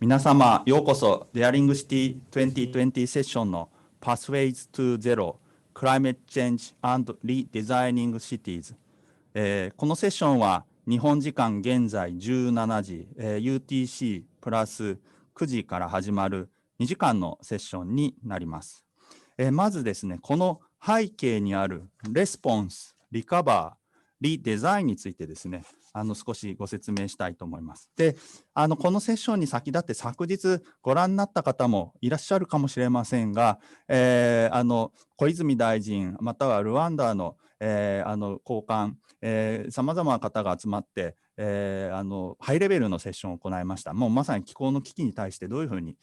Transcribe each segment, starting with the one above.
皆様、ようこそ、Daring City 2020セッションの Pathways to Zero Climate Change and Redesigning Cities。このセッションは、日本時間現在17時、UTC プラス9時から始まる2時間のセッションになります。まずですね、この背景にあるレスポンス、リカバー、リデザインについてですね、少しご説明したいと思います。で、このセッションに先立って昨日ご覧になった方もいらっしゃるかもしれませんが、小泉大臣、またはルワンダの、高官、さまざまな方が集まって、ハイレベルのセッションを行いました。もうまさに気候の危機に対してどういうふうに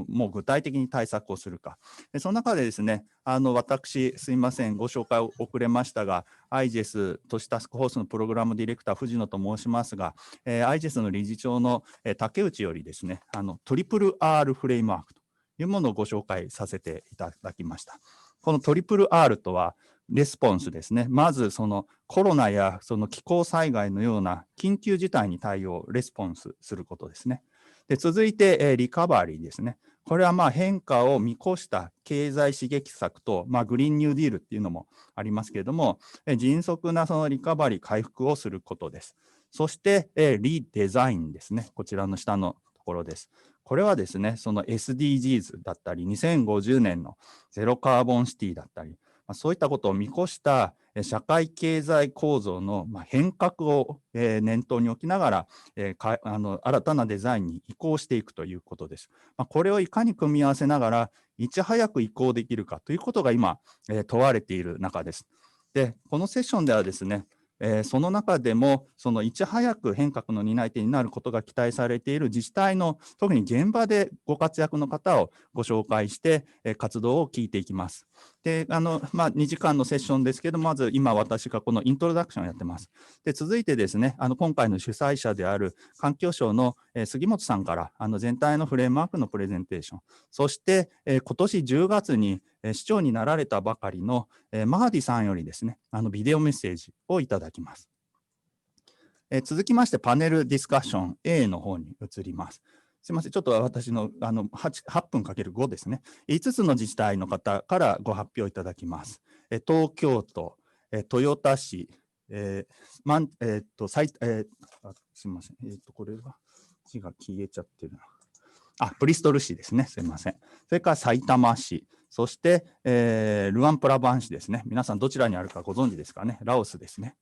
もう具体的に対策をするか。その中でですね、私、すいません、ご紹介遅れましたが、IGES 都市タスクフォースのプログラムディレクター、藤野と申しますが、IGES の理事長の竹内よりですね、トリプル R フレームワークというものをご紹介させていただきました。このトリプル R とは、レスポンスですね。まずそのコロナやその気候災害のような緊急事態に対応、レスポンスすることですね。で、続いてリカバリーですね。これは変化を見越した経済刺激策と、グリーンニューディールっていうのもありますけれども、迅速なそのリカバリー、回復をすることです。そしてリデザインですね。こちらの下のところです。これはですね、その SDGs だったり、2050年のゼロカーボンシティだったり、そういったことを見越した社会経済構造の変革を念頭に置きながら新たなデザインに移行していくということです。これをいかに組み合わせながらいち早く移行できるかということが今問われている中です。で、このセッションではですね、その中でもそのいち早く変革の担い手になることが期待されている自治体の特に現場でご活躍の方をご紹介して活動を聞いていきます。で、2時間のセッションですけど、まず今私がこのイントロダクションをやってます。で、続いてですね、今回の主催者である環境省の杉本さんから全体のフレームワークのプレゼンテーション、そして今年10月に市長になられたばかりのマハディさんよりですね、ビデオメッセージをいただきます。続きましてパネルディスカッション A の方に移ります。すみません、ちょっと私の8分かける5ですね。5つの自治体の方からご発表いただきます。東京都、豊田市、すみません、これは字が消えちゃってるな。ブリストル市ですね、すみません。それから埼玉市、そして、ルアンプラバン市ですね。皆さんどちらにあるかご存知ですかね。ラオスですね。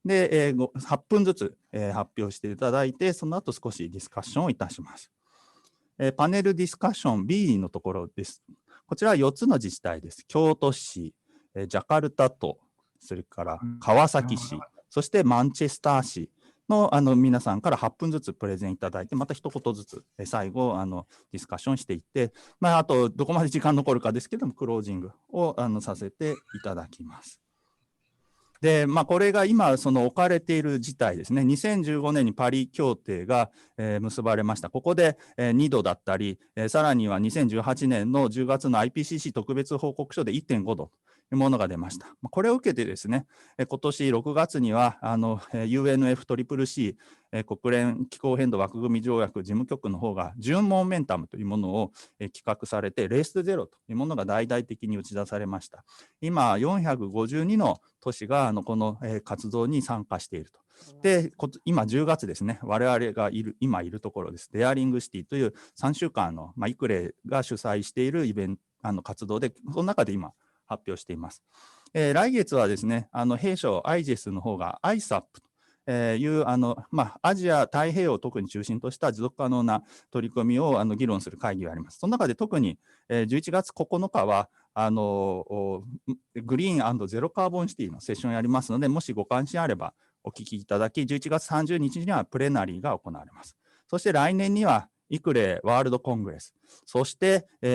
で、8分ずつ、発表していただいて、その後少しディスカッションをいたします。パネルディスカッション B のところです。こちらは4つの自治体です。京都市、ジャカルタ都、それから川崎市、そしてマンチェスター市の皆さんから8分ずつプレゼンいただいて、また一言ずつ最後ディスカッションしていって、あとどこまで時間残るかですけども、クロージングをさせていただきます。で、これが今その置かれている事態ですね。2015年にパリ協定が結ばれました。ここで2度だったり、さらには2018年の10月の IPCC 特別報告書で 1.5 度というものが出ました。これを受けてですね、今年6月にはUNFCCC 国連気候変動枠組み条約事務局の方が準モーメンタムというものを企画されて、レースゼロというものが大々的に打ち出されました。今、452の都市がこの活動に参加していると。で、今10月ですね、我々が今いるところです。デアリングシティという3週間のICLEIが主催しているイベント、活動で、その中で今発表しています。来月はですね、弊社 IGES の方が ISAP というアジア太平洋を特に中心とした持続可能な取り組みを議論する会議があります。その中で特に11月9日はグリーン&ゼロカーボンシティのセッションをやりますので、もしご関心あればお聞きいただき、11月30日にはプレナリーが行われます。そして来年にはICLEIワールドコングレス、そして、プ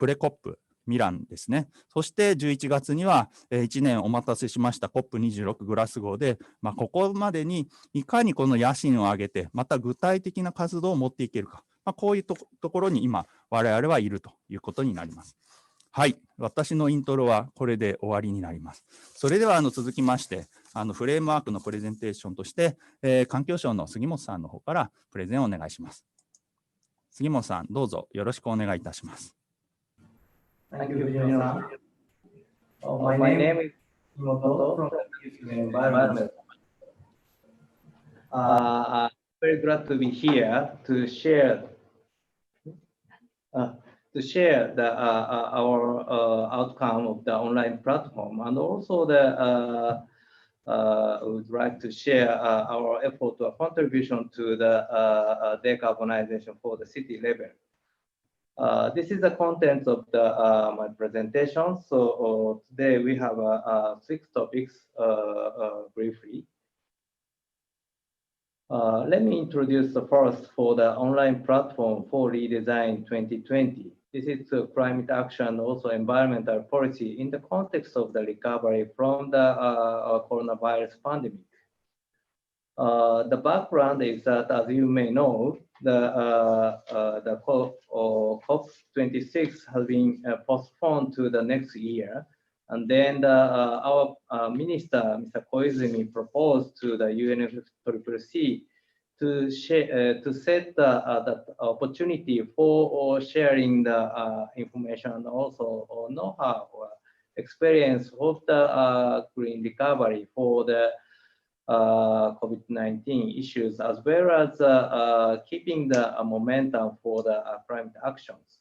レコップミランですね。そして11月には1年お待たせしました COP26 グラスゴーで、ここまでにいかにこの野心を上げて、また具体的な活動を持っていけるか、こういうところに今我々はいるということになります。はい、私のイントロはこれで終わりになります。それでは続きまして、フレームワークのプレゼンテーションとして、環境省の杉本さんの方からプレゼンをお願いします。杉本さん、どうぞよろしくお願いいたします。Thank you, Fujino-san. My name is Himoto from the Environment. I'm very glad to be here to share our outcome of the online platform, and also would like to share our effort or contribution to the decarbonization for the city level. This is the content of my presentation. So today we have 6 topics briefly. Let me introduce the first for the online platform for Redesign 2020. This is climate action, also environmental policy in the context of the recovery from the coronavirus pandemic. The background is that, as you may know, the COP26 has been postponed to the next year. And then our minister, Mr. Koizumi, proposed to the UNFCCC to set the opportunity for sharing the information and also know-how experience of the green recovery for the COVID-19 issues, as well as keeping the momentum for the climate actions.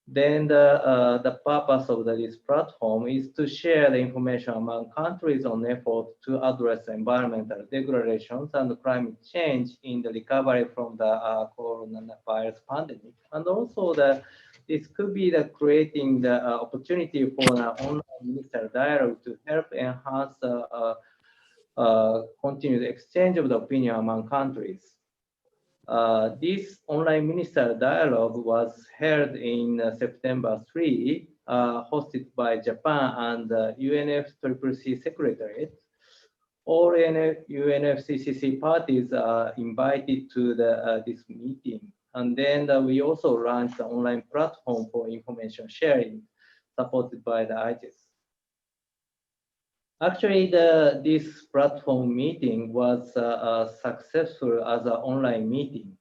Then the purpose of this platform is to share the information among countries on efforts to address environmental degradations and climate change in the recovery from the coronavirus pandemic. And also this could be creating the opportunity for an online ministerial dialogue to help enhance continued exchange of the opinion among countries. This online ministerial dialogue was held in September 3, hosted by Japan and UNFCCC Secretariat. All UNFCCC parties are invited to this meeting. And then we also launched an online platform for information sharing, supported by the IGES. Actually, this platform meeting was successful as an online meeting.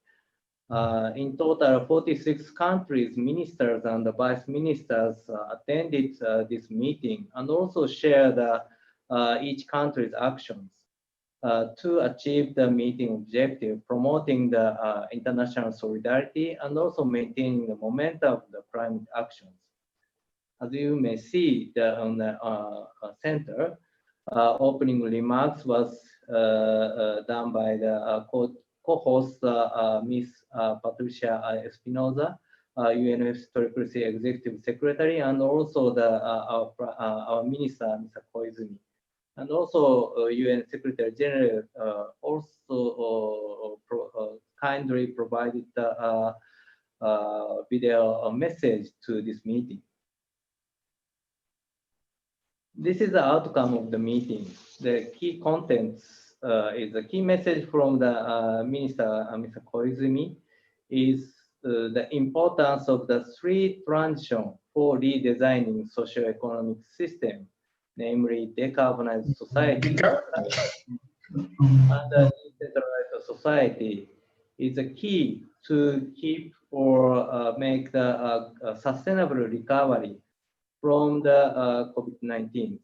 In total, 46 countries, ministers and vice ministers attended this meeting and also shared each country's actions to achieve the meeting objective, promoting the international solidarity and also maintaining the momentum of the climate actions. As you may see on the center, opening remarks was done by the co-host, Ms. Patricia Espinoza, UNFCCC Executive Secretary, and also our Minister, Mr. Koizumi. And also UN Secretary General also kindly provided the video message to this meeting. This is the outcome of the meeting. The key contents is the key message from the Minister, Mr. Koizumi, is the importance of the 3 transitions for redesigning socio-economic system, namely decarbonized society and decentralized society, is a key to keep or make the sustainable recovery from the COVID-19.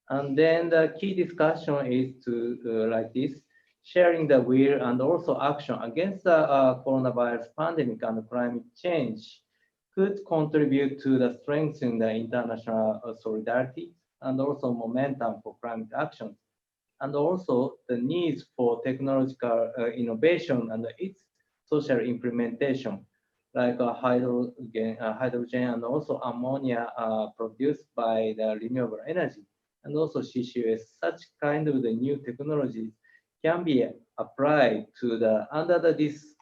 And then the key discussion is to, like this, sharing the will and also action against the coronavirus pandemic and climate change could contribute to the strengthening the international solidarity and also momentum for climate action, and also the needs for technological innovation and its social implementation, like hydrogen and also ammonia produced by the renewable energy, and also CCUS. Such kind of the new technologies can be applied to under this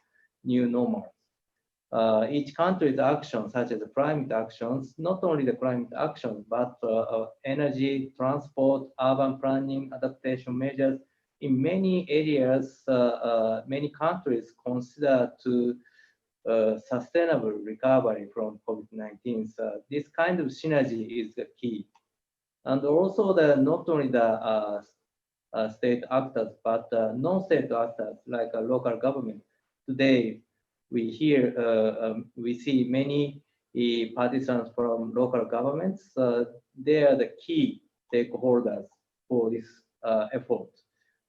new normal. Each country's actions, such as the climate actions, not only the climate actions, but energy, transport, urban planning, adaptation measures, in many areas, many countries consider to sustainable recovery from COVID-19. So this kind of synergy is the key. And also not only the state actors, but non-state actors like a local government. Today, we see many participants from local governments. They are the key stakeholders for this effort.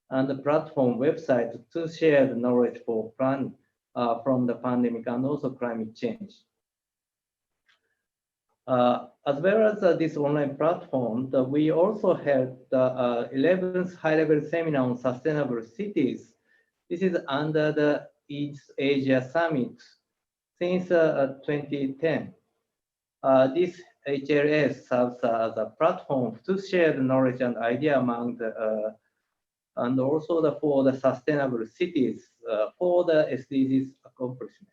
And the platform website to share the knowledge for plan from the pandemic and also climate change. As well as this online platform, we also held the 11th high-level seminar on sustainable cities. This is under the East Asia Summit since 2010. This HLS serves as a platform to share the knowledge and idea among the and also for the sustainable cities for the SDGs accomplishment.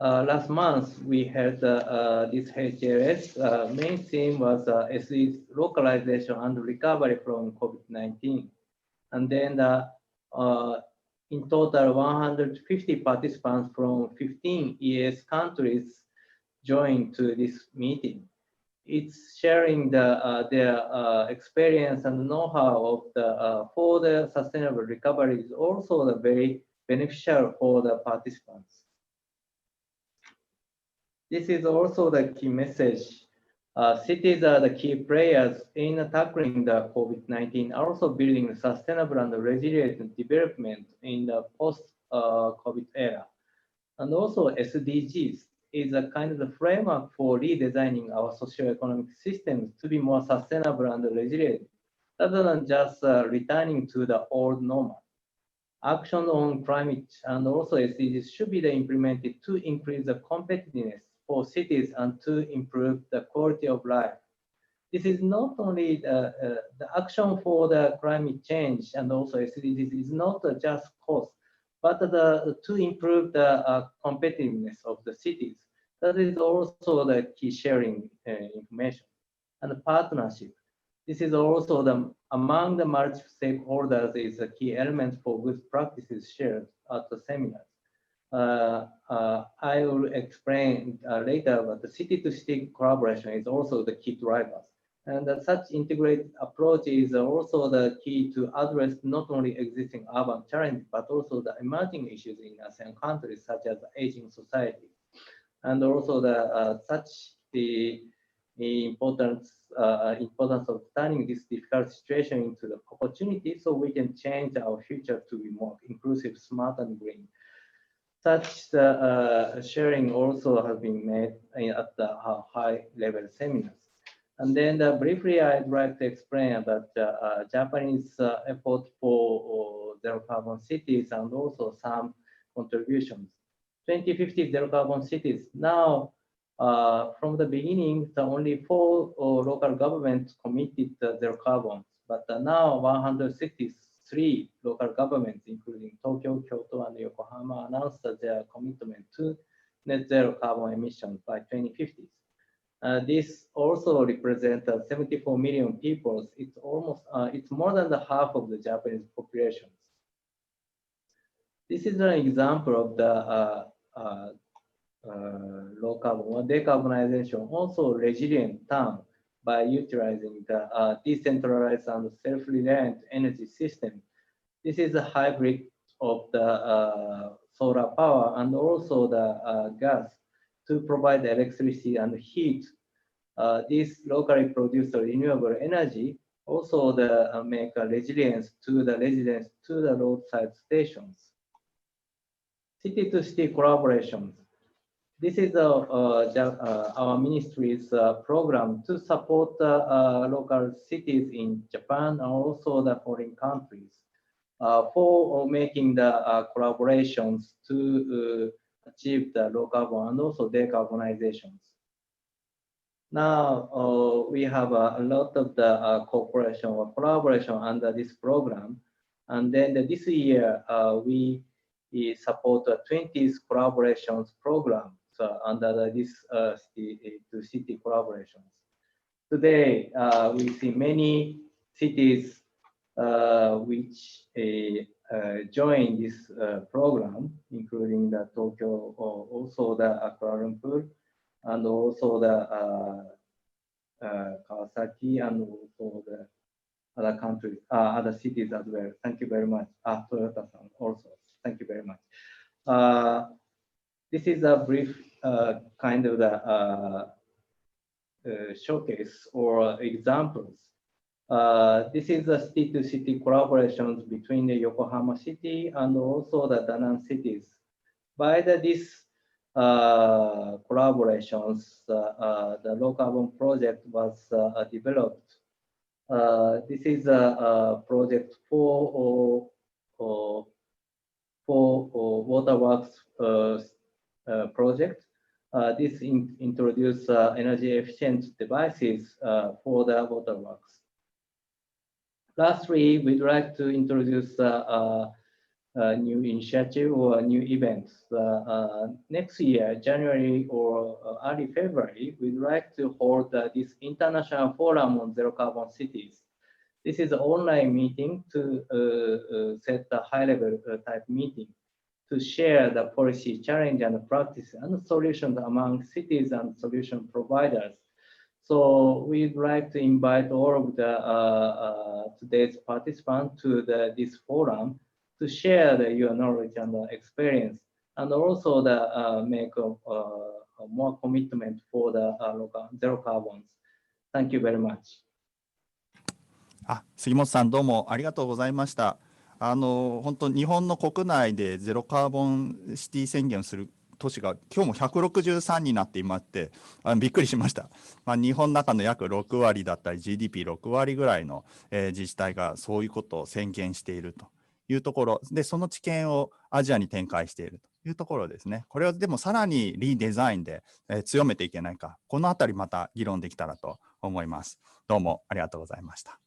Last month, we had this HLS. Main theme was SDGs localization and recovery from COVID-19. And then in total, 150 participants from 15 ES countries joined to this meeting. It's sharing their experience and know-how of for the sustainable recovery is also very beneficial for the participants. This is also the key message. Cities are the key players in tackling the COVID-19, also building sustainable and resilient development in the post-COVID era. And also SDGs is a kind of the framework for redesigning our socio-economic systems to be more sustainable and resilient, rather than just returning to the old normal. Action on climate and also SDGs should be implemented to increase the competitiveness for cities and to improve the quality of life. This is not only the action for the climate change and also SDGs is not just cost, but to improve the competitiveness of the cities. That is also the key sharing information and the partnership. This is also among the multi-stakeholders is a key element for good practices shared at the seminars. I will explain later, but the city-to-city collaboration is also the key drivers. And such integrated approach is also the key to address not only existing urban challenges, but also the emerging issues in ASEAN countries, such as aging society. And also the importance of turning this difficult situation into the opportunity so we can change our future to be more inclusive, smart, and green. Such sharing also has been made at the high-level seminars. And then briefly, I'd like to explain about Japanese effort for zero carbon cities and also some contributions. 2050 zero carbon cities. Now, from the beginning, only 4 local governments committed zero carbon, but now 163 local governments, including Tokyo, Kyoto, and Yokohama, announced their commitment to net zero carbon emissions by 2050. This also represents 74 million people. It's it's more than the half of the Japanese population. This is an example of the low carbon or decarbonization, also resilient town by utilizing the decentralized and self-reliant energy system. This is a hybrid of the solar power and also the gas to provide electricity and heat. This locally produced renewable energy also make a resilience to the residents to the roadside stations. City-to-city collaborations. This is our ministry's program to support local cities in Japan and also the foreign countries for making the collaborations to achieve the low carbon and also decarbonizations. Now we have a lot of the cooperation or collaboration under this program, and then this year we support the 20th collaborations program under this city-to-city collaborations. Today we see many cities which join this program, including the Tokyo, also the Kuala Lumpur, and also the Kawasaki, and also the other countries, other cities as well. Thank you very much. Toyota-san also. Thank you very much. This is a brief kind of the showcase or examples. This is the city-to-city collaborations between the Yokohama City and also the Danan cities. By these collaborations, the low carbon project was developed. This is a project for waterworks project. This introduce energy efficient devices for the waterworks. Lastly, we'd like to introduce a new initiative or new events. Next year, January or early February, we'd like to hold this International Forum on Zero Carbon Cities. This is an online meeting to set a high-level type meeting to share the policy challenge and practice and solutions among cities and solution providers. So we'd like to invite all of the today's participants to this forum to share your knowledge and experience, and also make more commitment for the zero carbons. Thank you very much. 杉本さん、どうもありがとうございました。本当、日本の国内でゼロカーボンシティ宣言をする都市が今日も163になっていましてびっくりしました。日本の中の約6割だったり GDP6 割ぐらいの、自治体がそういうことを宣言しているというところで、その知見をアジアに展開しているというところですね。これをでもさらにリデザインで、強めていけないか、このあたりまた議論できたらと思います。どうもありがとうございました。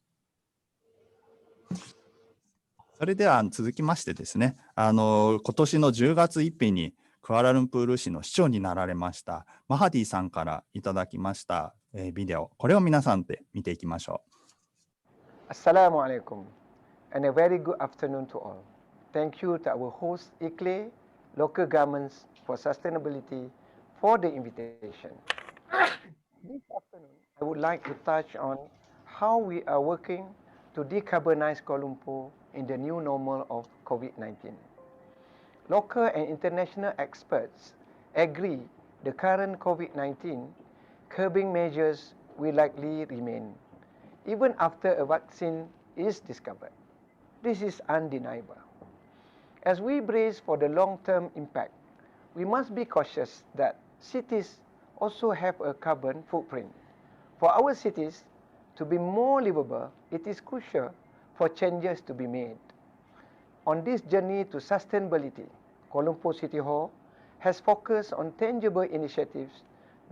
それでは続きましてですね、今年の10月1日にクアラルンプール市の市長になられましたマハディさんからいただきました、ビデオ、これを皆さんで見ていきましょう。Assalamu alaikum and a very good afternoon to all. Thank you to our host ICLEI Local Governments for Sustainability for the invitation. This afternoon, I would like to touch on how we are working to decarbonize Kuala Lumpur in the new normal of COVID-19. Local and international experts agree the current COVID-19 curbing measures will likely remain, even after a vaccine is discovered. This is undeniable. As we brace for the long-term impact, we must be cautious that cities also have a carbon footprint. For our cities to be more livable, it is crucial for changes to be made. On this journey to sustainability, Kuala Lumpur City Hall has focused on tangible initiatives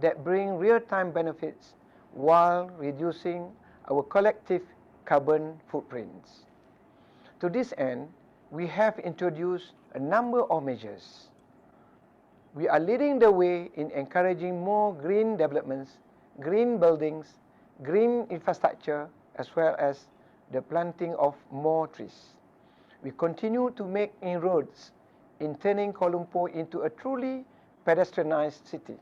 that bring real-time benefits while reducing our collective carbon footprints. To this end, we have introduced a number of measures. We are leading the way in encouraging more green developments, green buildings, green infrastructure, as well as the planting of more trees. We continue to make inroads in turning Kuala Lumpur into a truly pedestrianized city,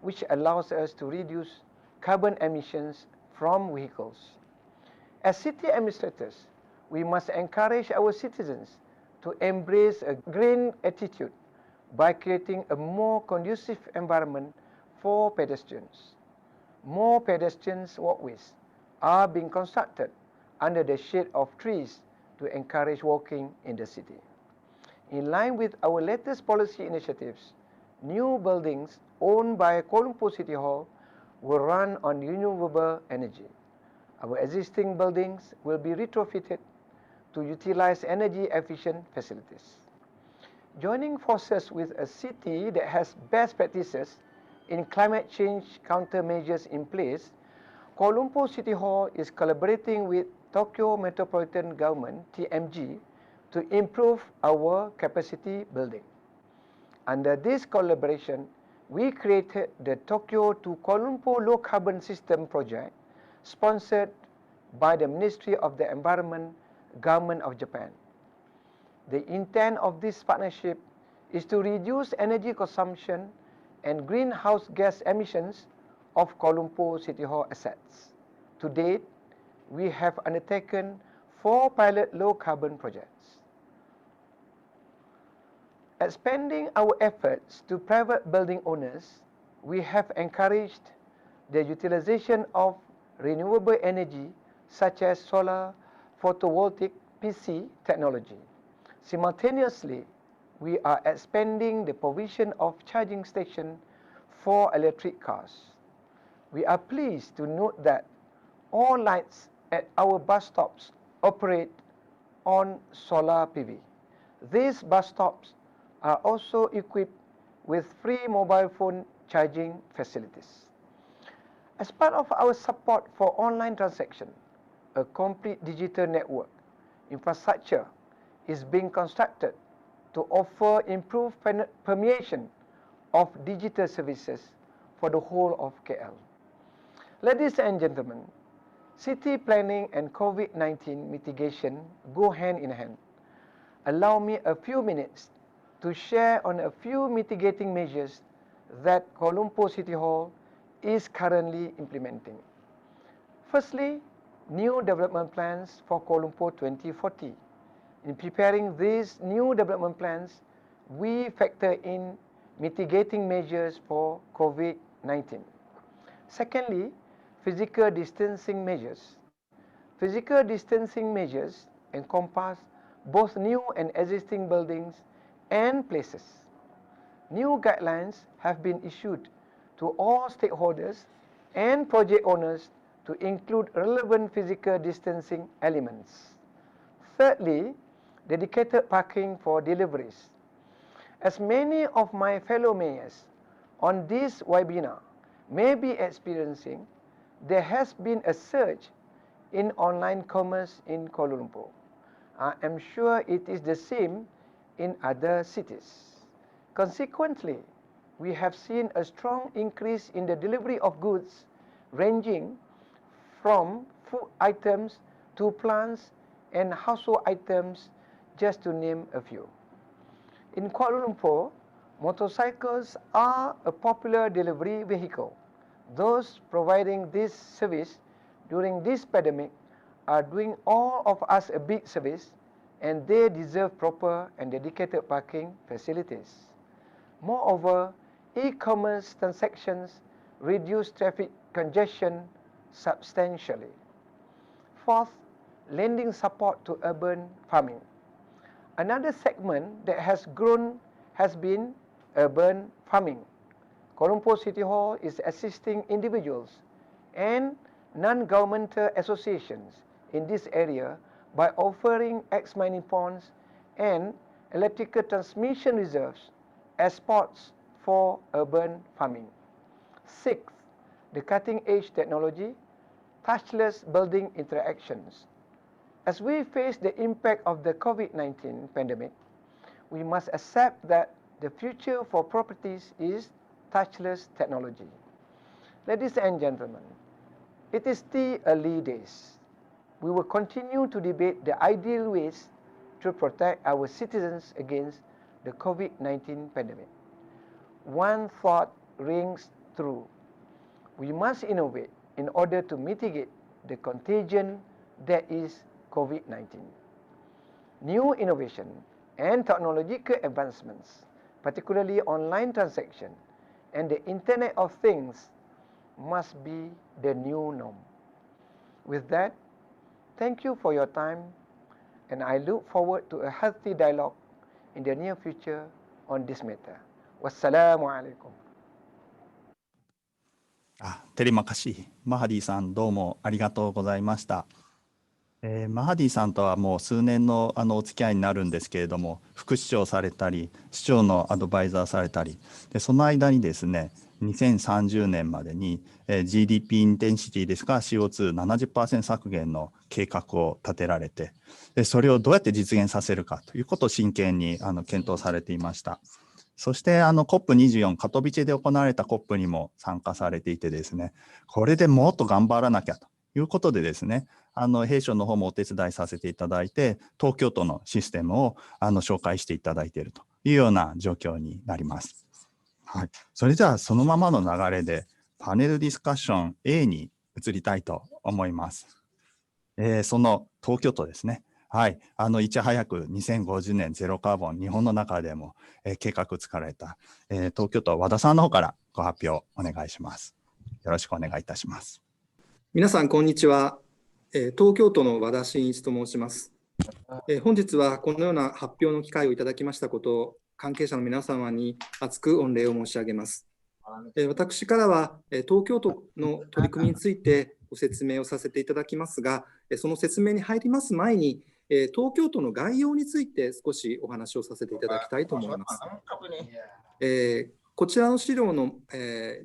which allows us to reduce carbon emissions from vehicles. As city administrators, we must encourage our citizens to embrace a green attitude by creating a more conducive environment for pedestrians. More pedestrians walkways are being constructed under the shade of trees to encourage walking in the city. In line with our latest policy initiatives, new buildings owned by Kuala Lumpur City Hall will run on renewable energy. Our existing buildings will be retrofitted to utilize energy-efficient facilities. Joining forces with a city that has best practices in climate change countermeasures in place, Kuala Lumpur City Hall is collaborating with Tokyo Metropolitan Government, TMG, to improve our capacity building. Under this collaboration, we created the Tokyo to Kuala Lumpur Low Carbon System project, sponsored by the Ministry of the Environment, Government of Japan. The intent of this partnership is to reduce energy consumption and greenhouse gas emissions of Kuala Lumpur City Hall assets. To date, we have undertaken 4 pilot low carbon projects. Expanding our efforts to private building owners, we have encouraged the utilization of renewable energy such as solar, photovoltaic, PC technology. Simultaneously, we are expanding the provision of charging stations for electric cars. We are pleased to note that all lights at our bus stops operate on solar PV. These bus stops are also equipped with free mobile phone charging facilities. As part of our support for online transaction, a complete digital network infrastructure is being constructed to offer improved permeation of digital services for the whole of KL. Ladies and gentlemen, city planning and COVID-19 mitigation go hand in hand. Allow me a few minutes to share on a few mitigating measures that Kuala Lumpur City Hall is currently implementing. Firstly, new development plans for Kuala Lumpur 2040. In preparing these new development plans, we factor in mitigating measures for COVID-19. Secondly, physical distancing measures. Physical distancing measures encompass both new and existing buildings and places. New guidelines have been issued to all stakeholders and project owners to include relevant physical distancing elements. Thirdly, dedicated parking for deliveries. As many of my fellow mayors on this webinar may be experiencing, there has been a surge in online commerce in Kuala Lumpur. I am sure it is the same in other cities. Consequently, we have seen a strong increase in the delivery of goods ranging from food items to plants and household items, just to name a few. In Kuala Lumpur, motorcycles are a popular delivery vehicle. Those providing this service during this pandemic are doing all of us a big service, and they deserve proper and dedicated parking facilities. Moreover, e-commerce transactions reduce traffic congestion substantially. Fourth, lending support to urban farming. Another segment that has grown has been urban farming. Kuala Lumpur City Hall is assisting individuals and non-governmental associations in this area by offering ex-mining ponds and electrical transmission reserves as spots for urban farming. Sixth, the cutting-edge technology, touchless building interactions. As we face the impact of the COVID-19 pandemic, we must accept that the future for properties is touchless technology. Ladies and gentlemen, it is still early days. We will continue to debate the ideal ways to protect our citizens against the COVID-19 pandemic. One thought rings true. We must innovate in order to mitigate the contagion that is COVID-19. New innovation and technological advancements, particularly online transaction and the Internet of Things, must be the new norm. With that, thank you for your time, and I look forward to a healthy dialogue in the near future on this matter. Wassalamualaikum. テリマカシー、マハディさん、どうもありがとうございました。マハディさんとはもう数年のお付き合いになるんですけれども、副市長されたり、市長のアドバイザーされたり、でその間にですね、2030年までに GDP インテンシティですか CO270% 削減の計画を立てられて、でそれをどうやって実現させるかということを真剣に検討されていました。そしてCOP24 カトビチェで行われた COP にも参加されていてですね、これでもっと頑張らなきゃということでですね、弊社の方もお手伝いさせていただいて、東京都のシステムを紹介していただいているというような状況になります。はい、それじゃあそのままの流れでパネルディスカッション A に移りたいと思います。その東京都ですね、はい、いち早く2050年ゼロカーボン、日本の中でも、計画作られた、東京都和田さんの方からご発表お願いします。よろしくお願いいたします。皆さん、こんにちは。東京都の和田真一と申します。本日はこのような発表の機会をいただきましたことを、関係者の皆様に厚く御礼を申し上げます。私からは、東京都の取り組みについてご説明をさせていただきますが、その説明に入ります前に、東京都の概要について少しお話をさせていただきたいと思います。こちらの資料の、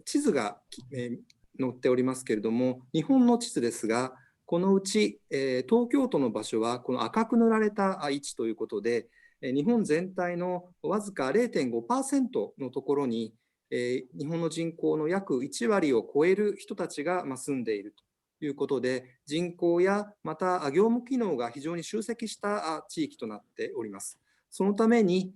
地図が、載っておりますけれども、日本の地図ですが、このうち、東京都の場所はこの赤く塗られた位置ということで、日本全体のわずか 0.5% のところに、日本の人口の約1割を超える人たちが住んでいるということで、人口やまた業務機能が非常に集積した地域となっております。そのために、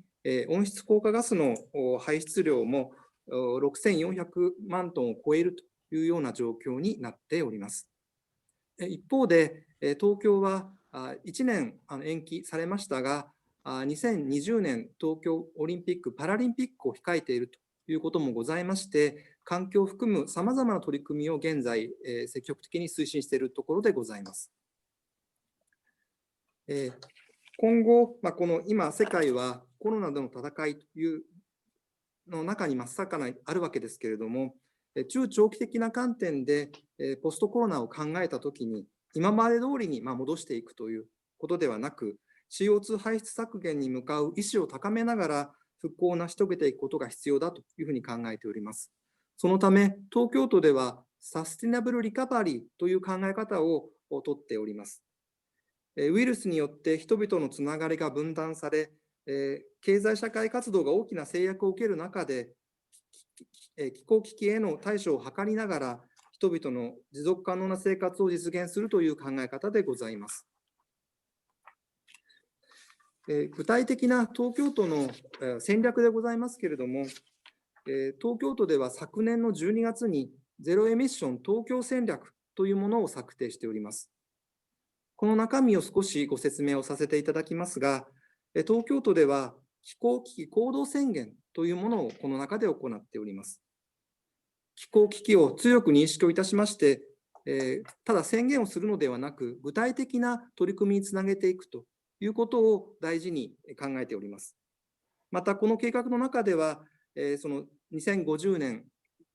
温室効果ガスの排出量も6400万トンを超えるというような状況になっております。一方で、東京は1年延期されましたが、2020年東京オリンピック・パラリンピックを控えているということもございまして、環境を含むさまざまな取り組みを現在、積極的に推進しているところでございます。今後、この今、世界はコロナとの戦いというの中に真っ盛りあるわけですけれども、中長期的な観点でポストコロナを考えたときに、今まで通りに戻していくということではなく、CO2 排出削減に向かう意思を高めながら、復興を成し遂げていくことが必要だというふうに考えております。そのため、東京都ではサスティナブルリカバリーという考え方をとっております。ウイルスによって人々のつながりが分断され、経済社会活動が大きな制約を受ける中で、気候危機への対処を図りながら、人々の持続可能な生活を実現するという考え方でございます。具体的な東京都の戦略でございますけれども、東京都では昨年の12月にゼロエミッション東京戦略というものを策定しております。この中身を少しご説明をさせていただきますが、東京都では気候危機行動宣言というものをこの中で行っております。気候危機を強く認識をいたしまして、ただ宣言をするのではなく、具体的な取り組みにつなげていくということを大事に考えております。また、この計画の中では、その2050年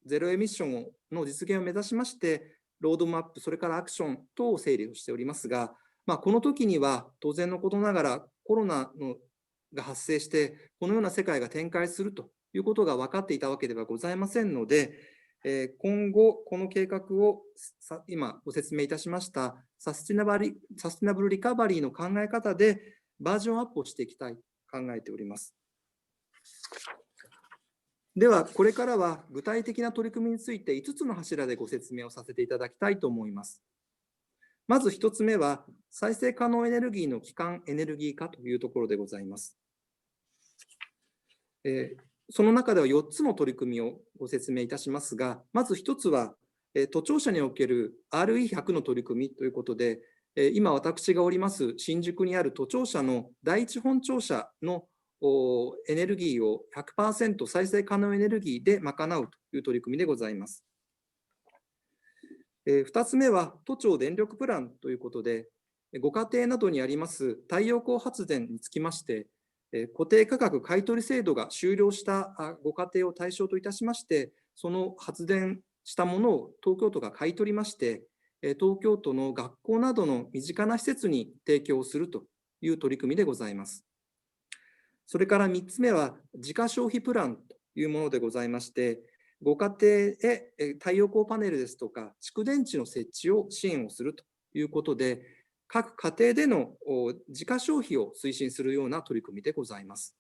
ゼロエミッションの実現を目指しまして、ロードマップ、それからアクション等を整理をしておりますが、この時には当然のことながらコロナが発生して、このような世界が展開するということが分かっていたわけではございませんので、今後、この計画を今ご説明いたしましたサスティナブルリカバリーの考え方でバージョンアップをしていきたいと考えております。では、これからは具体的な取り組みについて5つの柱でご説明をさせていただきたいと思います。まず1つ目は、再生可能エネルギーの基幹エネルギー化というところでございます。その中では4つの取り組みをご説明いたしますが、まず1つは、都庁舎における RE100 の取り組みということで、今私がおります新宿にある都庁舎の第一本庁舎のエネルギーを 100% 再生可能エネルギーで賄うという取り組みでございます。2つ目は都庁電力プランということで、ご家庭などにあります太陽光発電につきまして、固定価格買取制度が終了したご家庭を対象といたしまして、その発電したものを東京都が買い取りまして、東京都の学校などの身近な施設に提供するという取り組みでございます。それから3つ目は、自家消費プランというものでございまして、ご家庭へ太陽光パネルですとか、蓄電池の設置を支援をするということで、各家庭での自家消費を推進するような取り組みでございます。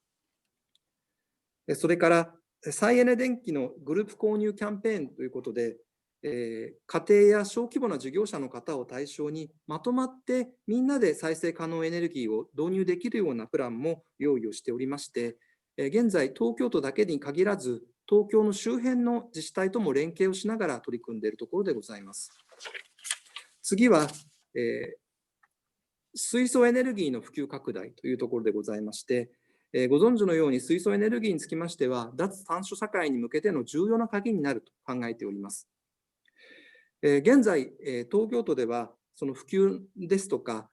それから、再エネ電気のグループ購入キャンペーンということで、家庭や小規模な事業者の方を対象にまとまってみんなで再生可能エネルギーを導入できるようなプランも用意をしておりまして、現在東京都だけに限らず東京の周辺の自治体とも連携をしながら取り組んでいるところでございます。次は、水素エネルギーの普及拡大というところでございまして、ご存知のように水素エネルギーにつきましては、脱炭素社会に向けての重要な鍵になると考えております。現在、東京都では、その普及ですとか、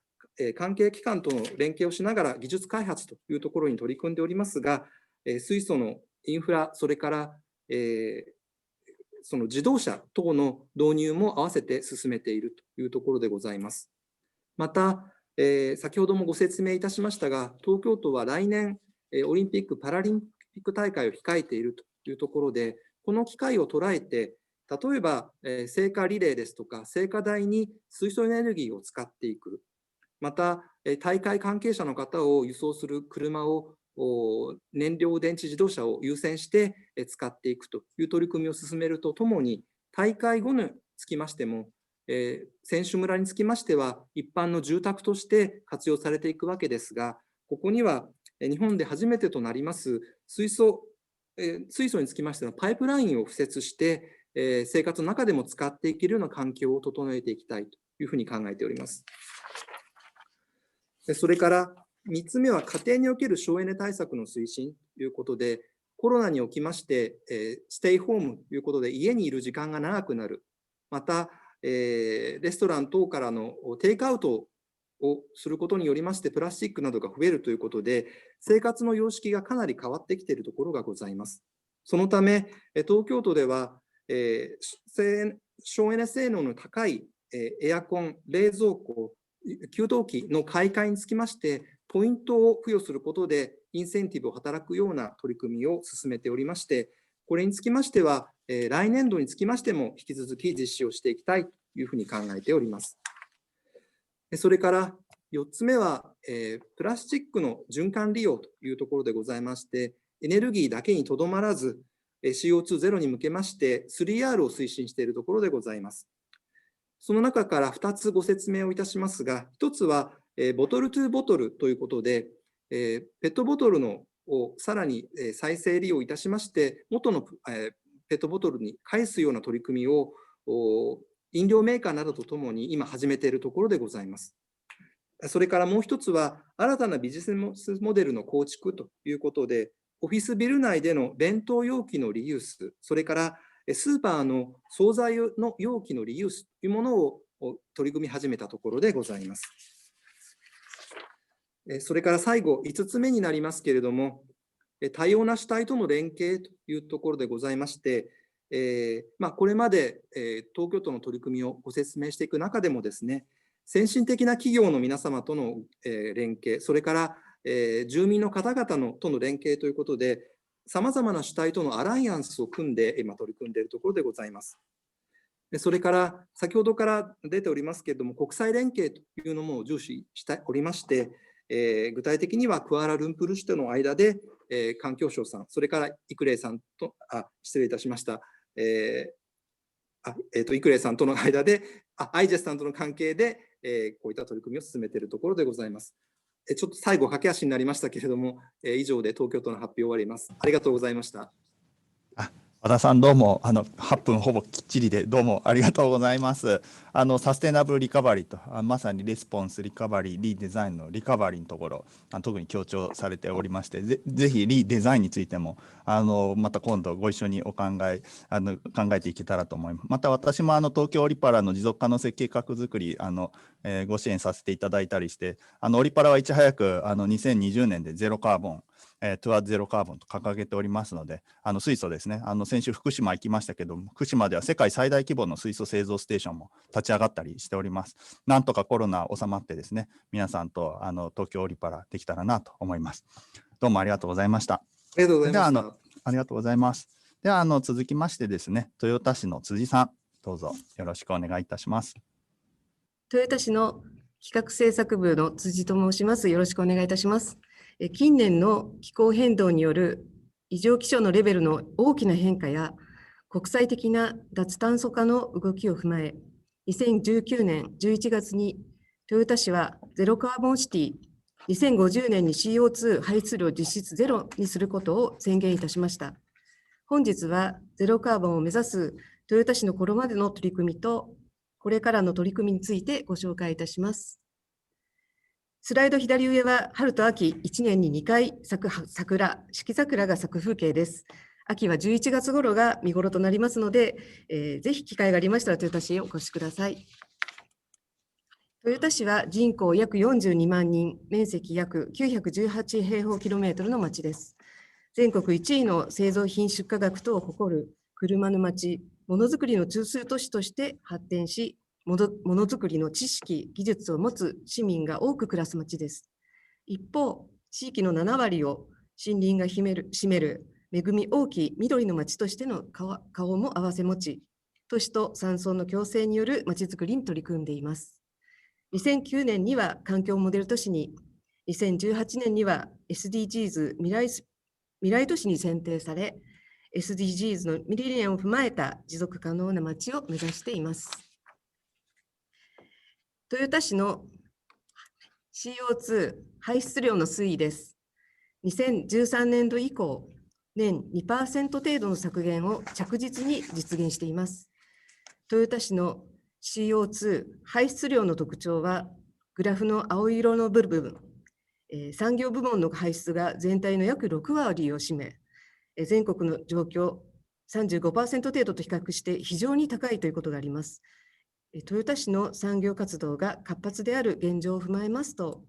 関係機関との連携をしながら技術開発というところに取り組んでおりますが、水素のインフラ、それから、その自動車等の導入も合わせて進めているというところでございます。また、先ほどもご説明いたしましたが、東京都は来年、オリンピック・パラリンピック大会を控えているというところで、この機会を捉えて、例えば、聖火リレーですとか、聖火台に水素エネルギーを使っていく、また、大会関係者の方を輸送する車を、燃料電池自動車を優先して使っていくという取り組みを進めるとともに、大会後につきましても、選手村につきましては、一般の住宅として活用されていくわけですが、ここには日本で初めてとなります水素につきましてのパイプラインを敷設して、生活の中でも使っていけるような環境を整えていきたいというふうに考えております。それから3つ目は家庭における省エネ対策の推進ということで、コロナにおきまして、ステイホームということで家にいる時間が長くなる。また、レストラン等からのテイクアウトをすることによりまして、プラスチックなどが増えるということで、生活の様式がかなり変わってきているところがございます。そのため、東京都では、省エネ性能の高いエアコン、冷蔵庫、給湯器の買い替えにつきまして、ポイントを付与することで、インセンティブを働くような取り組みを進めておりまして、これにつきましては、来年度につきましても、引き続き実施をしていきたいというふうに考えております。それから4つ目は、プラスチックの循環利用というところでございまして、エネルギーだけにとどまらず、CO2 ゼロに向けまして 3R を推進しているところでございます。その中から2つご説明をいたしますが、1つは、ボトルトゥーボトルということで、ペットボトルをさらに再生利用いたしまして、元のペットボトルに返すような取り組みを飲料メーカーなどとともに今始めているところでございます。それからもう一つは、新たなビジネスモデルの構築ということで、オフィスビル内での弁当容器のリユース、それからスーパーの惣菜の容器のリユースというものを取り組み始めたところでございます。それから最後、5つ目になりますけれども、多様な主体との連携というところでございまして、これまで東京都の取り組みをご説明していく中でもですね、先進的な企業の皆様との連携、それから住民の方々との連携ということで、さまざまな主体とのアライアンスを組んで今取り組んでいるところでございます。それから先ほどから出ておりますけれども、国際連携というのも重視しておりまして、具体的にはクアラルンプル市との間で、環境省さん、それからICLEIさんと、失礼いたしました、ICLEIさんとの間で、IGES さんとの関係で、こういった取り組みを進めているところでございます。ちょっと最後、駆け足になりましたけれども、以上で東京都の発表を終わります。ありがとうございました。和田さん、どうも8分ほぼきっちりでどうもありがとうございます。サステナブルリカバリーとまさにレスポンスリカバリー、リデザインのリカバリーのところ特に強調されておりまして、ぜひリデザインについてもまた今度ご一緒に考えていけたらと思います。また私も東京オリパラの持続可能性計画づくりご支援させていただいたりして、オリパラはいち早く2020年でゼロカーボントゥアゼロカーボンと掲げておりますので、水素ですね、先週福島行きましたけども、福島では世界最大規模の水素製造ステーションも立ち上がったりしております。なんとかコロナ収まってですね、皆さんと東京オリパラできたらなと思います。どうもありがとうございました。ありがとうございました。ありがとうございます。では続きましてですね、豊田市の辻さん、どうぞよろしくお願いいたします。豊田市の企画政策部の辻と申します。よろしくお願いいたします。近年の気候変動による異常気象のレベルの大きな変化や国際的な脱炭素化の動きを踏まえ、2019年11月に豊田市はゼロカーボンシティ、2050年に CO2 排出量実質ゼロにすることを宣言いたしました。本日はゼロカーボンを目指す豊田市のこれまでの取り組みと、これからの取り組みについてご紹介いたします。スライド左上は春と秋1年に2回咲く桜、四季桜が咲く風景です。秋は11月頃が見頃となりますので、ぜひ機会がありましたら豊田市へお越しください。豊田市は人口約42万人、面積約918平方キロメートルの町です。全国1位の製造品出荷額等を誇る車の町、ものづくりの中枢都市として発展し、ものづくりの知識、技術を持つ市民が多く暮らす町です。一方、地域の7割を森林が占める恵み大きい緑の町としての顔も併せ持ち、都市と山村の共生による町づくりに取り組んでいます。2009年には環境モデル都市に、2018年には SDGs 未来都市に選定され、SDGs のミレニアムを踏まえた持続可能な町を目指しています。豊田市の CO2 排出量の推移です。2013年度以降、年 2% 程度の削減を着実に実現しています。豊田市の CO2 排出量の特徴は、グラフの青色の部分、産業部門の排出が全体の約6割を占め、全国の状況 35% 程度と比較して非常に高いということがあります。豊田市の産業活動が活発である現状を踏まえますと、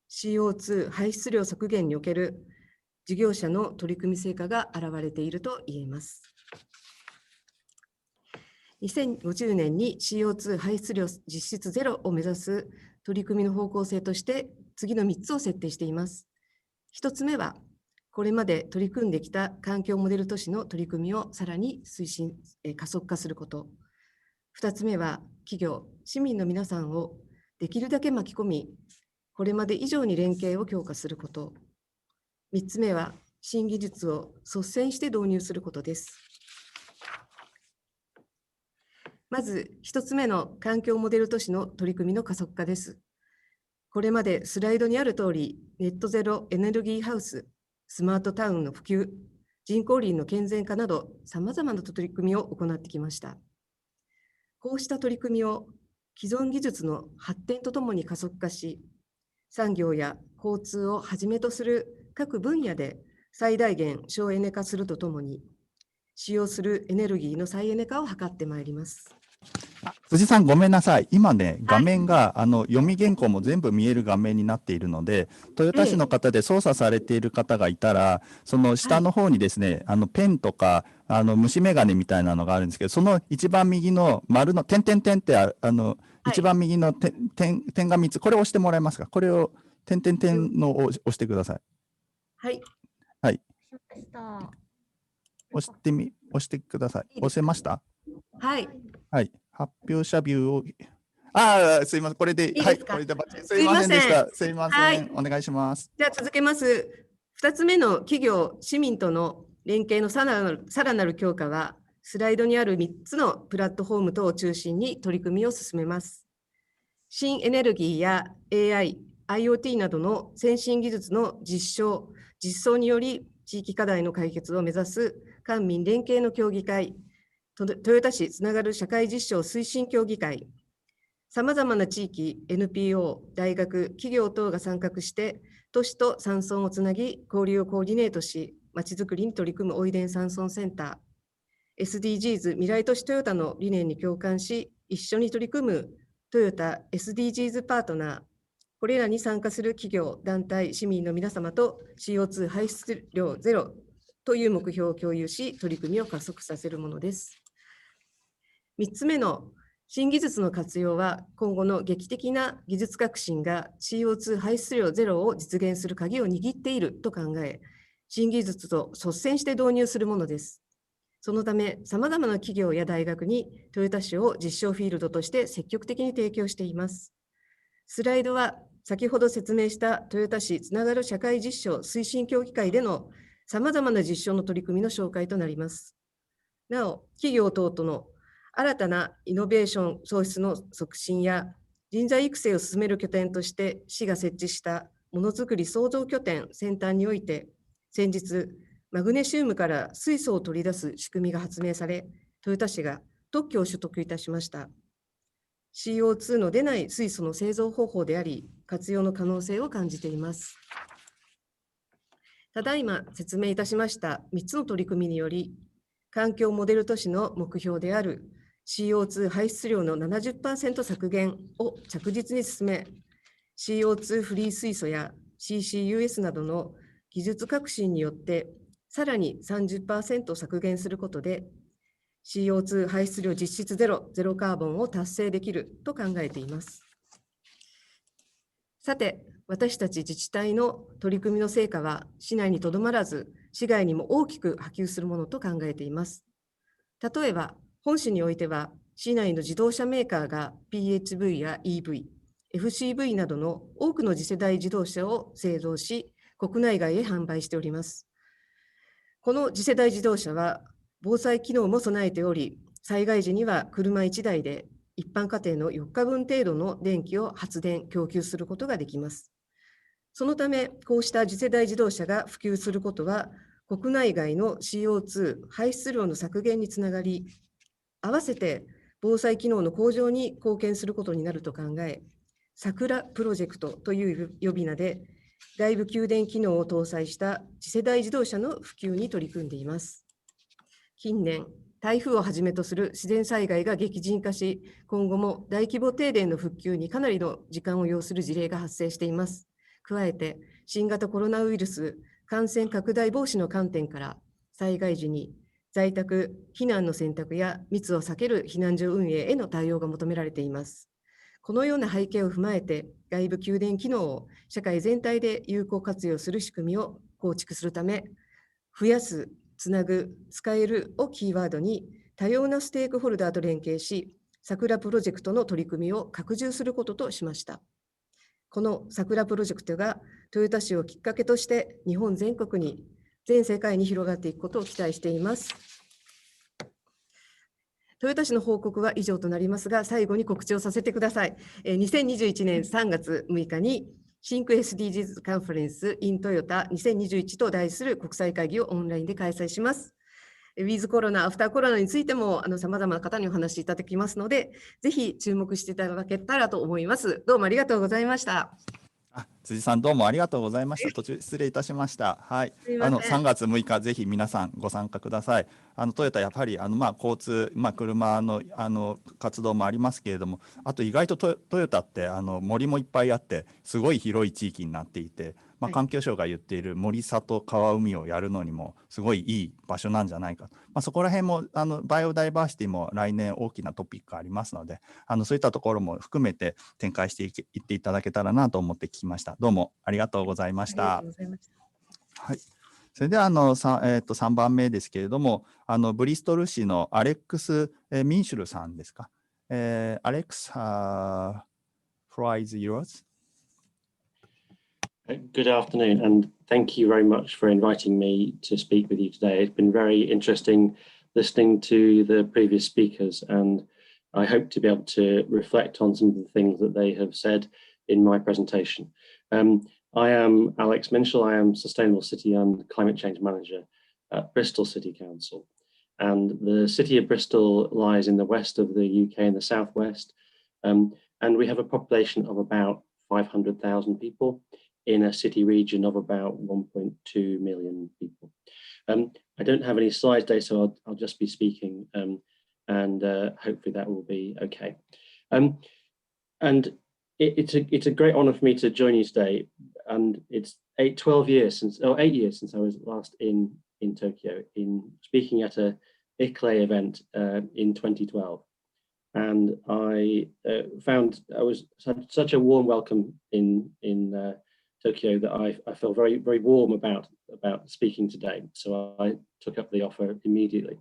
CO2 排出量削減における事業者の取り組み成果が現れていると言えます。2050年に CO2 排出量実質ゼロを目指す取り組みの方向性として、次の3つを設定しています。1つ目は、これまで取り組んできた環境モデル都市の取り組みをさらに推進、加速化すること。2つ目は、企業、市民の皆さんをできるだけ巻き込み、これまで以上に連携を強化すること。3つ目は、新技術を率先して導入することです。まず、1つ目の環境モデル都市の取り組みの加速化です。これまでスライドにあるとおり、ネットゼロエネルギーハウス、スマートタウンの普及、人工林の健全化など、さまざまな取り組みを行ってきました。こうした取り組みを既存技術の発展とともに加速化し、産業や交通をはじめとする各分野で最大限省エネ化するとともに、使用するエネルギーの再エネ化を図ってまいります。辻さん、ごめんなさい。今ね、画面が、読み原稿も全部見える画面になっているので、豊田市の方で操作されている方がいたら、その下の方にですね、ペンとか、虫眼鏡みたいなのがあるんですけど、その一番右の丸の点々点って一番右の点が3つ、これを押してもらえますか？これを、点々点のを押してください。はい。はい。押してください。押せました？はい。はい。発表者ビューを。すいません。これで、はい。これでバッチリ。すいませんでした。すいません。はい、お願いします。じゃあ続けます。2つ目の企業、市民との連携のさらなる強化は、スライドにある3つのプラットフォーム等を中心に取り組みを進めます。新エネルギーや AI、IoT などの先進技術の実装により、地域課題の解決を目指す官民連携の協議会、豊田市つながる社会実証推進協議会、さまざまな地域、NPO、大学、企業等が参画して、都市と山村をつなぎ、交流をコーディネートし、まちづくりに取り組むおいでん山村センター、SDGs 未来都市トヨタの理念に共感し、一緒に取り組むトヨタ SDGs パートナー、これらに参加する企業、団体、市民の皆様と CO2 排出量ゼロという目標を共有し、取り組みを加速させるものです。3つ目の新技術の活用は、今後の劇的な技術革新が CO2 排出量ゼロを実現する鍵を握っていると考え、新技術と率先して導入するものです。そのため、さまざまな企業や大学に豊田市を実証フィールドとして積極的に提供しています。スライドは、先ほど説明した豊田市つながる社会実証推進協議会でのさまざまな実証の取り組みの紹介となります。なお、企業等との新たなイノベーション創出の促進や人材育成を進める拠点として市が設置したものづくり創造拠点先端において、先日マグネシウムから水素を取り出す仕組みが発明され、豊田市が特許を取得いたしました。CO2 の出ない水素の製造方法であり、活用の可能性を感じています。ただいま説明いたしました3つの取り組みにより、環境モデル都市の目標である CO2 排出量の 70% 削減を着実に進め、CO2 フリー水素や CCUS などの技術革新によって、さらに 30% 削減することで、CO2 排出量実質ゼロカーボンを達成できると考えています。さて、私たち自治体の取り組みの成果は、市内にとどまらず、市外にも大きく波及するものと考えています。例えば、本市においては、市内の自動車メーカーが PHV や EV、FCV などの多くの次世代自動車を製造し、国内外へ販売しております。この次世代自動車は、防災機能も備えており、災害時には車1台で一般家庭の4日分程度の電気を発電・供給することができます。そのため、こうした次世代自動車が普及することは、国内外の CO2 排出量の削減につながり、合わせて防災機能の向上に貢献することになると考え、桜プロジェクトという呼び名で、外部給電機能を搭載した次世代自動車の普及に取り組んでいます。近年、台風をはじめとする自然災害が激甚化し、今後も大規模停電の復旧にかなりの時間を要する事例が発生しています。加えて、新型コロナウイルス感染拡大防止の観点から、災害時に在宅、避難の選択や密を避ける避難所運営への対応が求められています。このような背景を踏まえて、外部給電機能を社会全体で有効活用する仕組みを構築するため、増やす、つなぐ、使えるをキーワードに、多様なステークホルダーと連携し、桜プロジェクトの取り組みを拡充することとしました。この桜プロジェクトが豊田市をきっかけとして日本全国に、全世界に広がっていくことを期待しています。豊田市の報告は以上となりますが、最後に告知をさせてください。2021年3月6日に、シンク SDGs カンファレンス in トヨタ2021と題する国際会議をオンラインで開催します。ウィズコロナ、アフターコロナについてもさまざまな方にお話しいただきますので、ぜひ注目していただけたらと思います。どうもありがとうございました。辻さん、どうもありがとうございました。途中失礼いたしました。はい。3月6日、ぜひ皆さんご参加ください。トヨタやっぱり交通、車の活動もありますけれども、あと意外とトヨタって森もいっぱいあって、すごい広い地域になっていて、環境省が言っている森里川海をやるのにもすごいいい場所なんじゃないか。そこら辺もバイオダイバーシティも来年大きなトピックありますので、そういったところも含めて展開していっていただけたらなと思って聞きました。どうもありがとうございました。はい。それでは3番目ですけれども、ブリストル市のアレックス・ミンシュルさんですか。アレックス、floor is yours. Good afternoon, and thank you very much for inviting me to speak with you today. It's been very interesting listening to the previous speakers, and I hope to be able to reflect on some of the things that they have said in my presentation. I am Alex Minshall. I am Sustainable City and Climate Change Manager at Bristol City Council. And the city of Bristol lies in the west of the UK in the southwest. And we have a population of about 500,000 people in a city region of about 1.2 million people. I don't have any slides today, so I'll just be speaking, and hopefully that will be okay. And it's a great honor for me to join you today. And it's 8 years since I was last in Tokyo, speaking at a ICLEI event in 2012. And I found I was such a warm welcome in Tokyo that I felt very, very warm about speaking today. So I took up the offer immediately.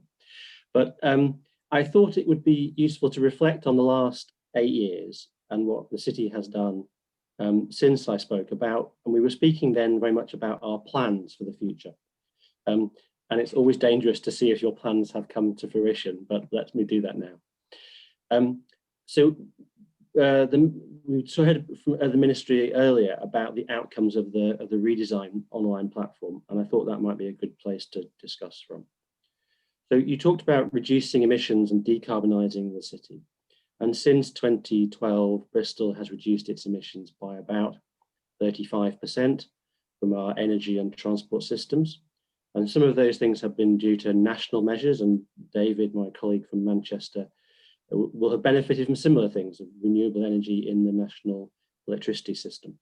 But I thought it would be useful to reflect on the last 8 years and what the city has done since I spoke about, and we were speaking then very much about our plans for the future. And it's always dangerous to see if your plans have come to fruition, but let me do that now. We heard from the ministry earlier about the outcomes of the Redesign online platform, and I thought that might be a good place to discuss from. So you talked about reducing emissions and decarbonising the city. And since 2012, Bristol has reduced its emissions by about 35% from our energy and transport systems. And some of those things have been due to national measures, and David, my colleague from Manchester, will have benefited from similar things, of renewable energy in the national electricity system.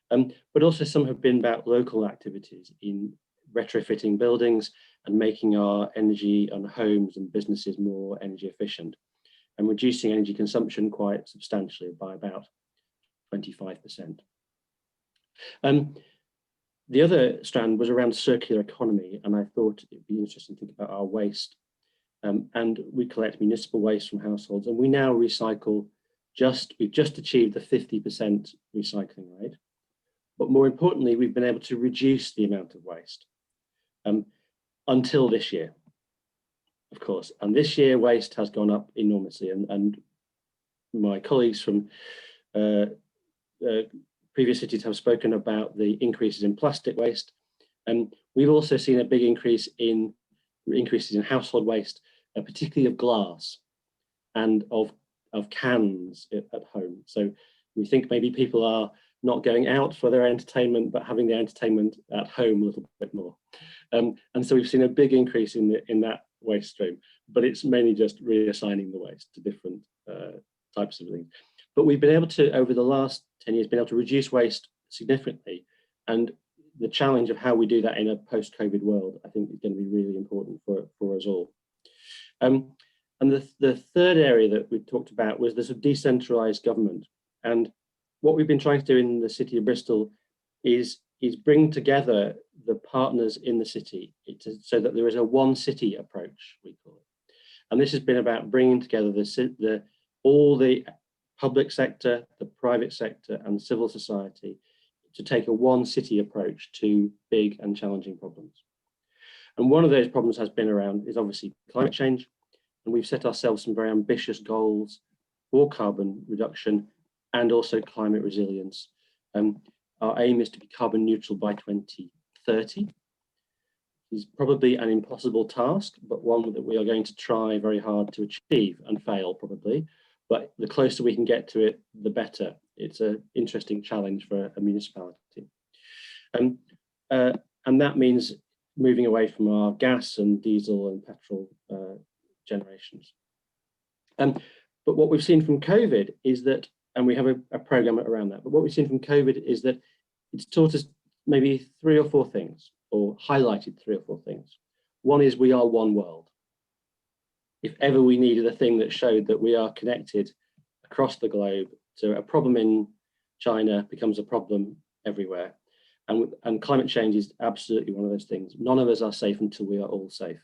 But also some have been about local activities in retrofitting buildings and making our energy and homes and businesses more energy efficient, and reducing energy consumption quite substantially by about 25%. The other strand was around circular economy, and I thought it'd be interesting to think about our waste. And we collect municipal waste from households, and we now recycle we've just achieved the 50% recycling rate. But more importantly, we've been able to reduce the amount of waste until this year, of course. And this year, waste has gone up enormously. And my colleagues from previous cities have spoken about the increases in plastic waste. And we've also seen a big increases in household waste, particularly of glass and of cans at home. So we think maybe people are not going out for their entertainment, but having their entertainment at home a little bit more. And so we've seen a big increase in that waste stream, but it's mainly just reassigning the waste to different types of things. But we've been able to, over the last 10 years, been able to reduce waste significantly. And the challenge of how we do that in a post-COVID world, I think, is going to be really important for us all. And the third area that we talked about was the sort of decentralized government. And what we've been trying to do in the city of Bristol is bring together the partners in the city so that there is a one city approach, we call it. And this has been about bringing together all the public sector, the private sector, and civil society to take a one city approach to big and challenging problems. And one of those problems is obviously climate change. And we've set ourselves some very ambitious goals for carbon reduction and also climate resilience. Our aim is to be carbon neutral by 2030. It's probably an impossible task, but one that we are going to try very hard to achieve and fail probably. But the closer we can get to it, the better. It's an interesting challenge for a municipality. And that means moving away from our gas and diesel and petrol generations. But what we've seen from COVID is that, and we have a program around that, but what we've seen from COVID is that it's taught us maybe 3 or 4 things, or highlighted 3 or 4 things. One is we are one world. If ever we needed a thing that showed that we are connected across the globe, so a problem in China becomes a problem everywhere. And climate change is absolutely one of those things. None of us are safe until we are all safe.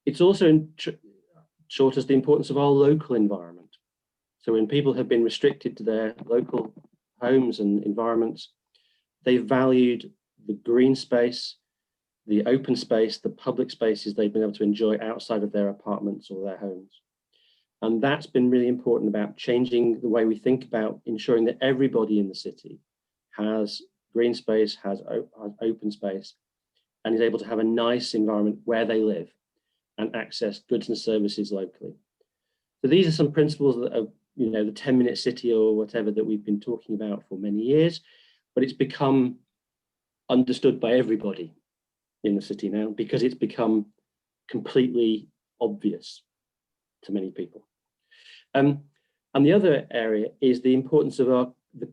It's also taught us the importance of our local environment. So when people have been restricted to their local homes and environments, they valued the green space, the open space, the public spaces they've been able to enjoy outside of their apartments or their homes. And that's been really important about changing the way we think about ensuring that everybody in the city has green space, has open space, and is able to have a nice environment where they live and access goods and services locally. So these are some principles that are, the 10-minute city or whatever that we've been talking about for many years, but it's become understood by everybody in the city now because it's become completely obvious to many people. And the other area is the importance of the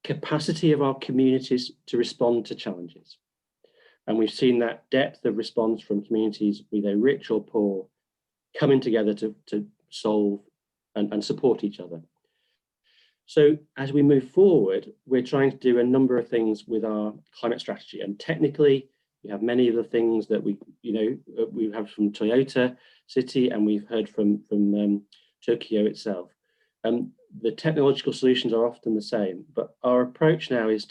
capacity of our communities to respond to challenges. And we've seen that depth of response from communities, be they rich or poor, coming together to solve and support each other. So as we move forward, we're trying to do a number of things with our climate strategy. And technically, we have many of the things that we have from Toyota City, and we've heard from Tokyo itself. The technological solutions are often the same, but our approach now is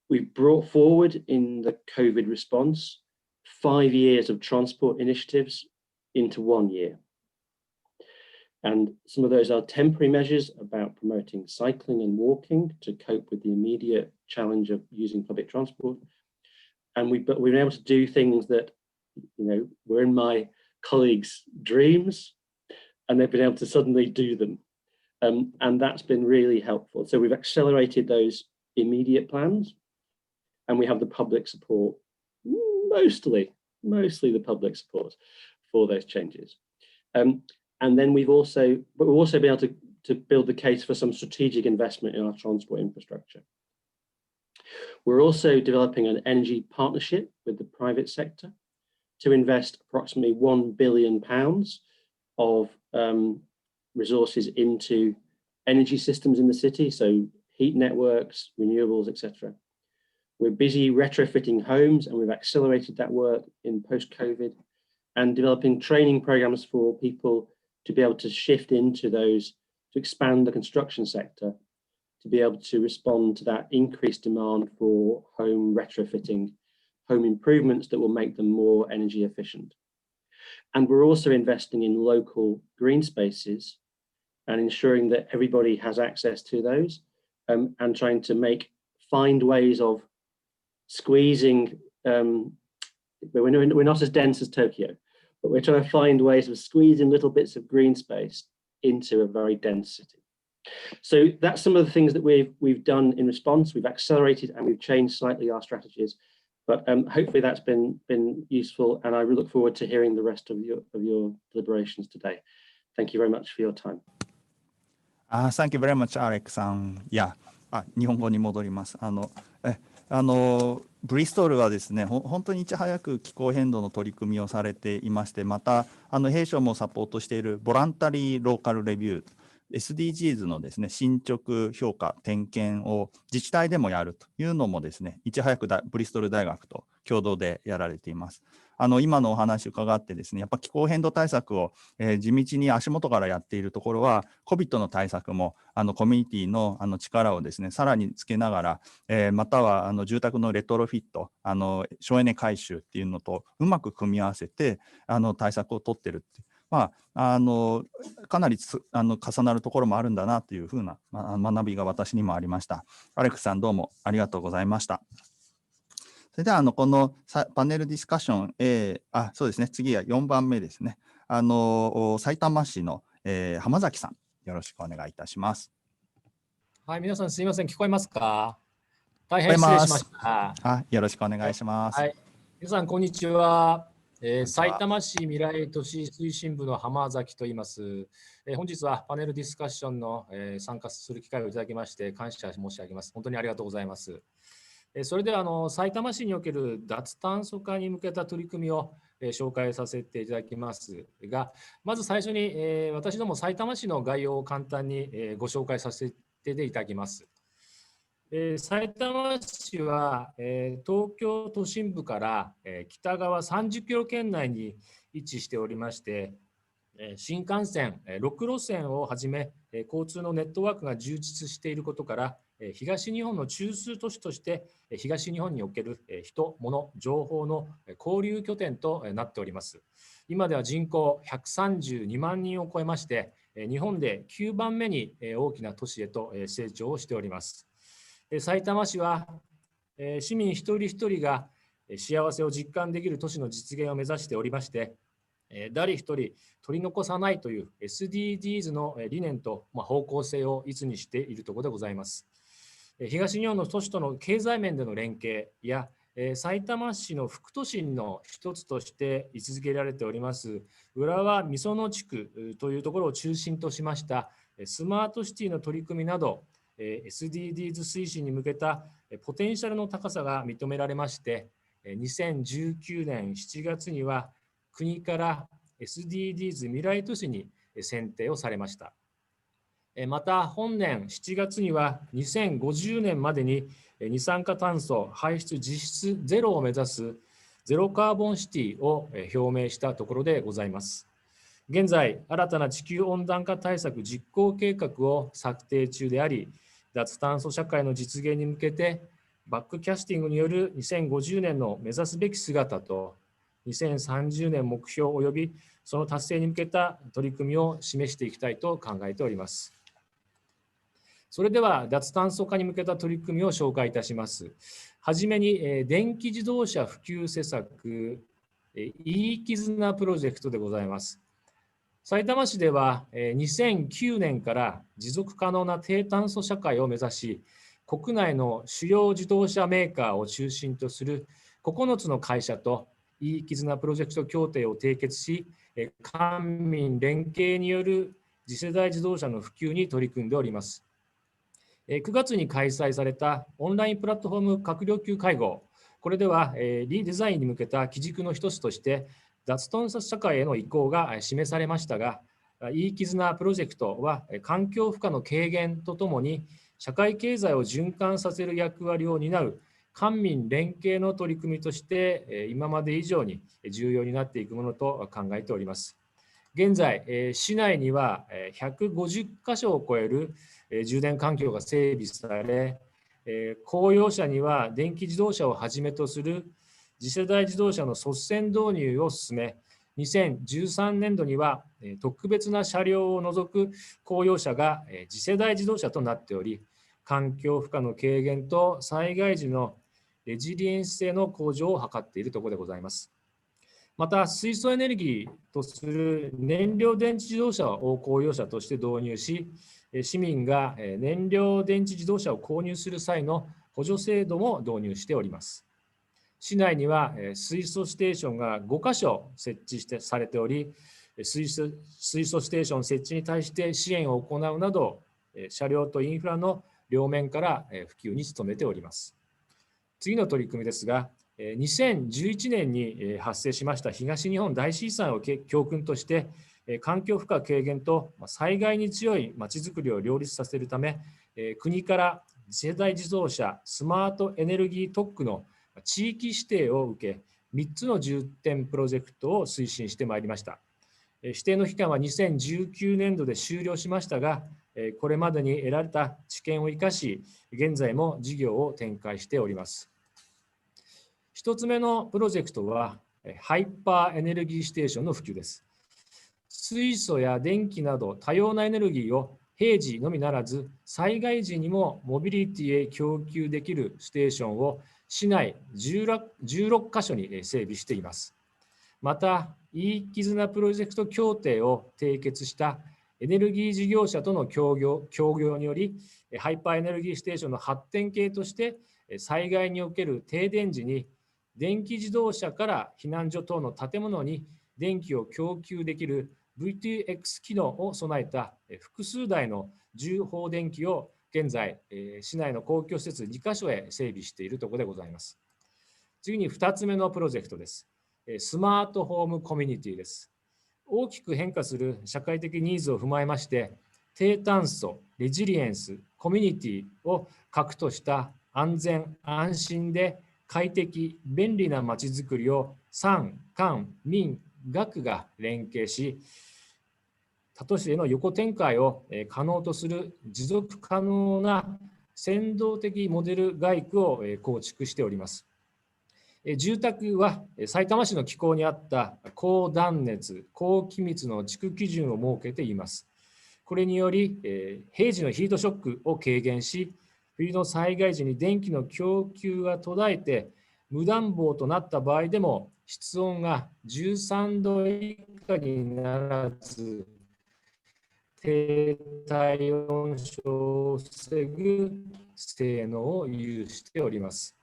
we've brought forward in the COVID response 5 years of transport initiatives into 1 year. And some of those are temporary measures about promoting cycling and walking to cope with the immediate challenge of using public transport. And we've been able to do things that, were in my colleagues' dreams, and they've been able to suddenly do them. And that's been really helpful. So we've accelerated those immediate plans, and we have the public support, mostly the public support for those changes. And then we've also been able to build the case for some strategic investment in our transport infrastructure. We're also developing an energy partnership with the private sector to invest approximately £1 billion of resources into energy systems in the city, so heat networks, renewables, etc. We're busy retrofitting homes, and we've accelerated that work in post-COVID, and developing training programs for people to be able to shift into those, to expand the construction sector, to be able to respond to that increased demand for home retrofitting, home improvements that will make them more energy efficient. And we're also investing in local green spaces and ensuring that everybody has access to those, and trying to find ways of squeezing, we're not as dense as Tokyo, but we're trying to find ways of squeezing little bits of green space into a very dense city. So that's some of the things that we've done in response. We've accelerated and we've changed slightly our strategies, but hopefully that's been useful, and I really look forward to hearing the rest of your deliberations today. Thank you very much for your time. Thank you very much, Alex さん。日本語に戻ります。ブリストルはですね、本当にいち早く気候変動の取り組みをされていまして、また弊社もサポートしているボランタリーローカルレビュー、SDGs のですね、進捗評価点検を自治体でもやるというのもですね、いち早くブリストル大学と共同でやられています。今のお話を伺ってですね、やっぱ気候変動対策を、地道に足元からやっているところは COVID の対策もコミュニティの力をですねさらにつけながら、または住宅のレトロフィット、省エネ改修っていうのとうまく組み合わせて対策を取ってるって、かなり重なるところもあるんだなというふうな学びが私にもありました。アレックスさん、どうもありがとうございました。それではこのパネルディスカッション、そうですね、次は4番目ですね。埼玉市の、浜崎さん、よろしくお願いいたします。はい、皆さんすみません、聞こえますか？大変失礼しました。よろしくお願いします。はい、皆さんこんにちは。埼玉市未来都市推進部の浜崎と言います。本日はパネルディスカッションの、参加する機会をいただきまして感謝申し上げます。本当にありがとうございます。それでは埼玉市における脱炭素化に向けた取り組みを紹介させていただきますが、まず最初に私ども埼玉市の概要を簡単にご紹介させていただきます。埼玉市は東京都心部から北側30キロ圏内に位置しておりまして、新幹線6路線をはじめ交通のネットワークが充実していることから東日本の中枢都市として東日本における人、物、情報の交流拠点となっております。今では人口132万人を超えまして日本で9番目に大きな都市へと成長をしております。埼玉市は市民一人一人が幸せを実感できる都市の実現を目指しておりまして誰一人取り残さないという SDGs の理念と方向性をいつにしているところでございます。東日本の都市との経済面での連携やさいたま市の副都心の一つとして位置づけられております浦和美園地区というところを中心としましたスマートシティの取り組みなど SDGs 推進に向けたポテンシャルの高さが認められまして2019年7月には国から SDGs 未来都市に選定をされました。また本年7月には2050年までに二酸化炭素排出実質ゼロを目指すゼロカーボンシティを表明したところでございます。現在新たな地球温暖化対策実行計画を策定中であり脱炭素社会の実現に向けてバックキャスティングによる2050年の目指すべき姿と2030年目標及びその達成に向けた取り組みを示していきたいと考えております。それでは脱炭素化に向けた取り組みを紹介いたします。はじめに電気自動車普及施策いい絆プロジェクトでございます。さいたま市では2009年から持続可能な低炭素社会を目指し、国内の主要自動車メーカーを中心とする9つの会社といい絆プロジェクト協定を締結し、官民連携による次世代自動車の普及に取り組んでおります。9月に開催されたオンラインプラットフォーム閣僚級会合、これではリデザインに向けた基軸の一つとして脱炭素社会への移行が示されましたが、いい絆プロジェクトは環境負荷の軽減とともに社会経済を循環させる役割を担う官民連携の取り組みとして今まで以上に重要になっていくものと考えております。現在、市内には150カ所を超える充電環境が整備され、公用車には電気自動車をはじめとする次世代自動車の率先導入を進め、2013年度には特別な車両を除く公用車が次世代自動車となっており、環境負荷の軽減と災害時のレジリエンス性の向上を図っているところでございます。また、水素エネルギーとする燃料電池自動車を公用車として導入し、市民が燃料電池自動車を購入する際の補助制度も導入しております。市内には水素ステーションが5カ所設置されており、水素ステーション設置に対して支援を行うなど、車両とインフラの両面から普及に努めております。次の取り組みですが、2011年に発生しました東日本大震災を教訓として、環境負荷軽減と災害に強いまちづくりを両立させるため、国から次世代自動車スマートエネルギー特区の地域指定を受け、3つの重点プロジェクトを推進してまいりました。指定の期間は2019年度で終了しましたが、これまでに得られた知見を生かし、現在も事業を展開しております。1つ目のプロジェクトは、ハイパーエネルギーステーションの普及です。水素や電気など多様なエネルギーを平時のみならず、災害時にもモビリティへ供給できるステーションを市内16カ所に整備しています。また、いい絆プロジェクト協定を締結したエネルギー事業者との協業により、ハイパーエネルギーステーションの発展系として、災害における停電時に電気自動車から避難所等の建物に電気を供給できる V2X 機能を備えた複数台の重放電機を現在、市内の公共施設2カ所へ整備しているところでございます。次に2つ目のプロジェクトです。スマートホームコミュニティです。大きく変化する社会的ニーズを踏まえまして、低炭素、レジリエンス、コミュニティを核とした安全・安心で快適・便利なまちづくりを産・官・民・学が連携し、他都市への横展開を可能とする持続可能な先導的モデル街区を構築しております。住宅はさいたま市の気候に合った高断熱、高気密の地区基準を設けています。これにより、平時のヒートショックを軽減し、冬の災害時に電気の供給が途絶えて、無暖房となった場合でも、室温が13度以下にならず、低体温症を防ぐ性能を有しております。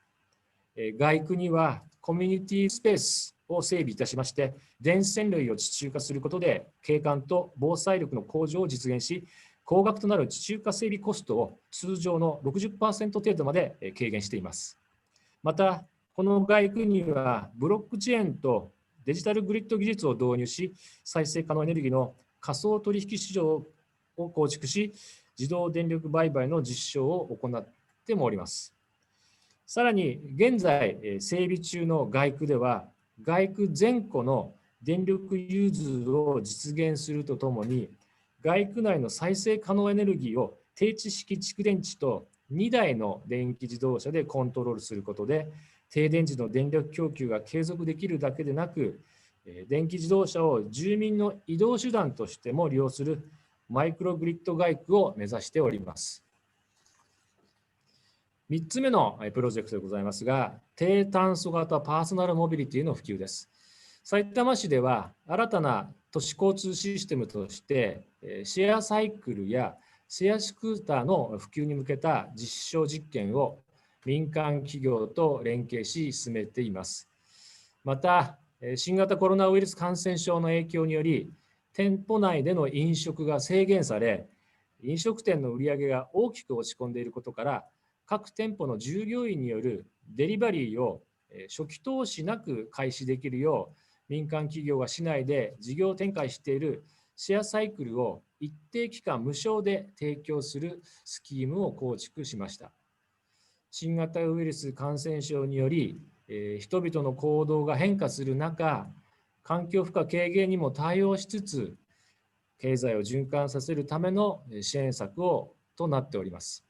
街区にはコミュニティスペースを整備いたしまして、電線類を地中化することで景観と防災力の向上を実現し、高額となる地中化整備コストを通常の 60% 程度まで軽減しています。また、この街区にはブロックチェーンとデジタルグリッド技術を導入し、再生可能エネルギーの仮想取引市場を構築し、自動電力売買の実証を行ってもおります。さらに、現在整備中の街区では、街区全戸の電力融通を実現するとともに、街区内の再生可能エネルギーを定置式蓄電池と2台の電気自動車でコントロールすることで、停電時の電力供給が継続できるだけでなく、電気自動車を住民の移動手段としても利用するマイクログリッド街区を目指しております。3つ目のプロジェクトでございますが、低炭素型パーソナルモビリティの普及です。さいたま市では新たな都市交通システムとしてシェアサイクルやシェアスクーターの普及に向けた実証実験を民間企業と連携し進めています。また、新型コロナウイルス感染症の影響により、店舗内での飲食が制限され、飲食店の売り上げが大きく落ち込んでいることから、各店舗の従業員によるデリバリーを初期投資なく開始できるよう、民間企業が市内で事業展開しているシェアサイクルを一定期間無償で提供するスキームを構築しました。新型ウイルス感染症により、人々の行動が変化する中、環境負荷軽減にも対応しつつ、経済を循環させるための支援策となっております。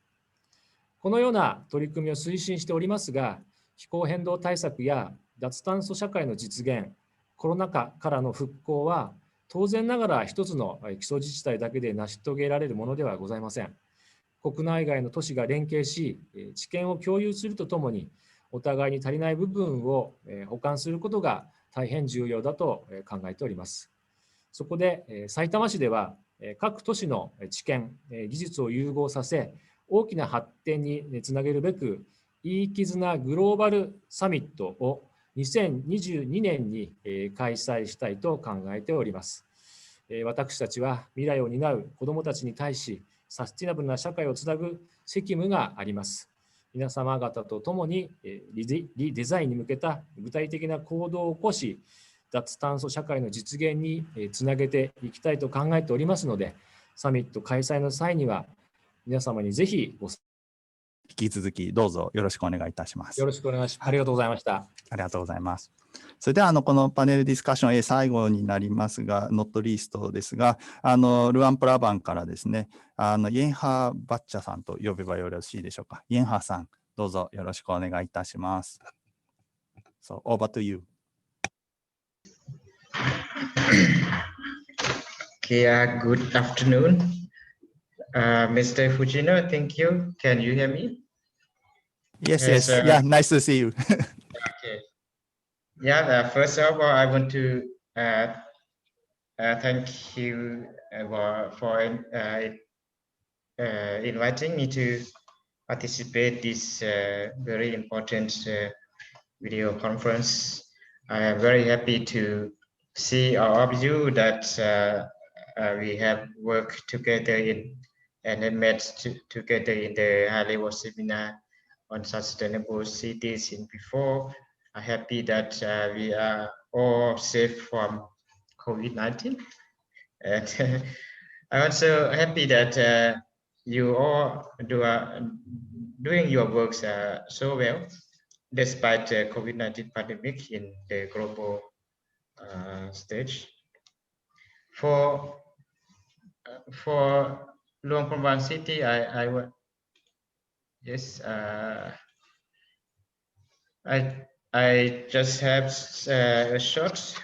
このような取り組みを推進しておりますが、気候変動対策や脱炭素社会の実現、コロナ禍からの復興は、当然ながら一つの基礎自治体だけで成し遂げられるものではございません。国内外の都市が連携し、知見を共有するとともに、お互いに足りない部分を補完することが大変重要だと考えております。そこで、さいたま市では、各都市の知見、技術を融合させ、大きな発展につなげるべく、いいきずなグローバルサミットを2022年に開催したいと考えております。私たちは未来を担う子どもたちに対し、サスティナブルな社会をつなぐ責務があります。皆様方と共にリデザインに向けた具体的な行動を起こし、脱炭素社会の実現につなげていきたいと考えておりますので、サミット開催の際には、皆様にぜひ引き続きどうぞよろしくお願いいたします。よろしくお願いします。ありがとうございました。ありがとうございます。それではこのパネルディスカッション A 最後になりますが、ノットリーストですが、ルアンプラバンからですね、イェンハー・バッチャさんと呼べばよろしいでしょうか。イェンハーさん、どうぞよろしくお願いいたします。So, over to you. Okay, good afternoon. Mr. Fujino, thank you. Can you hear me? Yes, yes. Yeah, nice to see you. Okay. Yeah, first of all, I want to thank you for inviting me to participate this very important video conference. I am very happy to see all of you that we have worked together and met together in the high-level seminar on sustainable cities in before. I'm happy that we are all safe from COVID-19. And I'm also happy that you all doing your works so well, despite the COVID-19 pandemic in the global stage. For Luang Prabang City, I just have a short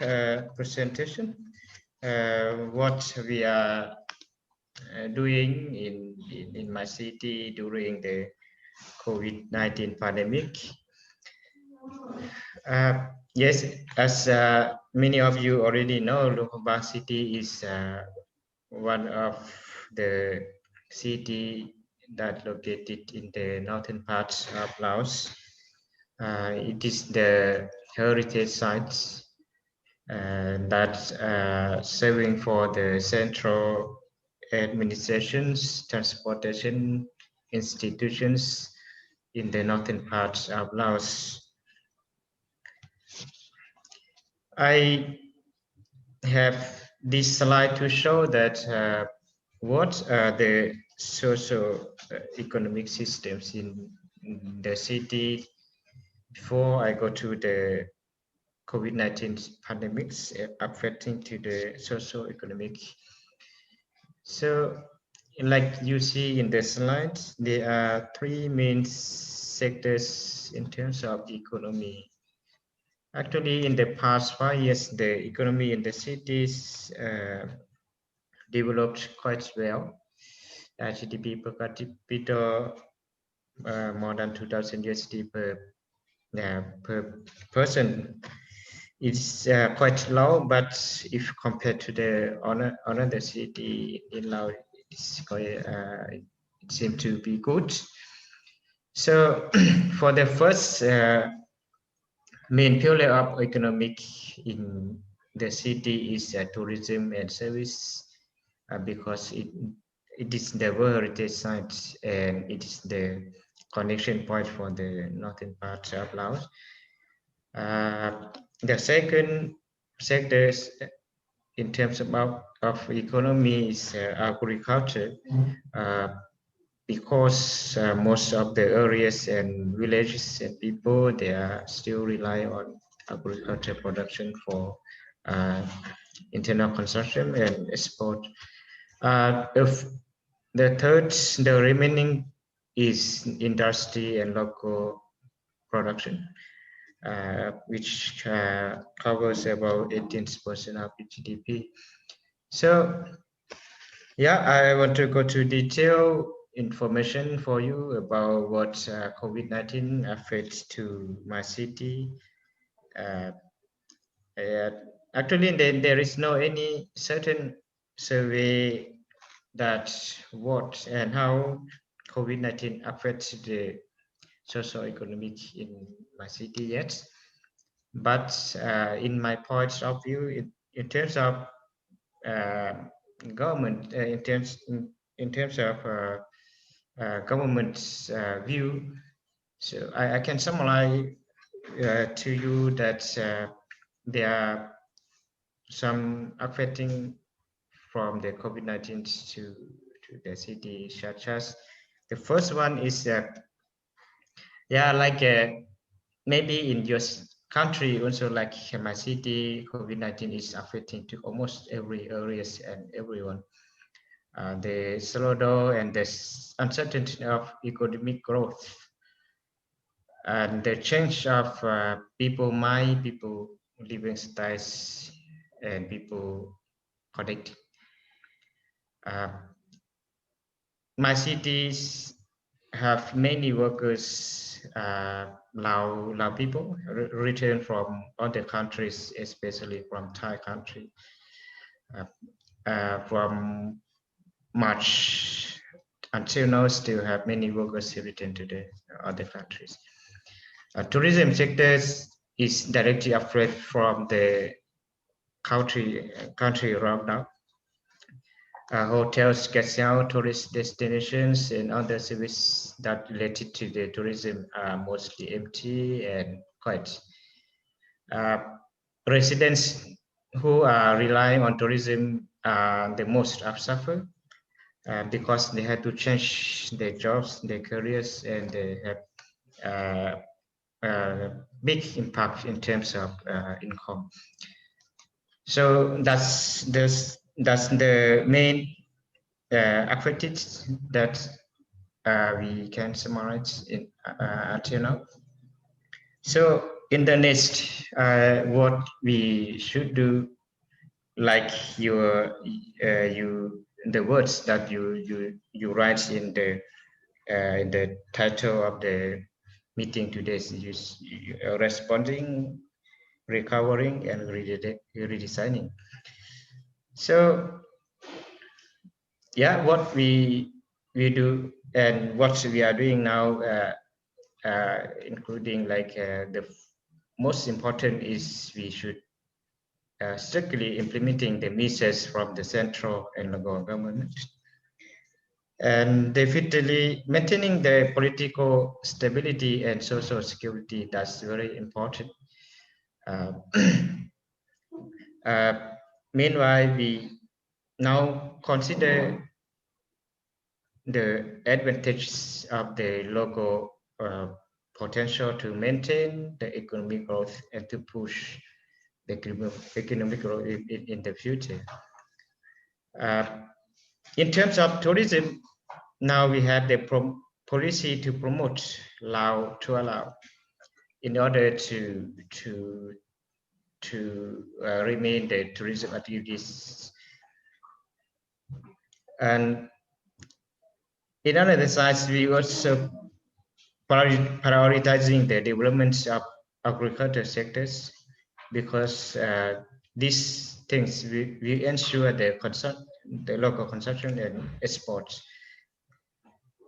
presentation what we are doing in my city during the COVID-19 pandemic. Yes, as many of you already know, Luang Prabang City is one of the city that located in the northern parts of Laos. It is the heritage sites that serving for the central administrations, transportation institutions in the northern parts of Laos. I have this slide to show that what are the socio-economic systems in the city before I go to the COVID-19 pandemics affecting to the socio-economic. So like you see in the slides, there are three main sectors in terms of economy. Actually, in the past 5 years, the economy in the cities developed quite well. GDP per capita more than 2,000 USD per person. it's quite low, but if compared to the another city in Laos, it's quite, it seems to be good. So for the first main pillar of economic in the city is tourism and service, because it is the World Heritage Site and it is the connection point for the northern part of Laos. The second sector in terms of economy is agriculture, because most of the areas and villages and people, they are still rely on agriculture production for internal consumption and export. If the remaining is industry and local production, which covers about 18% of GDP. So, yeah, I want to go to detail information for you about what COVID-19 affects to my city. Actually, there is no any certain survey that what and how COVID-19 affects the socio-economic in my city yet. But in my point of view, in terms of government, in terms of government's view, so I can summarize to you that there are some affecting from the COVID-19 to the city, such as the first one is like maybe in your country also, like my city, COVID-19 is affecting to almost every areas and everyone. The slowdown and the uncertainty of economic growth and the change of people mind, people living styles, and people connecting. My cities have many workers, Lao people return from other countries, especially from Thai country. From March until now, still have many workers who return to the other countries. Tourism sectors is directly affected from the country around now. Hotels, casino, tourist destinations, and other services that related to the tourism are mostly empty and quiet. Residents who are relying on tourism are the most have suffered because they had to change their jobs, their careers, and they have big impact in terms of income. So that's the main affected that we can summarize in until now. So in the next, what we should do, like the words that you write in the title of the meeting today is responding, recovering, and redesigning. So yeah, what we do and what we are doing now, including like the most important is we should strictly implementing the measures from the central and local government, and definitely maintaining the political stability and social security. That's very important. Meanwhile, we now consider the advantages of the local potential to maintain the economic growth and to push the economic growth in the future. In terms of tourism, now we have the policy to promote Lao to allow in order to remain the tourism activities. And in another side, we also prioritizing the development of agriculture sectors because these things we ensure the local consumption and exports.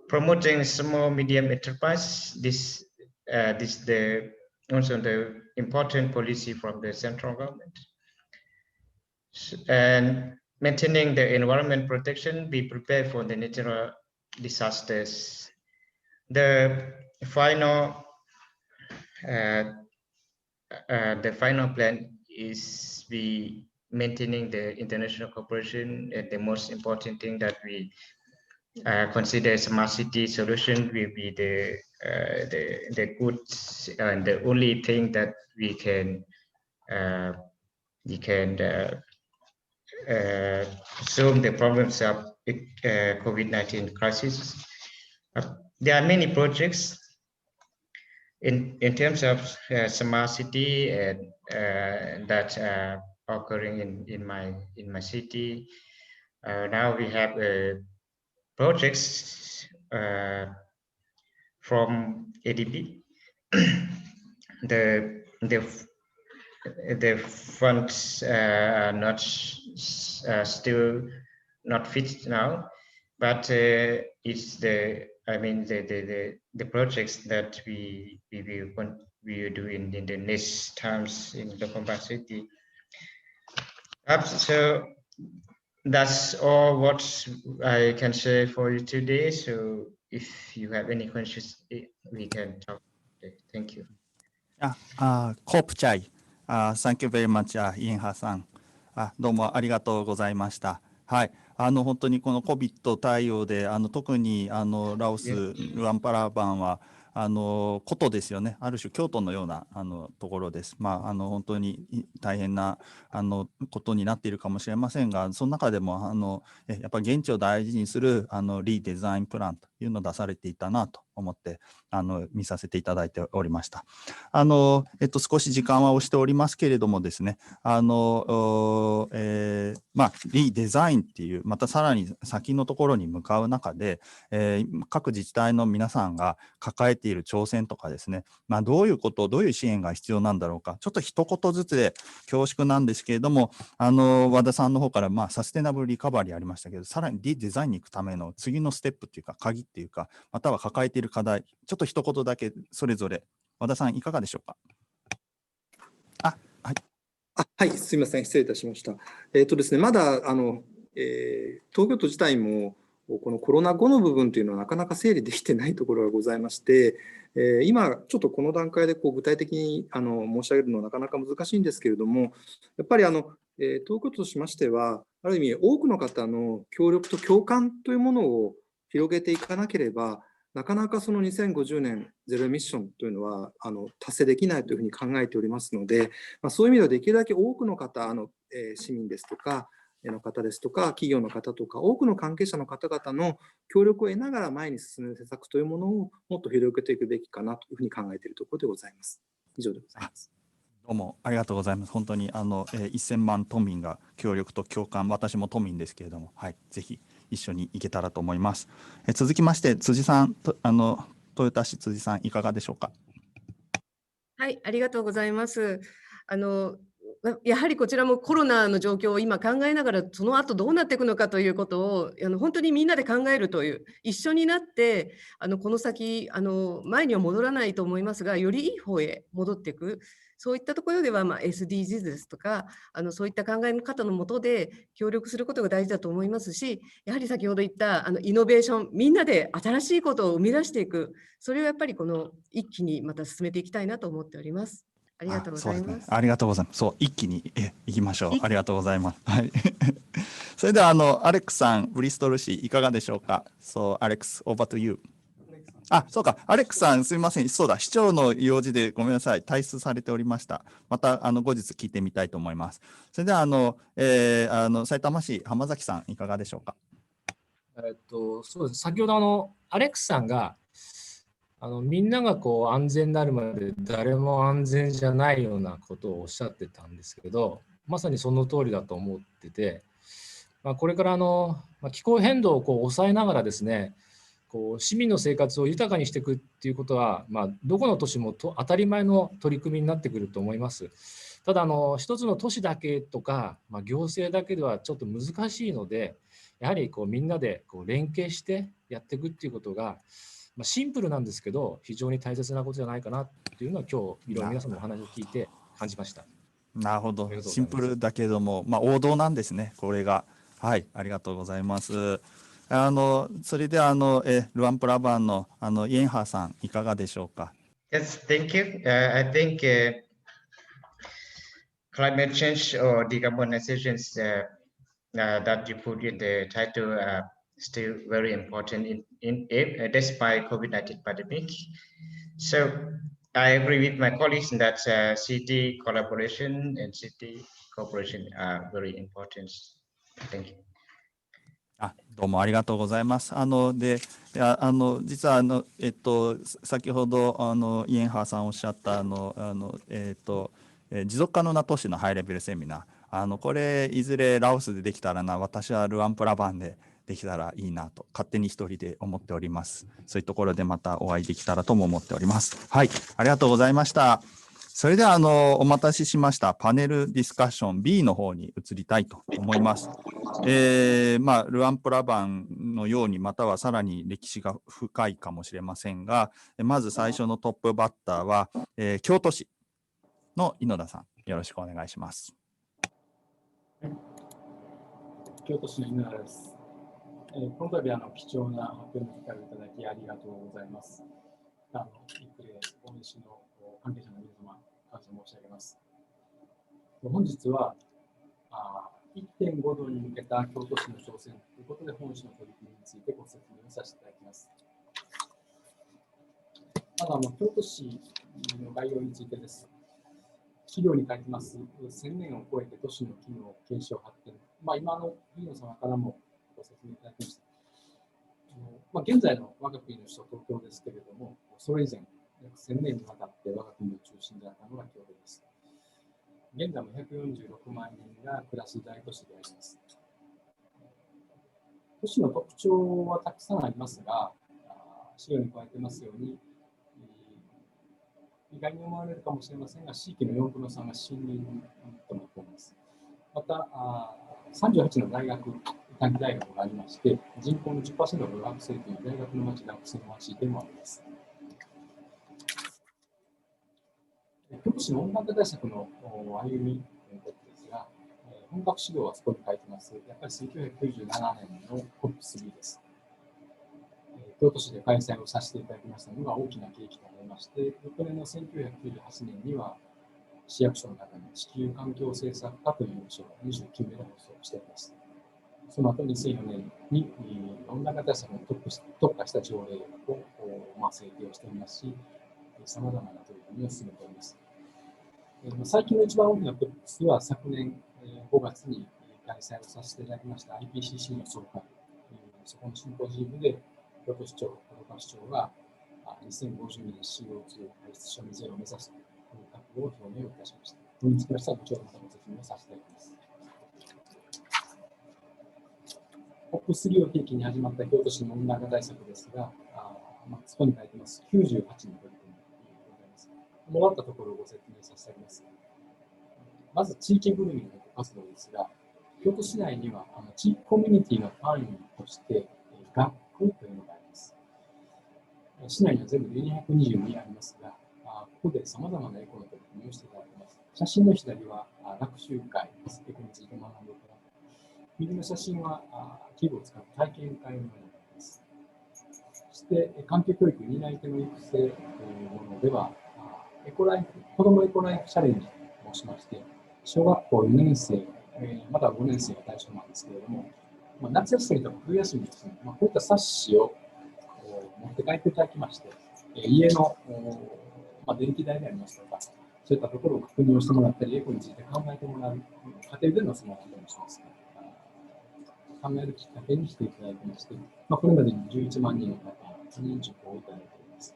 Promoting small medium enterprise, this the also the important policy from the central government. And maintaining the environment protection, be prepared for the natural disasters. The final plan is be maintaining the international cooperation, and the most important thing that we consider smart city solution will be the good and the only thing that we can solve the problems of COVID-19 crisis. There are many projects in terms of smart city and that are occurring in my city. Now we have projects from ADB. The funds are not still not fit now, but it's the projects that we will do in the next times in the city. So that's all what I can say for you today. So if you have any questions, we can talk. Thank you.コープチャイ、Thank you very much, インハさん。どうもありがとうございました。はい、本当にこの COVID 対応で、特にラオス、ルアンパラバンは、古都ですよね。ある種京都のようなところです。本当に大変なことになっているかもしれませんが、その中でもやっぱり現地を大事にするリデザインプランというのを出されていたなと思って見させていただいておりました。少し時間は押しておりますけれどもですね、リデザインっていうまたさらに先のところに向かう中で、各自治体の皆さんが抱えている挑戦とかですね、どういう支援が必要なんだろうか、ちょっと一言ずつで恐縮なんですけれども、和田さんの方からサステナブルリカバリーありましたけど、さらにリデザインに行くための次のステップっていうか鍵っていうか、または抱えている課題、ちょっと一言だけそれぞれ和田さんいかがでしょうか。はい、すみません、失礼いたしました。ですね、まだ東京都自体もこのコロナ後の部分というのはなかなか整理できてないところがございまして、今ちょっとこの段階で具体的に申し上げるのはなかなか難しいんですけれども、やっぱり東京都としましては、ある意味多くの方の協力と共感というものを広げていかなければ、なかなかその2050年ゼロエミッションというのは達成できないというふうに考えておりますので、そういう意味ではできるだけ多くの方、市民ですとかの方ですとか、企業の方とか、多くの関係者の方々の協力を得ながら前に進める施策というものをもっと広げていくべきかなというふうに考えているところでございます。以上でございます。どうもありがとうございます。本当に1000万都民が協力と共感、私も都民ですけれども、はい、ぜひ一緒に行けたらと思います。続きまして辻さん、豊田市辻さんいかがでしょうか。はい、ありがとうございます。やはりこちらもコロナの状況を今考えながら、その後どうなっていくのかということを本当にみんなで考えるという、一緒になってこの先前には戻らないと思いますが、よりいい方へ戻っていく、そういったところではSDGs ですとかそういった考え方のもとで協力することが大事だと思いますし、やはり先ほど言ったイノベーション、みんなで新しいことを生み出していく、それをやっぱりこの一気にまた進めていきたいなと思っております。ありがとうございます。ありがとうございます。そう、一気にいきましょう。ありがとうございます。はい。それではアレックスさん、ブリストル市いかがでしょうか。そう、アレックス、over to you。そうか、アレックスさん、すみません。そうだ、市長の用事でごめんなさい。退出されておりました。また後日聞いてみたいと思います。それでは埼玉市浜崎さんいかがでしょうか。そうです。先ほどアレックスさんがみんなが安全になるまで誰も安全じゃないようなことをおっしゃってたんですけど、まさにその通りだと思ってて、これから気候変動を抑えながらですね、市民の生活を豊かにしていくっていうことは、どこの都市も当たり前の取り組みになってくると思います。ただ一つの都市だけとか、行政だけではちょっと難しいので、やはりみんなで連携してやっていくっていうことが、シンプルなんですけど、非常に大切なことじゃないかなっていうのは、今日いろいろ皆さんのお話を聞いて感じました。なるほど。ありがとうございます。シンプルだけども、王道なんですね、これが。はい、ありがとうございます。それでルアンプラバンのイエンハーさん、いかがでしょうか。Yes, thank you. I think climate change or decarbonization that you put in the title still very important despite COVID-19 pandemic. So I agree with my colleagues that city collaboration and city cooperation are very important. Thank you. どうもありがとうございます。実は先ほどイエンハーさんおっしゃった持続可能な都市のハイレベルセミナー、これいずれラオスでできたらな、私はルアンプラバンでできたらいいなと勝手に一人で思っております。そういうところでまたお会いできたらとも思っております。はい、ありがとうございました。それではお待たせしましたパネルディスカッション B の方に移りたいと思います。ルアンプラバンのようにまたはさらに歴史が深いかもしれませんが、まず最初のトップバッターは、京都市の井野田さん、よろしくお願いします。京都市の井野田です。この度貴重な発表の機会をいただきありがとうございます。ICLEI応援市の関係者の皆様、感謝申し上げます。本日は1.5 度に向けた京都市の挑戦ということで、本市の取り組みについてご説明をさせていただきます。まず京都市の概要についてです。資料に書いてます、1000年を超えて都市の機能、継承、発展、今の飯野様からもご説明いただきました。現在の我が国の首都東京ですけれども、それ以前、約1000年にわたって我が国の中心であったのが京都です。現在も146万人が暮らす大都市であります。都市の特徴はたくさんありますが、資料に書いてますように、意外に思われるかもしれませんが、地域の4分の3が森林となっています。また、38の大学、短期大学がありまして、人口の 10% が学生という大学の町、学生の町でもあります。京都市の温暖化対策の歩みということですが、本格指導はそこに書いてます。やっぱり1997年の COP3 です。京都市で開催をさせていただきましたのが大きな契機となりまして、翌年の1998年には市役所の中に地球環境政策課という部署が29名で発足しています。その後2004年に温暖化対策に特化した条例を制定をしていますし、さまざまな取り組みを進めております。最近の一番大きなトピックスは昨年5月に開催をさせていただきました IPCC の総会、そこのシンポジウムで京都市長、小岡市長が2050年 CO2 排出処理ゼロを目指すという覚悟を表明をいたしました。これにつきましては、後ほどまたご説明をさせていただきます。COP3 を契機に始まった京都市の温暖化対策ですが、そこに書いてます、98の取り組みでございます。戻ったところをご説明させていただきます。まず、地域ぐるみの活動ですが、京都市内には地域コミュニティの単位として、学区というのがあります。市内には全部で222ありますが、ここでさまざまなエコの取り組みをしていただきます。写真の左は学習会です。エコについて学んでいただく。右の写真は器具を使った体験会のようになります。そして、環境教育担い手の育成というものでは、子どもエコライフチャレンジをしまして、小学校4年生、または5年生が対象なんですけれども、夏休みとか冬休みですね、こういった冊子を持って帰っていただきまして、家の電気代でありますとか、そういったところを確認をしてもらったり、エコについて考えてもらう、家庭でのそのこともしますが、考えるきっかけにしていただいてまして、これまでに11万人の方に受講いただいております。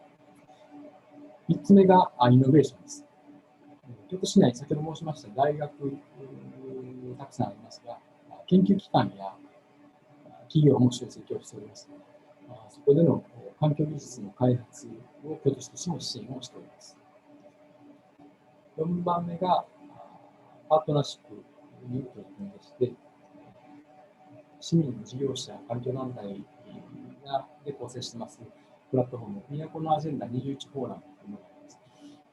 3つ目がイノベーションです。京都市内、先ほど申しました大学たくさんありますが、研究機関や企業も出席をしております。そこでの環境技術の開発を京都市としても支援をしております。4番目がパートナーシップによる取り組みでして、市民、事業者、環境団体で構成していますプラットフォーム、都のアジェンダ21フォーラムというのがあります。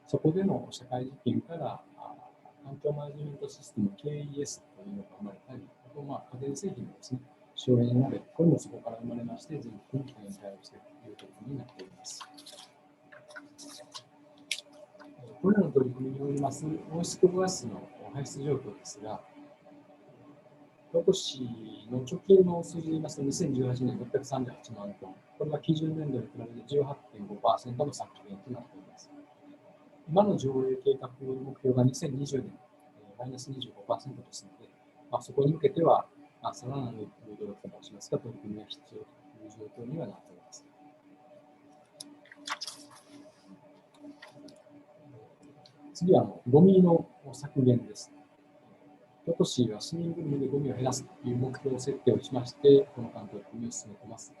そこでの社会実験から環境マネジメントシステム KES というのが生まれたり、あと家電製品のですね、省エネ鍋、これもそこから生まれまして、全国に対応しているという取り組みになっております。これらの取り組みによります温室効果ガスの排出状況ですが、京都市の直近の数字で言いますと、2018年638万トン、これは基準年度に比べて 18.5% の削減となっています。今の条例計画目標が2020年、マイナス 25% ですので、そこに向けては、さらなる努力と申しますか、取り組みが必要という状況にはなっております。次はゴミの削減です。京都市は市民ぐるみでゴミを減らすという目標設定をしまして、この間取り組みを進めています。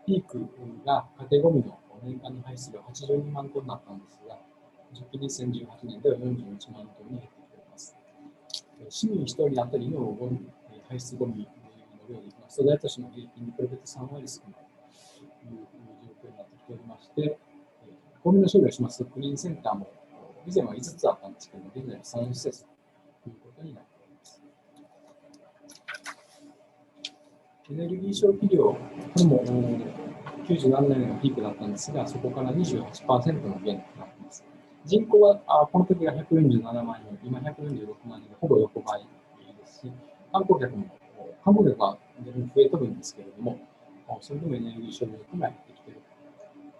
ピークが家庭ゴミの年間の排出量82万トンになったんですが、直近2018年では41万トンに減ってきております。市民1人当たりのゴミ排出ゴミの量でいきますと、大都市の平均に比べて3割少ないという状況になってきておりまして、ゴミの処理をしますと、クリーンセンターも以前は5つあったんですけども、現在は3施設ということになっております。エネルギー消費量、これも97年のピークだったんですが、そこから 28% の減となっています。人口はこの時が147万人、今146万人でほぼ横ばいですし、観光客は増えとるんですけれども、それでもエネルギー消費量が減ってきている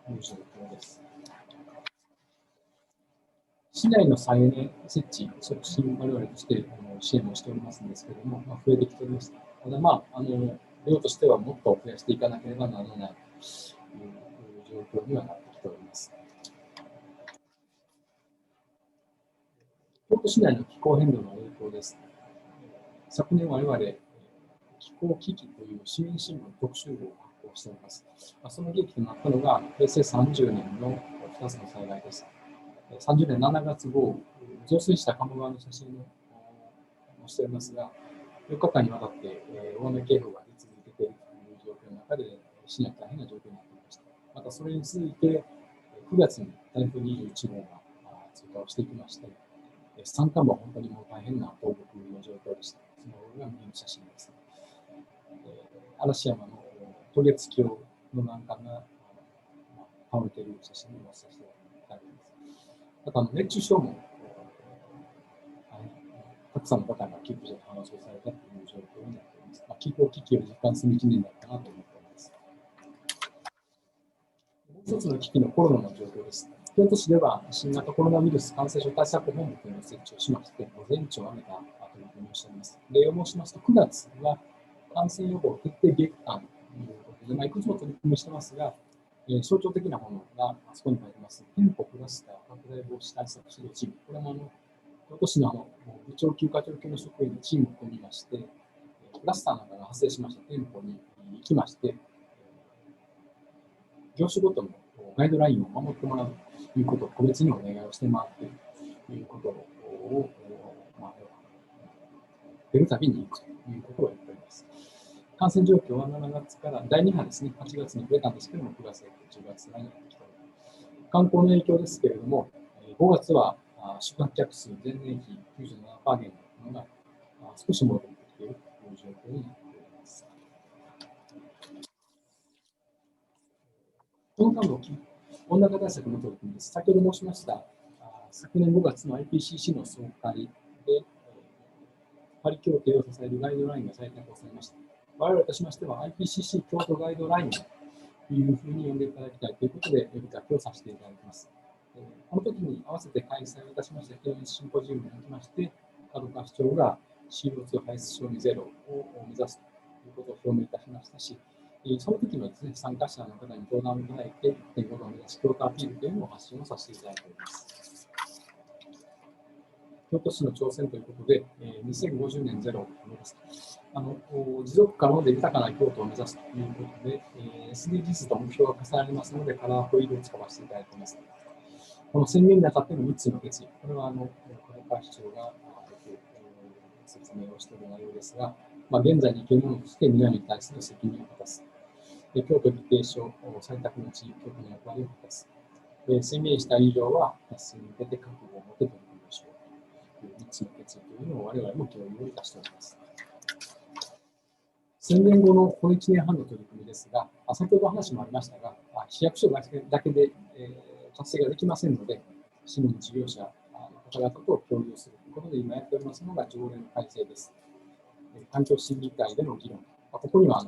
という状況です。市内の再エネ設置促進、我々として支援をしておりますんですけれども、増えてきております。ただ、量としてはもっと増やしていかなければならないという状況にはなってきております。京都市内の気候変動の影響です。昨年我々、気候危機という市民新聞特集号を発行しております。その契機となったのが、平成30年の2つの災害です。30年7月豪雨、増水した鴨川の写真をしておりますが、4日間にわたって大雨警報が出続けているという状況の中で、市内大変な状況になっていました。またそれに続いて、9月に台風21号が通過をしていきまして、山間部は本当にもう大変な倒木の状況でした。その上が右の写真です。嵐山の渡月橋の欄干が倒れている写真を載せさせていただきます。また熱中症もたくさんの方が救急車で搬送されたという状況になっています。気候危機を実感する1年だったなと思っております。もう一つの危機のコロナの状況です。京都市では新型コロナウイルス感染症対策本部というのを設置をしまして、午前中を挙げた取り組みをしております。例を申しますと、9月は感染予防徹底月間ということで、いくつも取り組みをしてますが、象徴的なものがあそこに書いてます。店舗クラスター拡大防止対策指導チーム。これも京都市の部長級課長級の職員のチームを組みまして、クラスターなんかが発生しました店舗に行きまして、業種ごとのガイドラインを守ってもらうということを個別にお願いをして回ってということを、出るたびに行くということをやっております。感染状況は7月から第2波ですね、8月に増えたんですけれども、9月、10月になってきております。観光の影響ですけれども、5月は宿泊客数前年比 97% 減のものが少し戻ってきているという状況になっております。この間の温暖化対策の取り組みです。先ほど申しました、昨年5月の IPCC の総会で、パリ協定を支えるガイドラインが採択をされました。我々としましては IPCC 京都ガイドラインというふうに呼んでいただきたいということで呼びかけをさせていただきます。この時に合わせて開催をいたしました記念シンポジウムにおきまして、角川市長が CO2 排出消費ゼロを目指すということを表明いたしましたし、その時のですね、参加者の方に登壇をいただいて、1.5度を目指し京都アピールというのを発信をさせていただいております。京都市の挑戦ということで、2050年ゼロを目指す。持続可能で豊かな京都を目指すということで、SDGs と目標が重なりますので、カラーホイールを使わせていただいています。この宣言にあたっての3つの決意、これは角川市長が説明をしている内容ですが、現在に意見をして南に対する責任を果たす。京都議定書採択の地域局の役割を果たす。宣言した以上は達成に向けて覚悟を持って取り組みましょうという3つの決意というのを我々も共有いたしております。宣言後のこの1年半の取り組みですが、先ほど話もありましたが、市役所だけで達成ができませんので、市民事業者の方々と協力するということで、今やっておりますのが条例の改正です。環境審議会での議論、ここには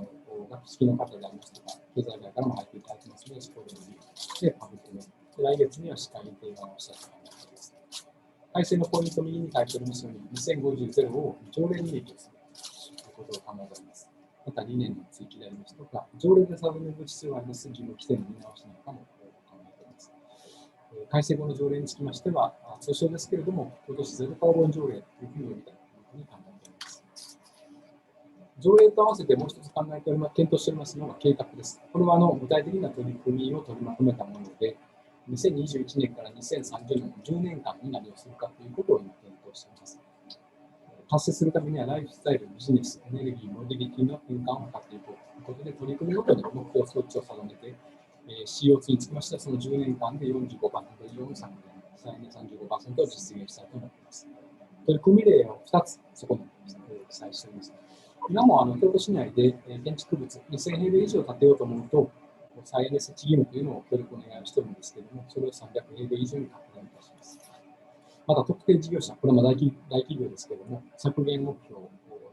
学識の方でありますとか、経済界からも入っていただきますので、そこでの議論でパブリックメント、来月には司会に提案をしたいと思っています。改正のポイント右に書いておりますように、2050を条例に影響するということを考えております。また理念の追記でありますとか、条例で定める必要があります義務規定の見直しなんかも考えております。改正後の条例につきましては、通称ですけれども、今年ゼロカーボン条例というふうに呼びたいというふうに考えております。条例と合わせてもう一つ考えております、検討しておりますのが計画です。これは具体的な取り組みを取りまとめたもので、2021年から2030年の10年間に何をするかということを今検討しています。達成するためにはライフスタイル、ビジネス、エネルギー、モビリティの転換を図っていこうということで、取り組みごとに目標数値を定めて、CO2 につきましてはその10年間で 45% 以上の削減、再エネ 35% を実現したいと思っています。取り組み例を2つそこに記載しております。今も京都市内で建築物2000平米以上建てようと思うと、再エネ設置義務というのを協力お願いをしているんですけれども、それを300平米以上に拡大いたします。また特定事業者、これも大企業ですけれども、削減目標、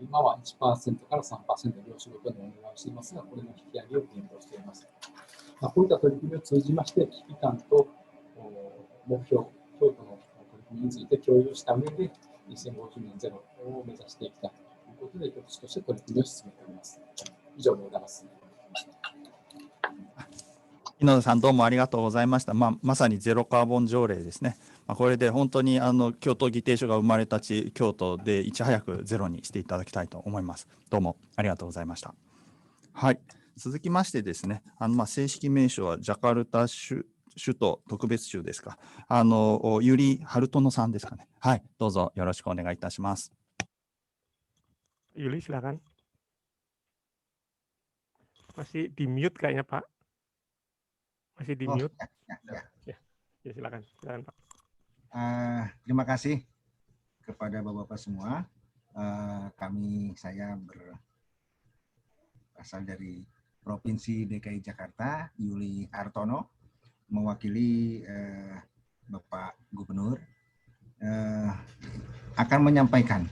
今は 1% から 3% 両仕事にお願いをしていますが、これの引き上げを検討しています。こういった取り組みを通じまして、危機感と目標、京都の取り組みについて共有した上で、2050年ゼロを目指していきたいということで、京都市として取り組みを進めております。以上でございます。井野田さん、どうもありがとうございました。まさにゼロカーボン条例ですね。これで本当に京都議定書が生まれた地、京都でいち早くゼロにしていただきたいと思います。どうもありがとうございました。はい、続きましてですね、正式名称はジャカルタ首都特別州ですか。ユリ・ハルトノさんですかね。はい、どうぞよろしくお願いいたします。Yuli, silakan. Masih di mute kayaknya, Pak. Masih di mute. Ya, silakan. Silakan, Pak. Terima kasih kepada Bapak-Bapak semua. Saya berasal dari Provinsi DKI Jakarta, Yuli Hartono, mewakili Bapak Gubernur, akan menyampaikan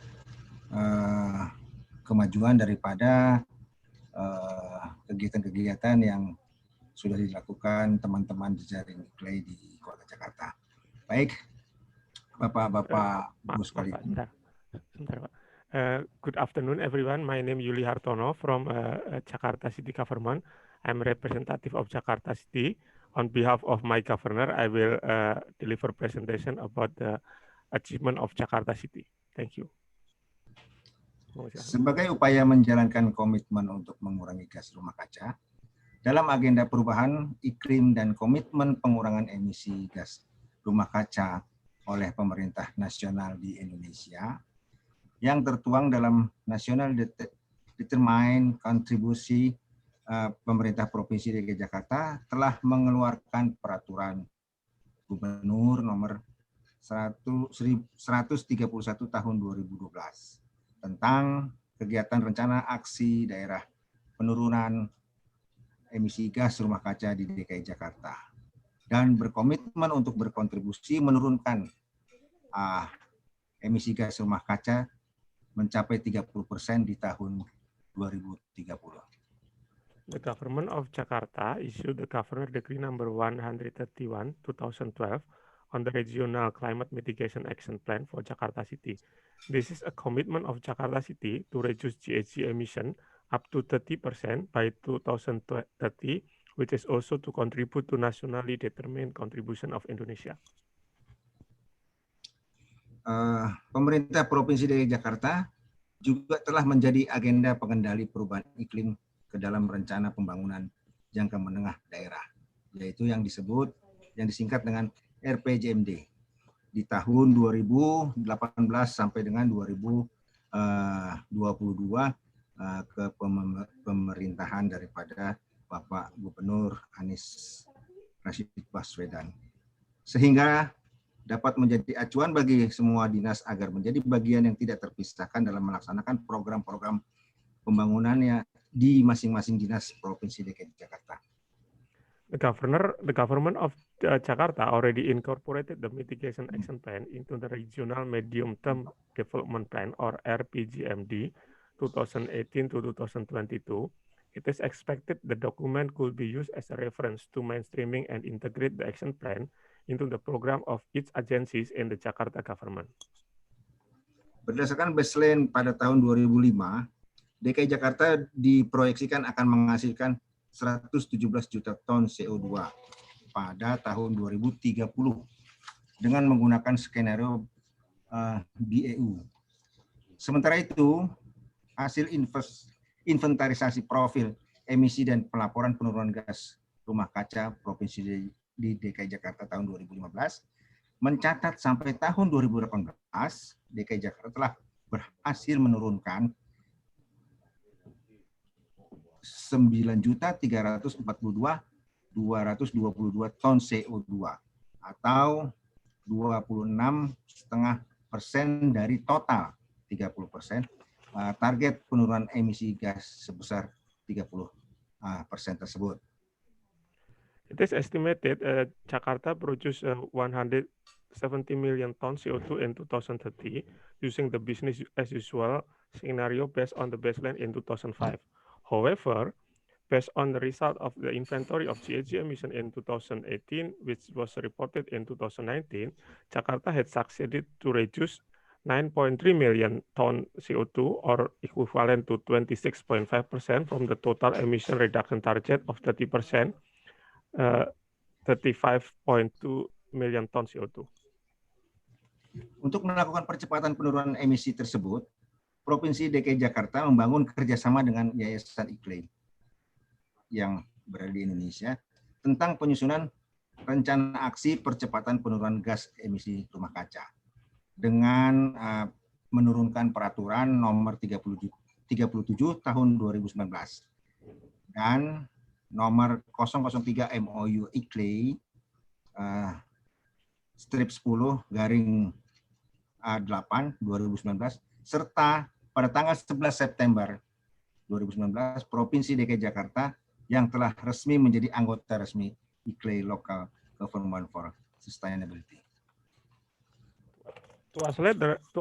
kemajuan daripada kegiatan-kegiatan yang sudah dilakukan teman-teman di jaring ICLEI di Kota Jakarta. Baik, Bapak-Bapak, Ibu sekalian. Sebentar, Pak. Good afternoon, everyone. My name is Yuli Hartono from Jakarta City Government. I'm representative of Jakarta City. On behalf of my governor, I will deliver presentation about the achievement of Jakarta City. Thank you. Sebagai upaya menjalankan komitmen untuk mengurangi gas rumah kaca, dalam agenda perubahan iklim dan komitmen pengurangan emisi gas rumah kaca oleh pemerintah nasional di Indonesia, yang tertuang dalam National Determined Contribusi pemerintah Provinsi DKI Jakarta telah mengeluarkan peraturan Gubernur nomor 131 tahun 2012 tentang kegiatan rencana aksi daerah penurunan emisi gas rumah kaca di DKI Jakarta dan berkomitmen untuk berkontribusi menurunkan emisi gas rumah kaca mencapai 30% di tahun 2030. The government of Jakarta issued the Governor Decree number 131, 2012 on the Regional Climate Mitigation Action Plan for Jakarta City. This is a commitment of Jakarta City to reduce GHG emission up to 30% by 2030, which is also to contribute to nationally determined contribution of Indonesia. Pemerintah Provinsi DKI Jakarta juga telah menjadi agenda pengendali perubahan iklim ke dalam rencana pembangunan jangka menengah daerah, yaitu yang disingkat dengan RPJMD di tahun 2018 sampai dengan 2020. ke pemerintahan daripada Bapak Gubernur Anies Rashid Baswedan. Sehingga dapat menjadi acuan bagi semua dinas agar menjadi bagian yang tidak terpisahkan dalam melaksanakan program-program pembangunannya di masing-masing dinas Provinsi DKI Jakarta. The government of Jakarta already incorporated the mitigation action plan into the regional medium-term development plan or RPJMD 2018 to 2022. It is expected the document could be used as a reference to mainstreaming and integrate the action plan into the program of each agencies in the Jakarta government. Berdasarkan baseline pada tahun 2005, DKI Jakarta diproyeksikan akan menghasilkan 117 juta ton CO2 pada tahun 2030 dengan menggunakan skenario BEU. Sementara itu, hasil inventarisasi profil emisi dan pelaporan penurunan gas rumah kaca Provinsi di DKI Jakarta tahun 2015 mencatat sampai tahun 2018 DKI Jakarta telah berhasil menurunkan 9.342.222 ton CO2 atau 26,5% dari total 30% target penurunan emisi gas sebesar 30% tersebut. It is estimated Jakarta produce 170 million tons CO2 in 2030 using the business as usual scenario based on the baseline in 2005. However, based on the result of the inventory of GHG emission in 2018, which was reported in 2019, Jakarta had succeeded to reduce 9.3 million ton CO2 or equivalent to 26.5% from the total emission reduction target of 30%, 35.2 million ton CO2. Untuk melakukan percepatan penurunan emisi tersebut, Provinsi DKI Jakarta membangun kerjasama dengan Yayasan ICLEI yang berada di Indonesia tentang penyusunan rencana aksi percepatan penurunan gas emisi rumah kaca dengan menurunkan peraturan nomor 37 tahun 2019 dan nomor 003 MOU ICLEI strip 10 garing A8 2019 serta pada tanggal 11 September 2019 Provinsi DKI Jakarta yang telah resmi menjadi anggota resmi ICLEI Local Government for Sustainability. To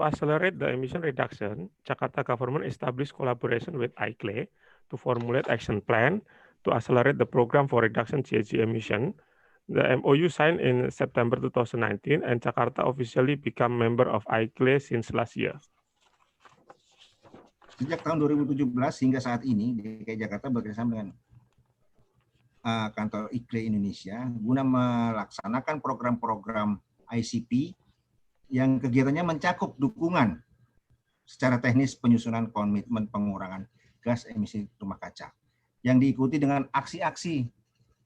accelerate the emission reduction, Jakarta government established collaboration with ICLEI to formulate action plan to accelerate the program for reduction GHG emission. The MOU signed in September 2019 and Jakarta officially become member of ICLEI since last year. Sejak tahun 2017 hingga saat ini, DKI Jakarta bekerjasama dengan kantor ICLEI Indonesia guna melaksanakan program-program ICP yang kegiatannya mencakup dukungan secara teknis penyusunan komitmen pengurangan gas emisi rumah kaca yang diikuti dengan aksi-aksi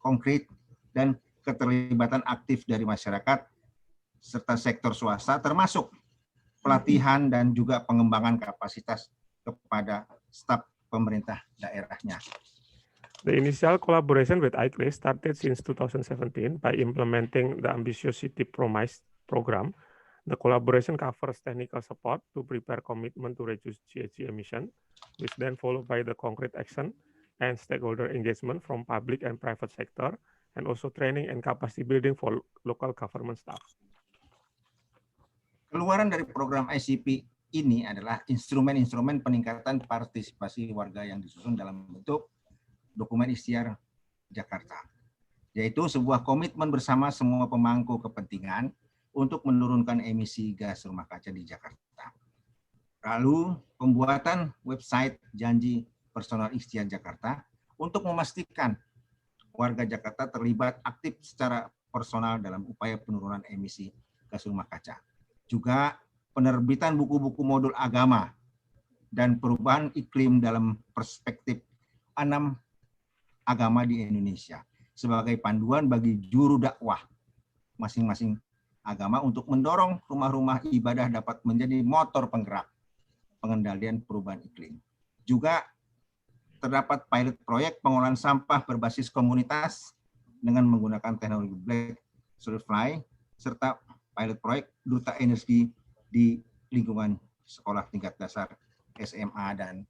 konkret dan keterlibatan aktif dari masyarakat serta sektor swasta termasuk pelatihan dan juga pengembangan kapasitas kepada staf pemerintah daerahnya. The initial collaboration with ICLEI started since 2017 by implementing the Ambitious City Promise program. The collaboration covers technical support to prepare commitment to reduce GHG emission, which then followed by the concrete action and stakeholder engagement from public and private sector, and also training and capacity building for local government staff. Keluaran dari program ICP ini adalah instrumen-instrumen peningkatan partisipasi warga yang disusun dalam bentuk dokumen ikhtiar Jakarta, yaitu sebuah komitmen bersama semua pemangku kepentingan untuk menurunkan emisi gas rumah kaca di Jakarta. Lalu pembuatan website janji personal ikhtiar Jakarta untuk memastikan warga Jakarta terlibat aktif secara personal dalam upaya penurunan emisi gas rumah kaca. Juga penerbitan buku-buku modul agama dan perubahan iklim dalam perspektif 6 agama di Indonesia sebagai panduan bagi juru dakwah masing-masing agama untuk mendorong rumah-rumah ibadah dapat menjadi motor penggerak pengendalian perubahan iklim. Juga terdapat pilot proyek pengolahan sampah berbasis komunitas dengan menggunakan teknologi black fly, serta pilot proyek duta energi di lingkungan sekolah tingkat dasar SMA dan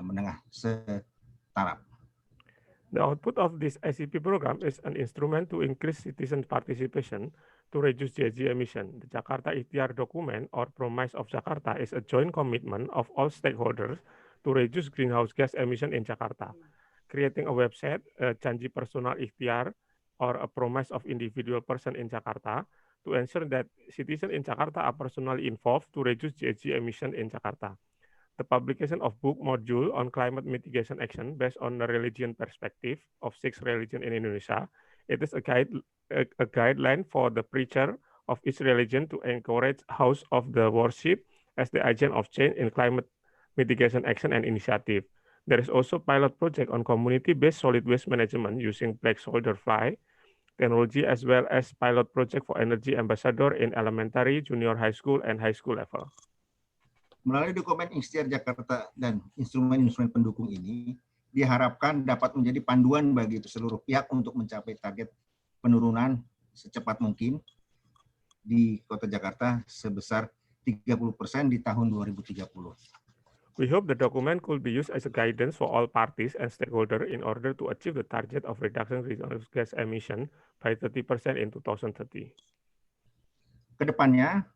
menengah setaraf. The output of this ICP program is an instrument to increase citizen participation to reduce GHG emission. The Jakarta Ikhtiar document or Promise of Jakarta is a joint commitment of all stakeholders to reduce greenhouse gas emission in Jakarta. Creating a website, a Janji Personal Ikhtiar, or a promise of individual person in Jakarta to ensure that citizens in Jakarta are personally involved to reduce GHG emission in Jakarta. The publication of book module on climate mitigation action based on the religion perspective of 6 religions in Indonesia. It is a guideline for the preacher of each religion to encourage house of the worship as the agent of change in climate mitigation action and initiative. There is also pilot project on community-based solid waste management using black soldier fly technology, as well as pilot project for energy ambassador in elementary, junior high school, and high school level. Melalui dokumen Ikhtiar Jakarta dan instrumen-instrumen pendukung ini, diharapkan dapat menjadi panduan bagi seluruh pihak untuk mencapai target penurunan secepat mungkin di Kota Jakarta sebesar 30% di tahun 2030. We hope the document could be used as a guidance for all parties and stakeholders in order to achieve the target of reduction greenhouse gas emission by 30% in 2030. Kedepannya,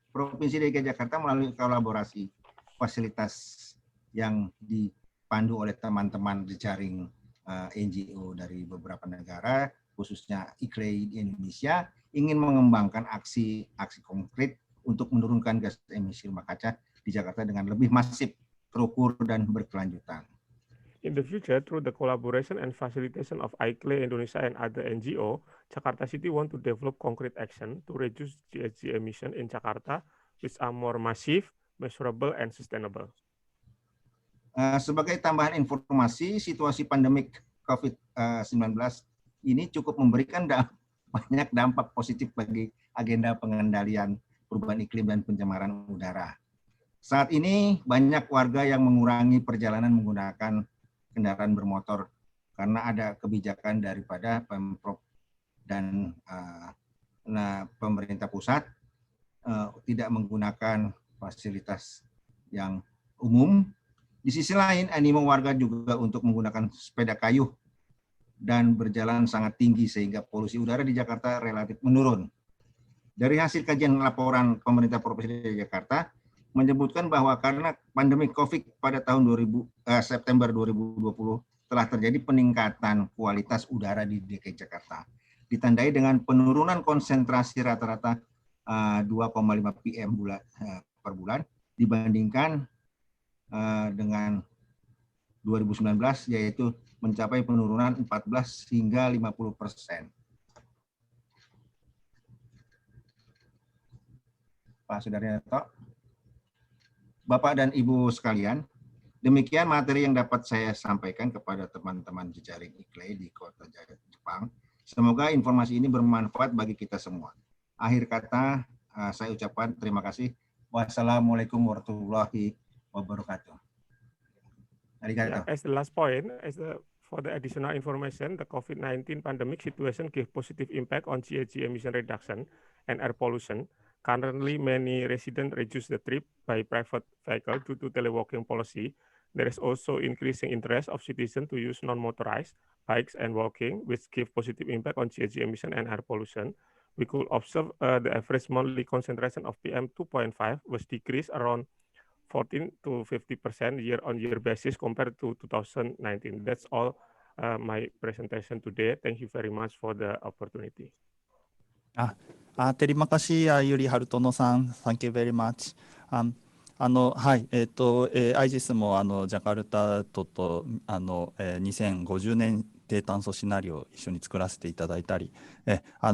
Provinsi DKI Jakarta melalui kolaborasi fasilitas yang dipandu oleh teman-teman jejaring NGO dari beberapa negara, khususnya ICLEI di Indonesia, ingin mengembangkan aksi konkret untuk menurunkan gas emisi rumah kaca di Jakarta dengan lebih masif, terukur, dan berkelanjutan. In the future, through the collaboration and facilitation of ICLEI Indonesia and other NGO, Jakarta City want to develop concrete action to reduce GHG emission in Jakarta, which are more massive, measurable, and sustainable. Sebagai tambahan informasi, situasi pandemik COVID-19 ini cukup memberikan banyak dampak positif bagi agenda pengendalian perubahan iklim dan pencemaran udara. Saat ini banyak warga yang mengurangi perjalanan menggunakan kendaraan bermotor karena ada kebijakan daripada Pemprov dan pemerintah pusat tidak menggunakan fasilitas yang umum. Di sisi lain, animo warga juga untuk menggunakan sepeda kayu dan berjalan sangat tinggi sehingga polusi udara di Jakarta relatif menurun. Dari hasil kajian laporan pemerintah Provinsi DKI Jakarta menyebutkan bahwa karena pandemi COVID pada tahun September 2020 telah terjadi peningkatan kualitas udara di DKI Jakarta, ditandai dengan penurunan konsentrasi rata-rata 2,5 PM per bulan dibandingkan dengan 2019, yaitu mencapai penurunan 14 hingga 50%. Pak Sudaryanto, Bapak dan Ibu sekalian, demikian materi yang dapat saya sampaikan kepada teman-teman jejaring ICLEI di Kota Jepang. Semoga informasi ini bermanfaat bagi kita semua. Akhir kata, saya ucapkan terima kasih. Wassalamualaikum warahmatullahi wabarakatuh. Arigato. As the last point, for the additional information, the COVID-19 pandemic situation gave positive impact on GHG emission reduction and air pollution. Currently, many residents reduce the trip by private vehicle due to teleworking policy. There is also increasing interest of citizens to use non-motorized bikes and walking, which give positive impact on GHG emission and air pollution. We could observe the average monthly concentration of PM 2.5 was decreased around 14 to 50% year-on-year basis compared to 2019. That's all my presentation today. Thank you very much for the opportunity. Terima kasih, Yuri Harutonoさん。Thank you very much. はい、IGES もジャカルタと2050年低炭素シナリオを一緒に作らせていただいたり、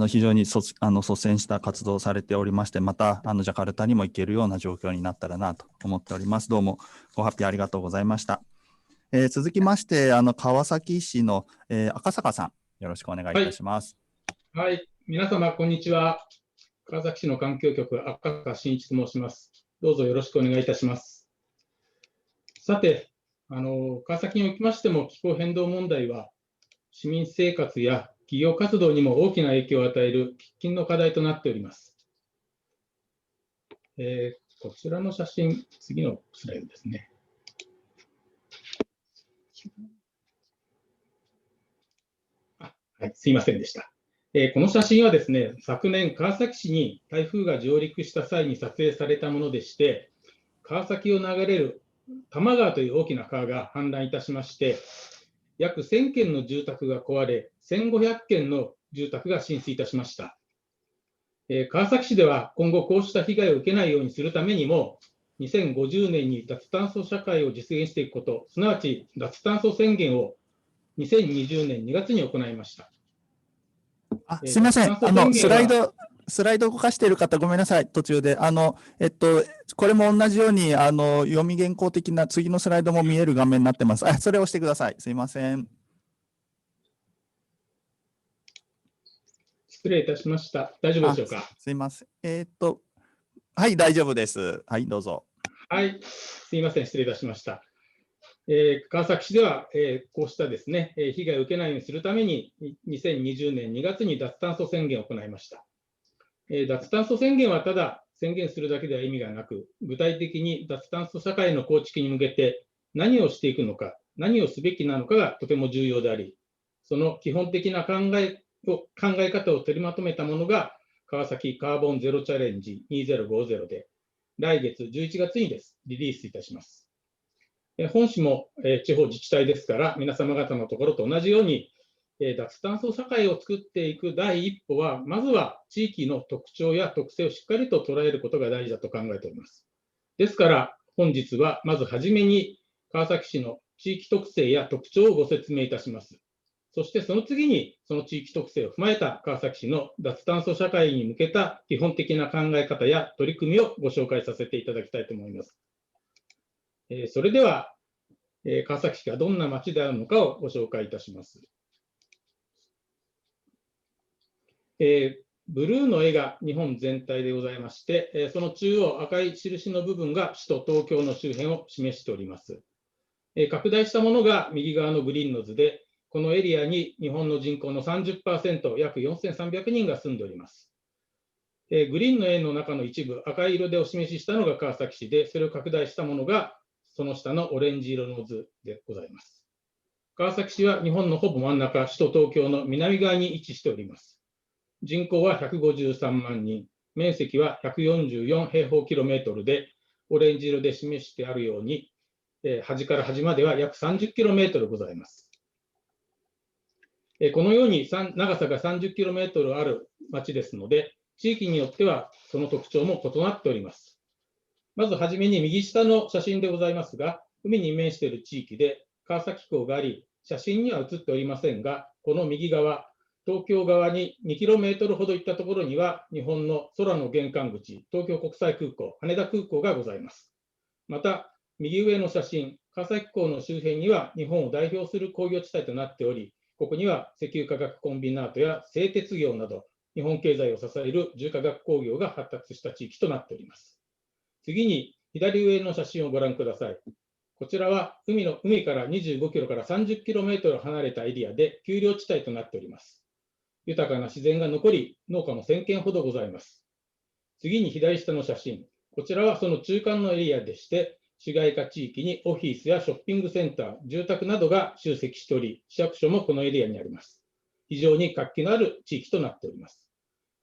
非常に率先した活動をされておりまして、またジャカルタにも行けるような状況になったらなと思っております。どうもご発表ありがとうございました。続きまして川崎市の赤坂さん、よろしくお願いいたします。はい、皆様こんにちは。川崎市の環境局赤坂真一と申します。どうぞよろしくお願いいたします。さて、川崎におきましても気候変動問題は市民生活や企業活動にも大きな影響を与える喫緊の課題となっております。こちらの写真、次のスライドですね。はい、すいませんでした。この写真はですね、昨年川崎市に台風が上陸した際に撮影されたものでして、川崎を流れる多摩川という大きな川が氾濫いたしまして、約1000軒の住宅が壊れ、1500軒の住宅が浸水いたしました。川崎市では今後こうした被害を受けないようにするためにも、2050年に脱炭素社会を実現していくこと、すなわち脱炭素宣言を2020年2月に行いました。すみません、スライド動かしている方、ごめんなさい、途中で。これも同じように読み原稿的な次のスライドも見える画面になってます。それを押してください。すみません。失礼いたしました。大丈夫でしょうか。すみません。はい、大丈夫です。はい、どうぞ。はい、すみません、失礼いたしました。川崎市では、こうしたですね、被害を受けないようにするために、2020年2月に脱炭素宣言を行いました。脱炭素宣言はただ宣言するだけでは意味がなく、具体的に脱炭素社会の構築に向けて何をしていくのか、何をすべきなのかがとても重要であり、その基本的な考え方を取りまとめたものが、川崎カーボンゼロチャレンジ2050で、来月11月にリリースいたします。本市も地方自治体ですから、皆様方のところと同じように、脱炭素社会を作っていく第一歩は、まずは地域の特徴や特性をしっかりと捉えることが大事だと考えております。ですから、本日はまずはじめに、川崎市の地域特性や特徴をご説明いたします。そしてその次に、その地域特性を踏まえた川崎市の脱炭素社会に向けた基本的な考え方や取り組みをご紹介させていただきたいと思います。それでは、川崎市がどんな街であるのかをご紹介いたします。ブルーの絵が日本全体でございまして、その中央赤い印の部分が首都東京の周辺を示しております。拡大したものが右側のグリーンの図で、このエリアに日本の人口の 30%、約4300人が住んでおります。グリーンの円の中の一部、赤い色でお示ししたのが川崎市で、それを拡大したものがその下のオレンジ色の図でございます。川崎市は日本のほぼ真ん中、首都東京の南側に位置しております。人口は153万人、面積は144平方キロメートルで、オレンジ色で示してあるように、端から端までは約30キロメートルございます。このように長さが30キロメートルある町ですので、地域によってはその特徴も異なっております。まずはじめに右下の写真でございますが、海に面している地域で川崎港があり、写真には写っておりませんが、この右側、東京側に2キロメートルほど行ったところには、日本の空の玄関口、東京国際空港、羽田空港がございます。また、右上の写真、川崎港の周辺には日本を代表する工業地帯となっており、ここには石油化学コンビナートや製鉄業など、日本経済を支える重化学工業が発達した地域となっております。次に、左上の写真をご覧ください。こちらは海から25キロから30キロメートル離れたエリアで丘陵地帯となっております。豊かな自然が残り、農家も1000軒ほどございます。次に左下の写真。こちらはその中間のエリアでして、市街化地域にオフィスやショッピングセンター、住宅などが集積しており、市役所もこのエリアにあります。非常に活気のある地域となっております。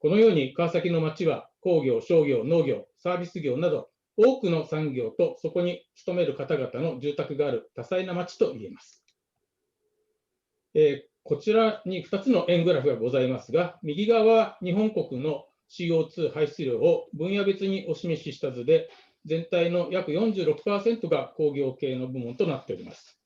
このように川崎の町は工業、商業、農業、サービス業など多くの産業とそこに勤める方々の住宅がある多彩な町と言えます。こちらに2つの円グラフがございますが、右側は日本国の CO2 排出量を分野別にお示しした図で、全体の約 46% が工業系の部門となっております。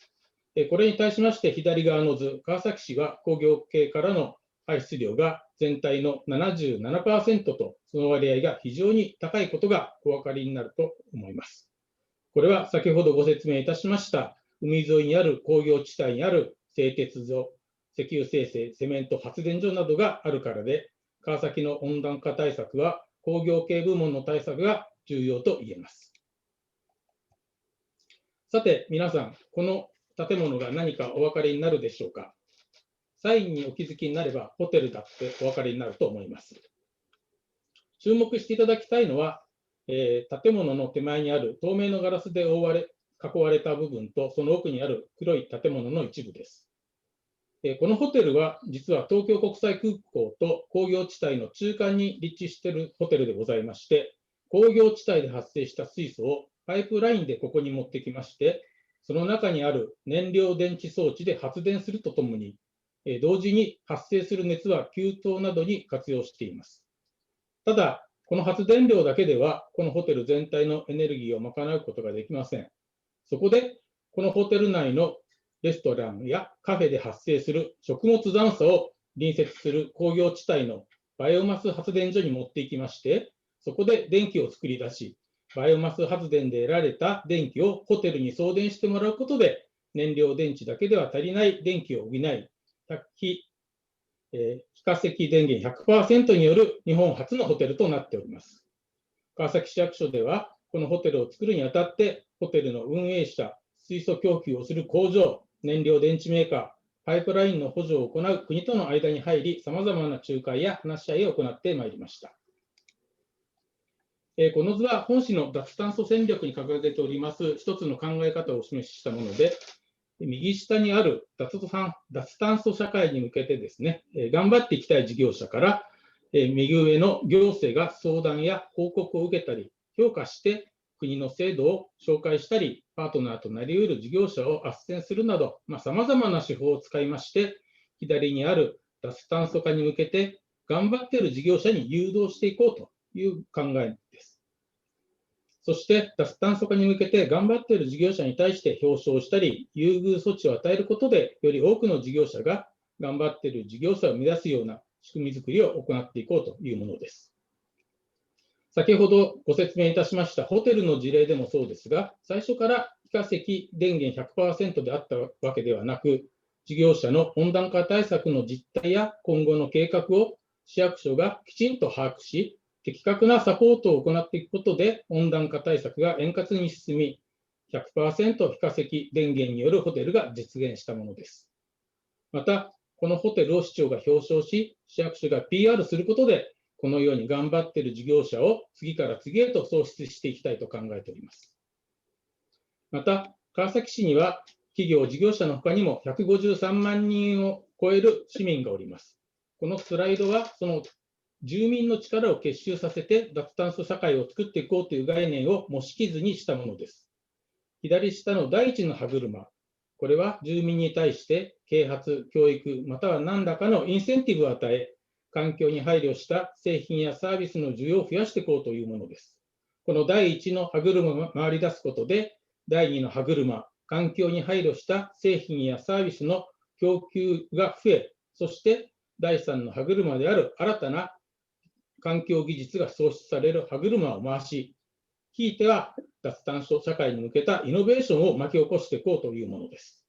これに対しまして左側の図、川崎市は工業系からの排出量が全体の 77% と、その割合が非常に高いことがお分かりになると思います。これは先ほどご説明いたしました海沿いにある工業地帯にある製鉄所、石油精製、セメント発電所などがあるからで、川崎の温暖化対策は工業系部門の対策が重要と言えます。さて、皆さん、この建物が何かお分かりになるでしょうか。サインにお気づきになれば、ホテルだってお分かりになると思います。注目していただきたいのは、建物の手前にある透明のガラスで囲われた部分と、その奥にある黒い建物の一部です。このホテルは、実は東京国際空港と工業地帯の中間に立地しているホテルでございまして、工業地帯で発生した水素をパイプラインでここに持ってきまして、その中にある燃料電池装置で発電するとともに、同時に発生する熱は給湯などに活用しています。ただ、この発電量だけでは、このホテル全体のエネルギーを賄うことができません。そこで、このホテル内のレストランやカフェで発生する食物残渣を隣接する工業地帯のバイオマス発電所に持っていきまして、そこで電気を作り出し、バイオマス発電で得られた電気をホテルに送電してもらうことで、燃料電池だけでは足りない電気を補い、非化石電源 100% による日本初のホテルとなっております。川崎市役所では、このホテルを作るにあたって、ホテルの運営者、水素供給をする工場、燃料電池メーカー、パイプラインの補助を行う国との間に入り、さまざまな仲介や話し合いを行ってまいりました。この図は本市の脱炭素戦略に掲げております一つの考え方をお示ししたもので、右下にある脱炭素社会に向けてですね、頑張っていきたい事業者から、右上の行政が相談や報告を受けたり、評価して国の制度を紹介したり、パートナーとなり得る事業者を斡旋するなど、さまざまな手法を使いまして、左にある脱炭素化に向けて頑張っている事業者に誘導していこうという考えです。そして、脱炭素化に向けて頑張っている事業者に対して表彰したり、優遇措置を与えることで、より多くの事業者が頑張っている事業者を目指すような仕組み作りを行っていこうというものです。先ほどご説明いたしましたホテルの事例でもそうですが、最初から非化石電源 100% であったわけではなく、事業者の温暖化対策の実態や今後の計画を市役所がきちんと把握し、的確なサポートを行っていくことで、温暖化対策が円滑に進み、100% 非化石電源によるホテルが実現したものです。また、このホテルを市長が表彰し、市役所が PR することで、このように頑張っている事業者を次から次へと創出していきたいと考えております。また、川崎市には企業、事業者のほかにも153万人を超える市民がおります。このスライドは、その住民の力を結集させて脱炭素社会を作っていこうという概念を模式図にしたものです。左下の第一の歯車、これは住民に対して啓発、教育、または何らかのインセンティブを与え、環境に配慮した製品やサービスの需要を増やしていこうというものです。この第一の歯車が回り出すことで、第二の歯車、環境に配慮した製品やサービスの供給が増え、そして第三の歯車である新たな環境技術が創出される歯車を回し、ひいては脱炭素社会に向けたイノベーションを巻き起こしていこうというものです。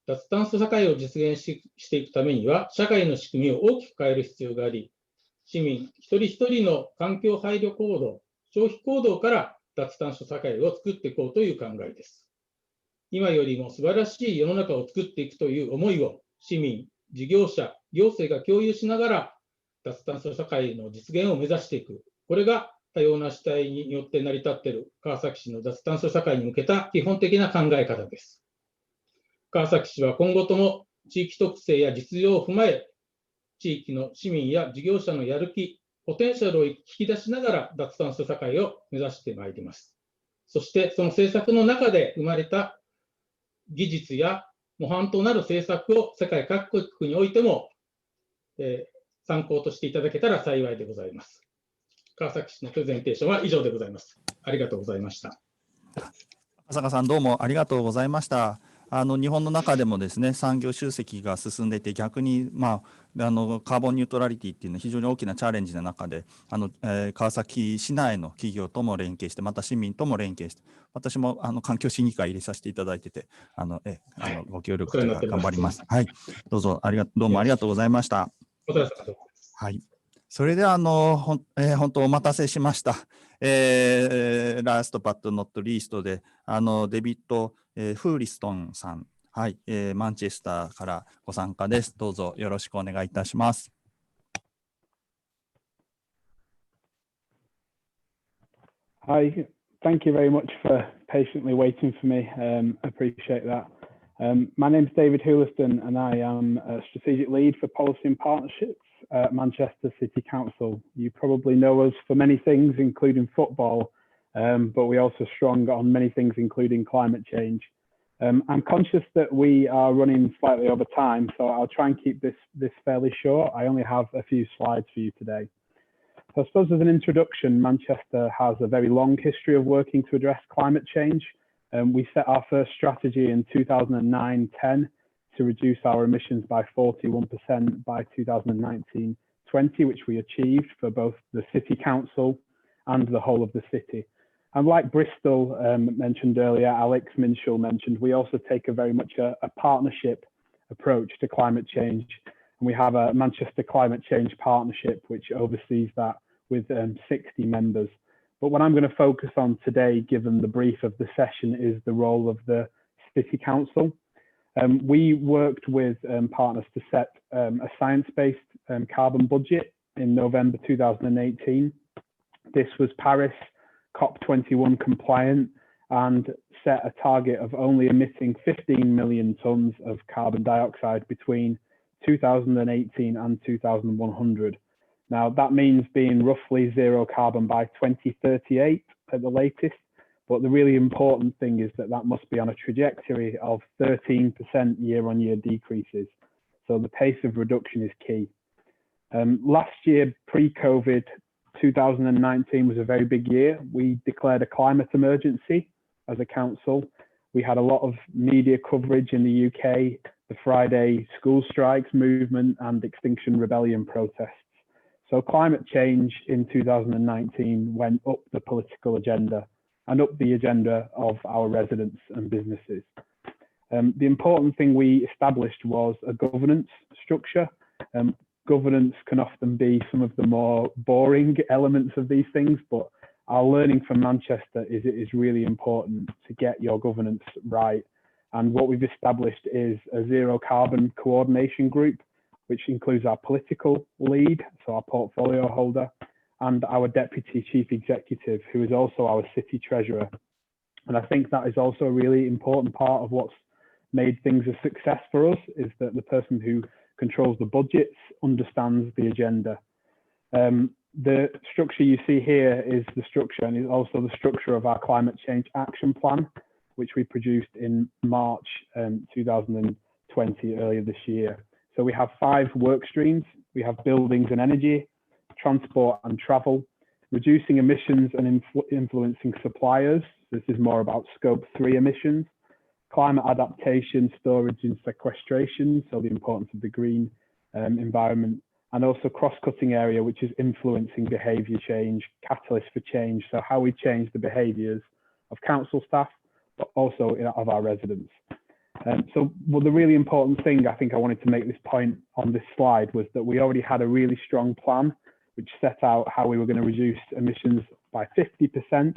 脱炭素社会を実現していくためには、社会の仕組みを大きく変える必要があり、市民一人一人の環境配慮行動、消費行動から脱炭素社会を作っていこうという考えです。今よりも素晴らしい世の中を作っていくという思いを市民、事業者、行政が共有しながら、脱炭素社会の実現を目指していく。これが多様な主体によって成り立っている川崎市の脱炭素社会に向けた基本的な考え方です。川崎市は今後とも地域特性や実情を踏まえ、地域の市民や事業者のやる気、ポテンシャルを引き出しながら脱炭素社会を目指してまいります。そしてその政策の中で生まれた技術や模範となる政策を世界各国においても、参考としていただけたら幸いでございます。川崎市のプレゼンテーションは以上でございます。ありがとうございました。赤坂さん、どうもありがとうございました。日本の中でもですね、産業集積が進んでいて、逆に、カーボンニュートラリティっていうのは非常に大きなチャレンジの中で、川崎市内の企業とも連携して、また市民とも連携して、私も環境審議会入れさせていただいてて、ご協力とか頑張ります。はい、どうもありがとうございました。お疲れ様です。はい。それでは本当お待たせしました。Last but not least で、デビッド、フーリストンさん、はい、マンチェスターからご参加です。どうぞよろしくお願いいたします。Hi, thank you very much for patiently waiting for me. Appreciate that. My name is David Houliston and I am a strategic lead for policy and partnerships at Manchester City Council. You probably know us for many things, including football, but we also strong on many things, including climate change. I'm conscious that we are running slightly over time, so I'll try and keep this fairly short. I only have a few slides for you today. So I suppose as an introduction, Manchester has a very long history of working to address climate change. We set our first strategy in 2009-10 to reduce our emissions by 41% by 2019-20, which we achieved for both the City Council and the whole of the city. And like Bristol mentioned earlier, Alex Minshall mentioned, we also take a very much a partnership approach to climate change. And we have a Manchester Climate Change Partnership, which oversees that with 60 members. But what I'm going to focus on today, given the brief of the session, is the role of the City Council. We worked with partners to set a science-based carbon budget in November 2018. This was Paris COP21 compliant and set a target of only emitting 15 million tons of carbon dioxide between 2018 and 2100. Now that means being roughly zero carbon by 2038 at the latest, but the really important thing is that that must be on a trajectory of 13% year-on-year decreases. So the pace of reduction is key. Last year, pre-COVID, 2019 was a very big year. We declared a climate emergency as a council. We had a lot of media coverage in the UK, the Friday school strikes movement and Extinction Rebellion protests. So climate change in 2019 went up the political agenda and up the agenda of our residents and businesses. The important thing we established was a governance structure. Governance can often be some of the more boring elements of these things, but our learning from Manchester is it is really important to get your governance right. And what we've established is a zero carbon coordination group, which includes our political lead, so our portfolio holder, and our deputy chief executive, who is also our city treasurer. And I think that is also a really important part of what's made things a success for us, is that the person who controls the budgets understands the agenda. The structure you see here is the structure and is also the structure of our climate change action plan, which we produced in March 2020, earlier this year. So we have 5 work streams. We have buildings and energy, transport and travel, reducing emissions and influencing suppliers. This is more about scope 3 emissions, climate adaptation, storage and sequestration, so the importance of the green environment, and also cross-cutting area, which is influencing behaviour change, catalyst for change, so how we change the behaviours of council staff, but also of our residents. Well, the really important thing I think I wanted to make this point on this slide was that we already had a really strong plan, which set out how we were going to reduce emissions by 50%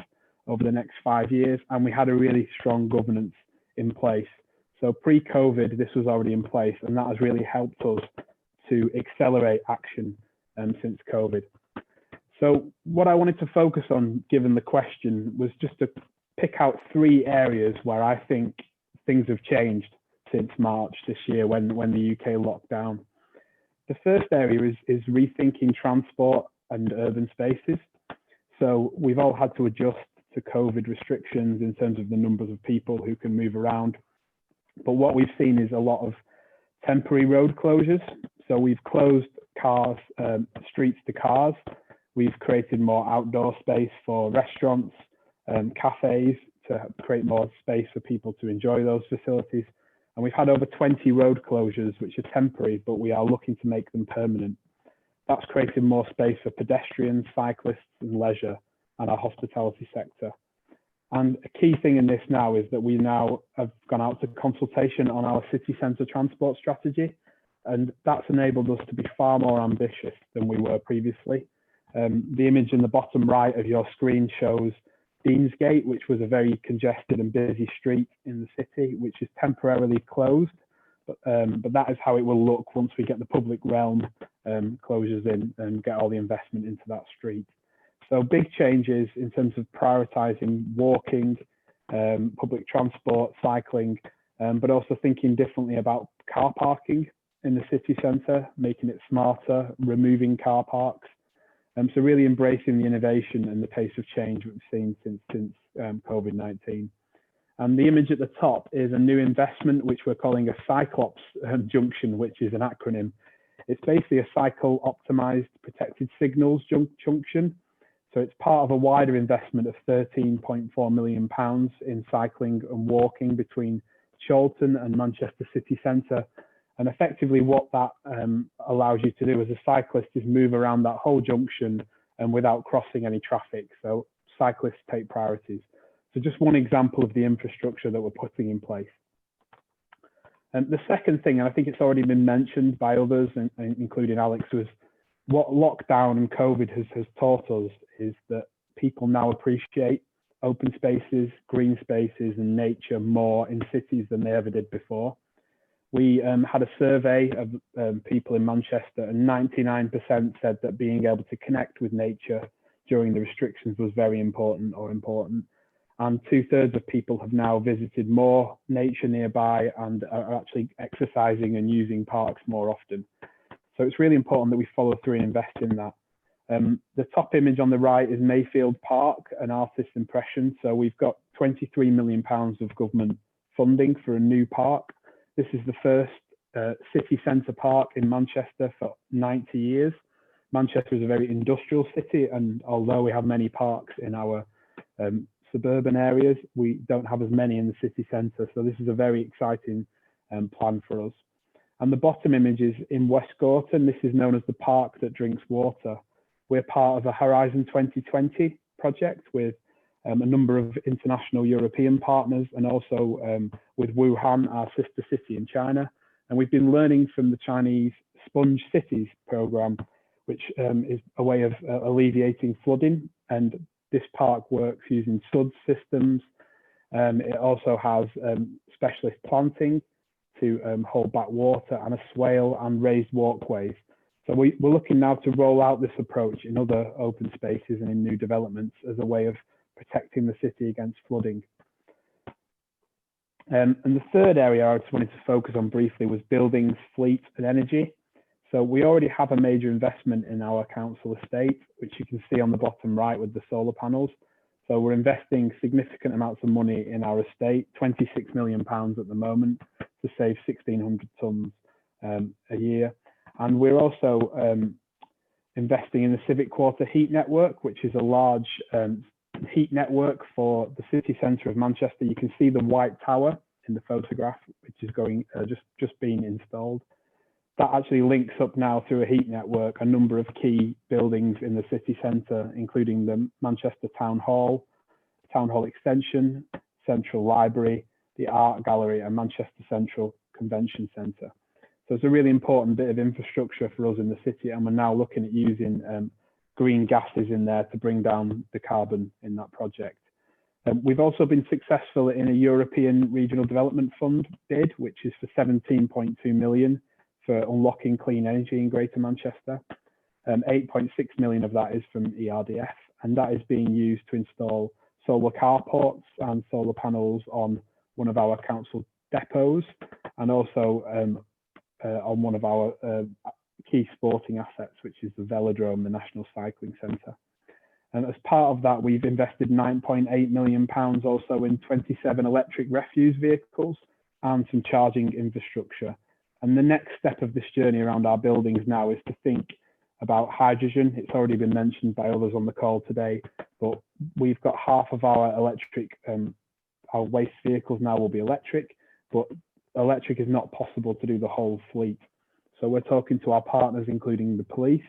over the next 5 years, and we had a really strong governance in place. So pre-COVID, this was already in place, and that has really helped us to accelerate action since COVID. So what I wanted to focus on, given the question, was just to pick out 3 areas where I think things have changed since March this year when the UK locked down. The first area is rethinking transport and urban spaces. So we've all had to adjust to COVID restrictions in terms of the numbers of people who can move around. But what we've seen is a lot of temporary road closures. So we've closed cars, streets to cars. We've created more outdoor space for restaurants, cafes, to create more space for people to enjoy those facilities. And we've had over 20 road closures, which are temporary, but we are looking to make them permanent. That's creating more space for pedestrians, cyclists and leisure and our hospitality sector. And a key thing in this now is that we now have gone out to consultation on our city centre transport strategy. and that's enabled us to be far more ambitious than we were previously. The image in the bottom right of your screen shows Deansgate, which was a very congested and busy street in the city, which is temporarily closed. But that is how it will look once we get the public realm closures in and get all the investment into that street. So big changes in terms of prioritizing walking, public transport, cycling, but also thinking differently about car parking in the city centre, making it smarter, removing car parks. So really embracing the innovation and the pace of change we've seen since COVID-19. And the image at the top is a new investment, which we're calling a Cyclops junction, which is an acronym. It's basically a cycle optimized protected signals junction. So it's part of a wider investment of £13.4 million in cycling and walking between Chorlton and Manchester city centre. And effectively what that allows you to do as a cyclist is move around that whole junction and without crossing any traffic. So cyclists take priorities. So just one example of the infrastructure that we're putting in place. And the second thing, and I think it's already been mentioned by others, including Alex, was what lockdown and COVID has taught us is that people now appreciate open spaces, green spaces and nature more in cities than they ever did before. We had a survey of people in Manchester and 99% said that being able to connect with nature during the restrictions was very important or important. And 2/3 of people have now visited more nature nearby and are actually exercising and using parks more often. So it's really important that we follow through and invest in that. The top image on the right is Mayfield Park, an artist's impression. So we've got £23 million of government funding for a new park. This is the first city centre park in Manchester for 90 years. Manchester is a very industrial city, and although we have many parks in our suburban areas, we don't have as many in the city centre. So this is a very exciting plan for us. And the bottom image is in West Gorton. This is known as the park that drinks water. We're part of a Horizon 2020 project with a number of international European partners and also with Wuhan, our sister city in China. And we've been learning from the Chinese Sponge Cities program, which is a way of alleviating flooding. And this park works using SUD systems. It also has specialist planting to hold back water and a swale and raised walkways. So we're looking now to roll out this approach in other open spaces and in new developments as a way of protecting the city against flooding. And the third area I just wanted to focus on briefly was buildings, fleet and energy. So we already have a major investment in our council estate, which you can see on the bottom right with the solar panels. So we're investing significant amounts of money in our estate, £26 million at the moment, to save 1,600 tonnes a year. And we're also investing in the Civic Quarter heat network, which is a large heat network for the city centre of Manchester. You can see the White Tower in the photograph, which is going just being installed. That actually links up now through a heat network a number of key buildings in the city centre, including the Manchester Town Hall Extension, Central Library, the Art Gallery and Manchester Central Convention Centre. So it's a really important bit of infrastructure for us in the city, and we're now looking at using green gases in there to bring down the carbon in that project. We've also been successful in a European Regional Development Fund bid, which is for 17.2 million for unlocking clean energy in Greater Manchester. 8.6 million of that is from ERDF, and that is being used to install solar carports and solar panels on one of our council depots, and also on one of our key sporting assets, which is the velodrome, the National Cycling Centre. And as part of that, we've invested £9.8 million also in 27 electric refuse vehicles and some charging infrastructure. And the next step of this journey around our buildings now is to think about hydrogen. It's already been mentioned by others on the call today, but we've got half of our our waste vehicles now will be electric, but electric is not possible to do the whole fleet. So we're talking to our partners, including the police,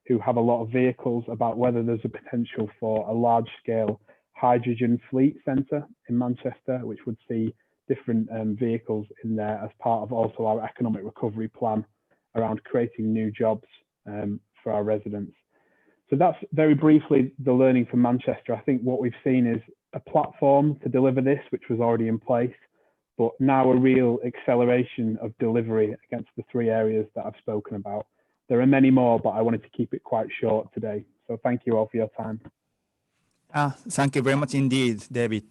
who have a lot of vehicles, about whether there's a potential for a large scale hydrogen fleet centre in Manchester, which would see different vehicles in there as part of also our economic recovery plan around creating new jobs for our residents. So that's very briefly the learning from Manchester. I think what we've seen is a platform to deliver this, which was already in place, but now a real acceleration of delivery against the three areas that I've spoken about. There are many more, but I wanted to keep it quite short today. So thank you all for your time. Thank you very much indeed, David.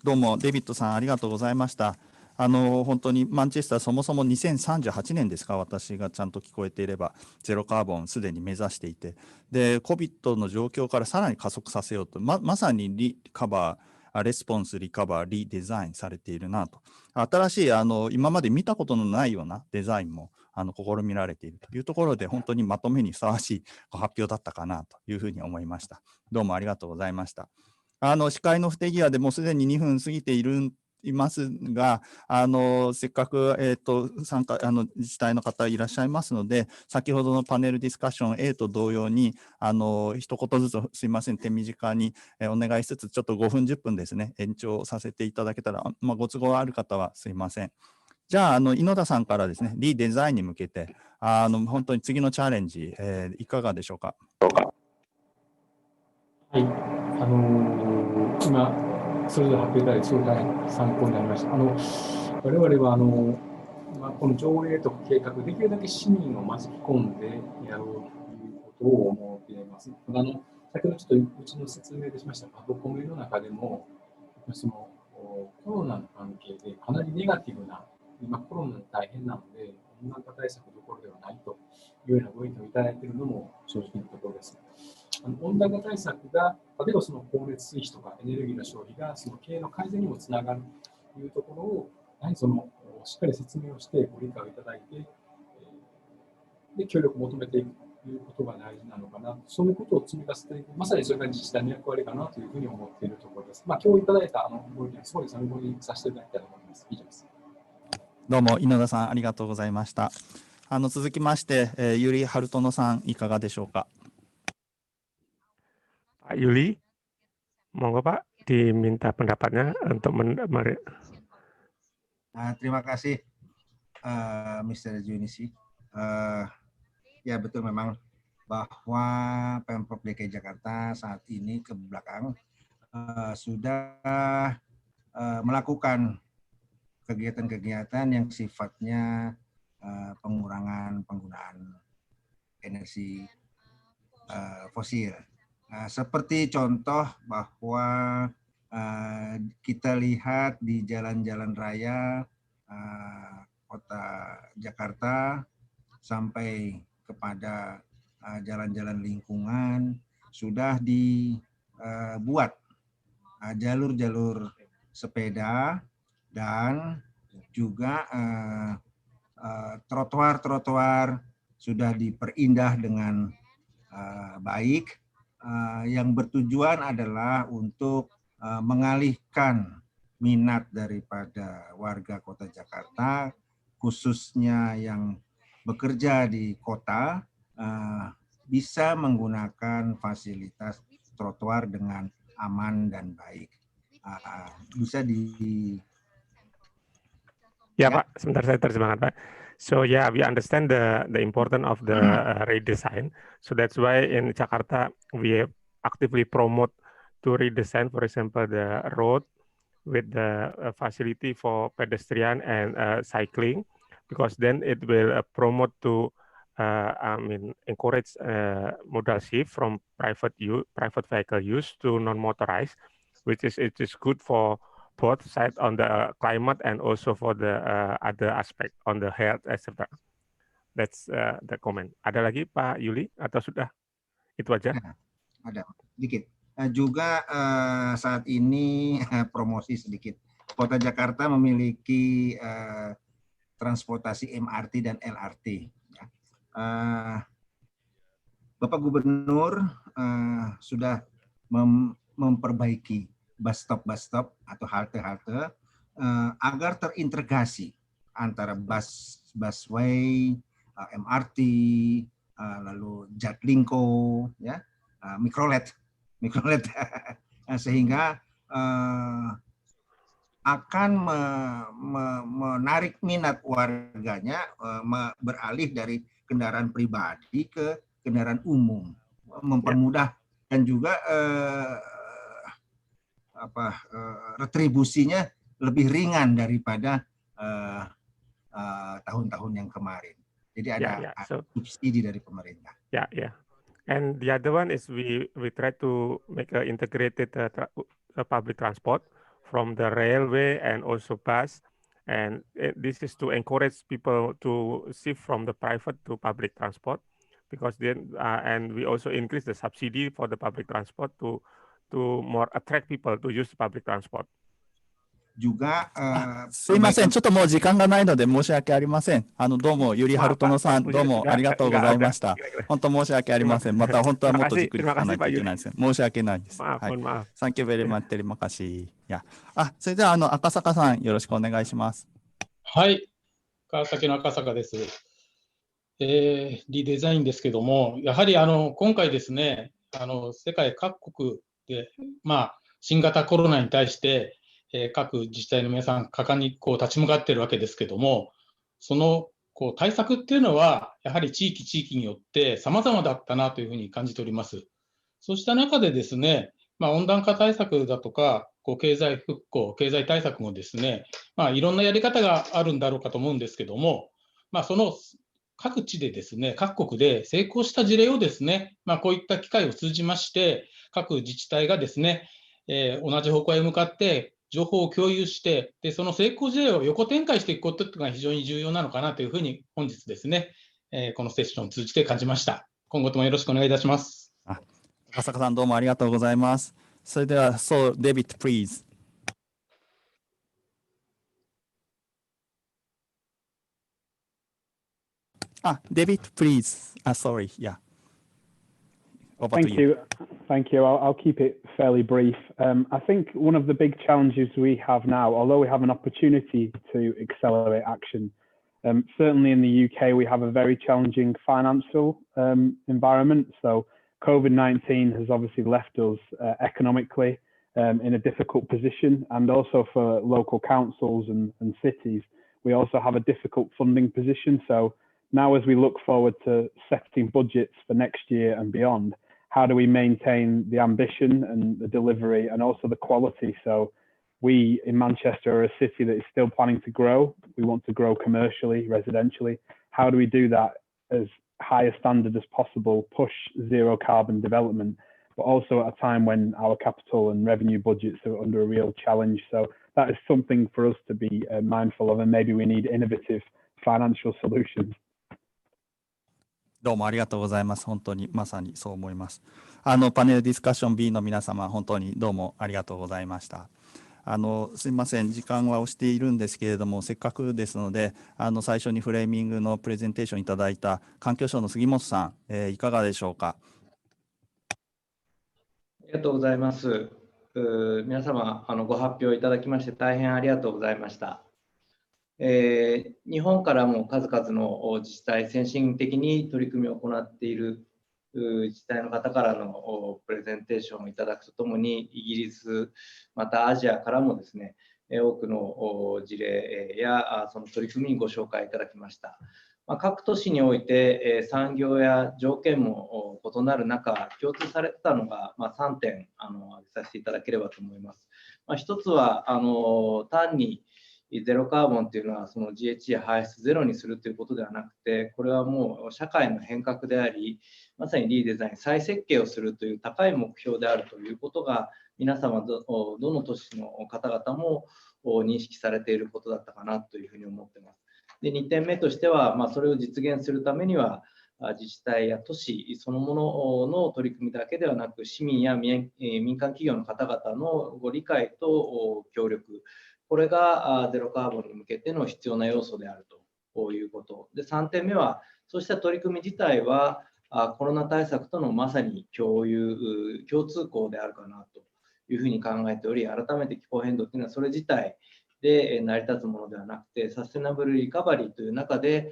どうも、デビッドさん、ありがとうございました。本当にマンチェスター、そもそも2038年ですか、私がちゃんと聞こえていれば、ゼロカーボンすでに目指していて、で、COVID の状況からさらに加速させようと、まさにリカバー、レスポンス、リカバー、リデザインされているなと。新しい、今まで見たことのないようなデザインも、試みられているというところで、本当にまとめにふさわしい発表だったかなというふうに思いました。どうもありがとうございました。司会の不手際でもうすでに2分過ぎていますが、せっかく、参加自治体の方いらっしゃいますので、先ほどのパネルディスカッション A と同様に一言ずつすいません手短にお願いしつつ、ちょっと5分10分ですね延長させていただけたら、ご都合ある方はすいません。じゃあ、井野田さんからですね、リデザインに向けて、本当に次のチャレンジ、いかがでしょうか。はい、今、それぞれ発表いただいて、すごく大変参考になりました。我々はこの条例とか計画、できるだけ市民を巻き込んでやろうということを思っています。先ほどちょっとうちの説明でしましたが、ドコメの中でも、そのコロナの関係でかなりネガティブな、今コロナ大変なので、温暖化対策どころではないというようなご意見をいただいているのも正直なところです。温暖化対策が、例えばその光熱水費とかエネルギーの消費がその経営の改善にもつながるというところを、やはりしっかり説明をしてご理解をいただいて、で協力を求めていくということが大事なのかな、そういうことを積み重ねていく、まさにそれが自治体の役割かなというふうに思っているところです。今日いただいたご意見、すごい参考にさせていただきたいと思います。以上です。どうも井野田さんありがとうございました。続きまして、ユリ・ハルトノさんいかがでしょうか。Pak Yuli, monggo Pak diminta pendapatnya untuk Terima kasih Mr. Junisi. Ya betul memang bahwa Pemprov DKI Jakarta saat ini ke belakang sudah melakukan kegiatan-kegiatan yang sifatnya pengurangan penggunaan energi fosil. Seperti contoh bahwa kita lihat di jalan-jalan raya kota Jakarta sampai kepada jalan-jalan lingkungan sudah dibuat jalur-jalur sepeda dan juga trotoar-trotoar sudah diperindah dengan baik. Yang bertujuan adalah untuk mengalihkan minat daripada warga kota Jakarta, khususnya yang bekerja di kota, bisa menggunakan fasilitas trotoar dengan aman dan baik. Bisa Ya Pak, sebentar saya terjemahkan Pak. So yeah, we understand the importance of the redesign. So that's why in Jakarta we actively promote to redesign, for example, the road with the facility for pedestrian and cycling, because then it will promote to encourage modal shift from private vehicle use to non-motorized, which is good for both sides on the climate and also for the other aspect on the health, etc. That's the comment. Ada lagi Pak Yuli atau sudah itu aja? Ada sedikit. Juga saat ini promosi sedikit. Kota Jakarta memiliki transportasi MRT dan LRT. Bapak Gubernur sudah memperbaiki bus stop atau halte-halte agar terintegrasi antara busway, MRT, lalu Jaklingko, ya, mikrolet, sehingga akan menarik minat warganya beralih dari kendaraan pribadi ke kendaraan umum, mempermudah dan juga retribusinya lebih ringan daripada tahun-tahun yang kemarin. Jadi ada subsidi dari pemerintah. Yeah. And the other one is we try to make an integrated public transport from the railway and also bus. And this is to encourage people to shift from the private to public transport, because then and we also increase the subsidy for the public transport to more attract people to use public transport. Juga すいません、ちょっともう時間がないので申し訳ありません。どうも、ゆりはるとのさん、どうもありがとうございました。本当申し訳ありません。また本当はもっとじっくり聞かないといけないです。申し訳ないです。はい。Thank you very much, terima kasih. それでは赤坂さん、よろしくお願いします。はい、川崎の赤坂です。リデザインですけども、やはり今回ですね、世界各国で、新型コロナに対して、各自治体の皆さん、果敢に立ち向かっているわけですけども、その対策っていうのは、やはり地域によって様々だったなというふうに感じております。そうした中でですね、温暖化対策だとか、経済復興、経済対策もですね、いろんなやり方があるんだろうかと思うんですけども、その各地でですね、各国で成功した事例をですね、こういった機会を通じまして、各自治体がですね、同じ方向へ向かって情報を共有して、でその成功事例を横展開していくことが非常に重要なのかなというふうに本日ですね、このセッションを通じて感じました。今後ともよろしくお願いいたします。赤坂さん、どうもありがとうございます。それでは、デビッド、please。デビッド、please。sorry, yeah. Thank you. I'll keep it fairly brief. I think one of the big challenges we have now, although we have an opportunity to accelerate action, certainly in the UK, we have a very challenging financial environment. So COVID-19 has obviously left us economically in a difficult position, and also for local councils and cities, we also have a difficult funding position. So now as we look forward to setting budgets for next year and beyond, how do we maintain the ambition and the delivery and also the quality? So we in Manchester are a city that is still planning to grow. We want to grow commercially, residentially. How do we do that as high a standard as possible, push zero carbon development, but also at a time when our capital and revenue budgets are under a real challenge? So that is something for us to be mindful of, and maybe we need innovative financial solutions. どうもありがとうございます。本当にまさにそう思います。パネルディスカッション B の皆様、本当にどうもありがとうございました。すみません、時間は押しているんですけれども、せっかくですので、最初にフレーミングのプレゼンテーションいただいた環境省の杉本さん、いかがでしょうか。ありがとうございます。皆様、ご発表いただきまして大変ありがとうございました。日本からも数々の自治体、先進的に取り組みを行っている自治体の方からのプレゼンテーションをいただくとともに、イギリス、またアジアからもですね、多くの事例やその取り組みにご紹介いただきました。各都市において産業や条件も異なる中、共通されてたのが3点挙げさせていただければと思います。一つは単にゼロカーボンというのはその GHG 排出ゼロにするということではなくて、これはもう社会の変革であり、まさにリーデザイン、再設計をするという高い目標であるということが、皆様どの都市の方々も認識されていることだったかなというふうに思っています。で、2点目としては、それを実現するためには、自治体や都市そのものの取り組みだけではなく、市民や民間企業の方々のご理解と協力、これがゼロカーボンに向けての必要な要素であるということ。で、3点目は、そうした取り組み自体はコロナ対策とのまさに共通項であるかなというふうに考えており、改めて気候変動というのはそれ自体で成り立つものではなくて、サステナブルリカバリーという中で、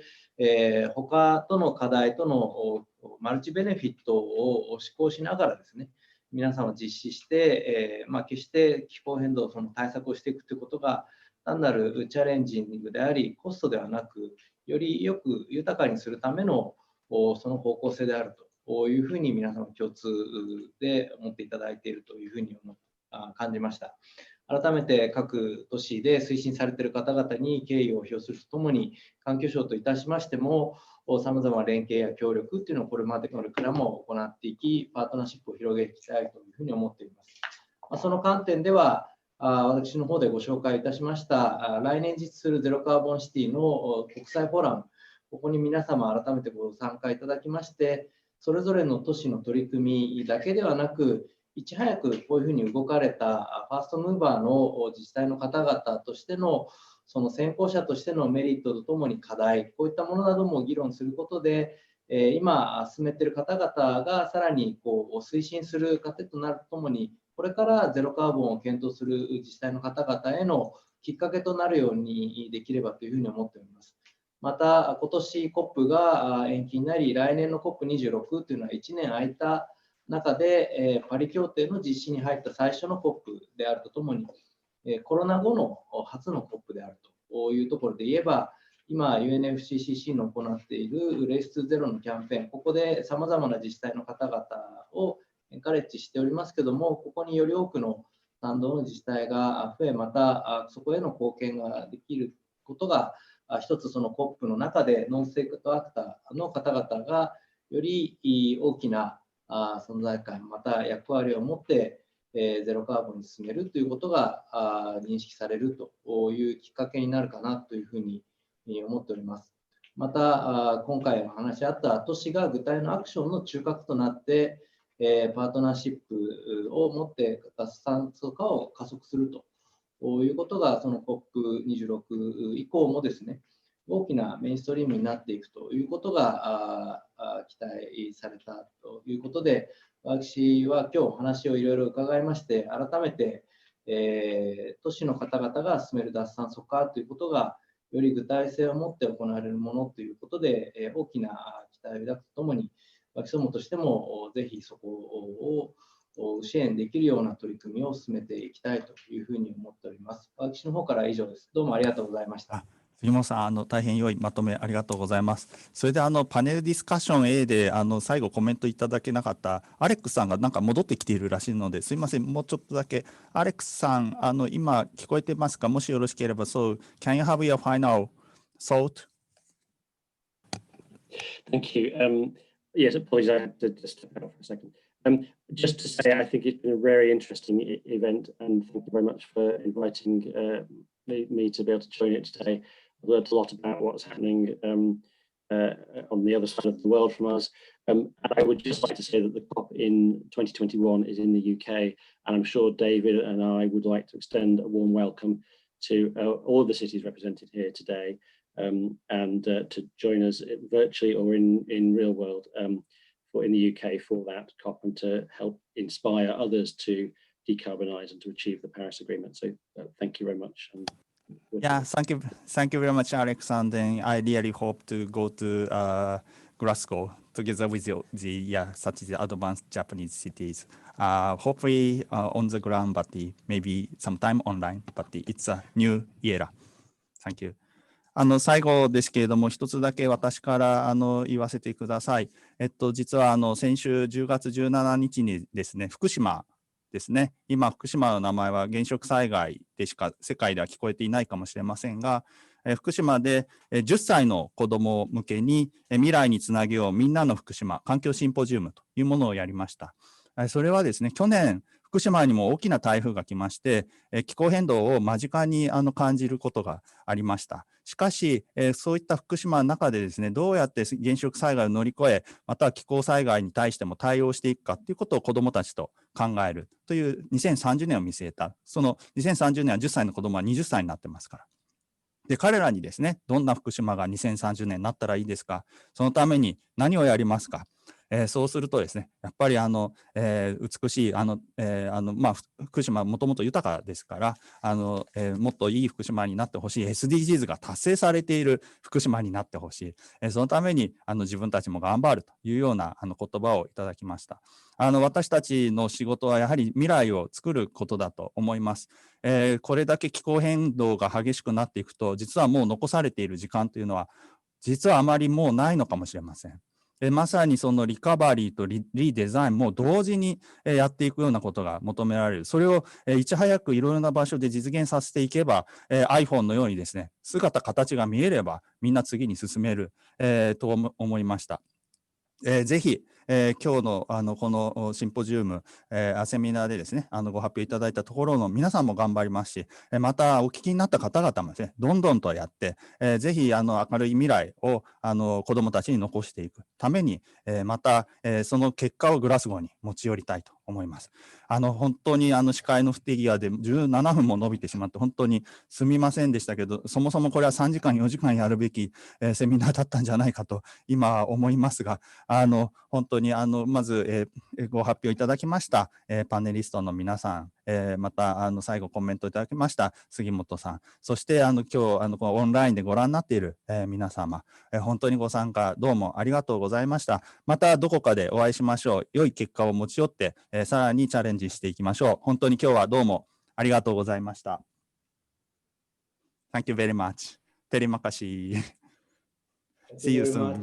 他との課題とのマルチベネフィットを施行しながらですね、皆さんは実施して、決して気候変動その対策をしていくということが単なるチャレンジングであり、コストではなく、よりよく豊かにするためのその方向性であるというふうに皆様共通で思っていただいているというふうに感じました。改めて各都市で推進されている方々に敬意を表するとともに、環境省といたしましても、さまざまな連携や協力というのをこれからも行っていき、パートナーシップを広げていきたいというふうに思っています。その観点では、私の方でご紹介いたしました来年実施するゼロカーボンシティの国際フォーラム、ここに皆様改めてご参加いただきまして、それぞれの都市の取り組みだけではなく、いち早くこういうふうに動かれたファーストムーバーの自治体の方々としての、その先行者としてのメリットとともに課題、こういったものなども議論することで、今進めている方々がさらに推進する過程となるとともに、これからゼロカーボンを検討する自治体の方々へのきっかけとなるようにできればというふうに思っております。また、今年 COP が延期になり、来年の COP26 というのは1年空いた中で、パリ協定の実施に入った最初の COP であるとともに、コロナ後の初の COP であるというところで言えば、今、UNFCCC の行っているレース2ゼロのキャンペーン、ここでさまざまな自治体の方々をエンカレッジしておりますけども、ここにより多くの賛同の自治体が増え、またそこへの貢献ができることが、一つその COP の中でノンステークアクターの方々がより大きな存在感、また役割を持ってゼロカーボンに進めるということが認識されるというきっかけになるかなというふうに思っております。また、今回お話しあった都市が具体のアクションの中核となって、パートナーシップを持って脱炭素化を加速するということが、その COP26 以降もですね、大きなメインストリームになっていくということが期待されたということで、私は今日お話をいろいろ伺いまして、改めて、都市の方々が進める脱炭素化ということが、より具体性を持って行われるものということで、大きな期待を抱くとともに、私どもとしてもぜひそこを支援できるような取り組みを進めていきたいというふうに思っております。私の方からは以上です。どうもありがとうございました。杉本さん、大変良いまとめありがとうございます。それでパネルディスカッション A で最後コメントいただけなかったアレックスさんがなんか戻ってきているらしいので、すいません、もうちょっとだけ。アレックスさん、今聞こえてますか？もしよろしければ、So, can you have your final thought? Thank you. Yes, apologies, I had to just step out for a second. Just to say, I think it's been a very interesting event, and thank you very much for inviting me to be able to join it today. I've learned a lot about what's happening on the other side of the world from us. And I would just like to say that the COP in 2021 is in the UK, and I'm sure David and I would like to extend a warm welcome to all of the cities represented here today, and to join us virtually or in real world in the UK for that COP, and to help inspire others to decarbonize and to achieve the Paris Agreement. So thank you very much. Yeah, thank you very much, Alex. And then I really hope to go to Glasgow together with such the advanced Japanese cities. Hopefully on the ground, but maybe sometime online. But it's a new era. Thank you. 最後ですけれども、一つだけ私から言わせてください。実は先週10月17日にですね、福島ですね、今、福島の名前は原子力災害でしか世界では聞こえていないかもしれませんが、福島で10歳の子ども向けに未来につなげようみんなの福島環境シンポジウムというものをやりました。それはですね、去年、福島にも大きな台風が来まして、気候変動を間近に感じることがありました。しかし、そういった福島の中でですね、どうやって原子力災害を乗り越え、または気候災害に対しても対応していくかということを子どもたちと考えるという2030年を見据えた、その2030年は10歳の子どもは20歳になってますから。で、彼らにですね、どんな福島が2030年になったらいいですか、そのために何をやりますか。そうするとですね、やっぱり美しい福島はもともと豊かですからもっといい福島になってほしい、 SDGs が達成されている福島になってほしい、そのために自分たちも頑張るというような言葉をいただきました。私たちの仕事はやはり未来を作ることだと思います。これだけ気候変動が激しくなっていくと、実はもう残されている時間というのは実はあまりもうないのかもしれません。まさにそのリカバリーとリデザインも同時にやっていくようなことが求められる。それをいち早くいろいろな場所で実現させていけば、iPhone のようにですね、姿形が見えればみんな次に進める、と思いました。ぜひ、今日のこのシンポジウム、セミナーでですね、ご発表いただいたところの皆さんも頑張りますし、またお聞きになった方々もですね、どんどんとやって、ぜひ明るい未来を子どもたちに残していくために、また、その結果をグラスゴーに持ち寄りたいと思います。本当に司会の不手際で17分も伸びてしまって本当にすみませんでしたけど、そもそもこれは3時間4時間やるべき、セミナーだったんじゃないかと今思いますが、本当にまず、ご発表いただきました、パネリストの皆さん、また最後コメントいただきました杉本さん、そして今日このオンラインでご覧になっている、皆様、本当にご参加どうもありがとうございました。またどこかでお会いしましょう。良い結果を持ち寄って、さらにチャレンジしていきましょう。本当に今日はどうもありがとうございました。Thank you very much. Terima kasih. See you soon.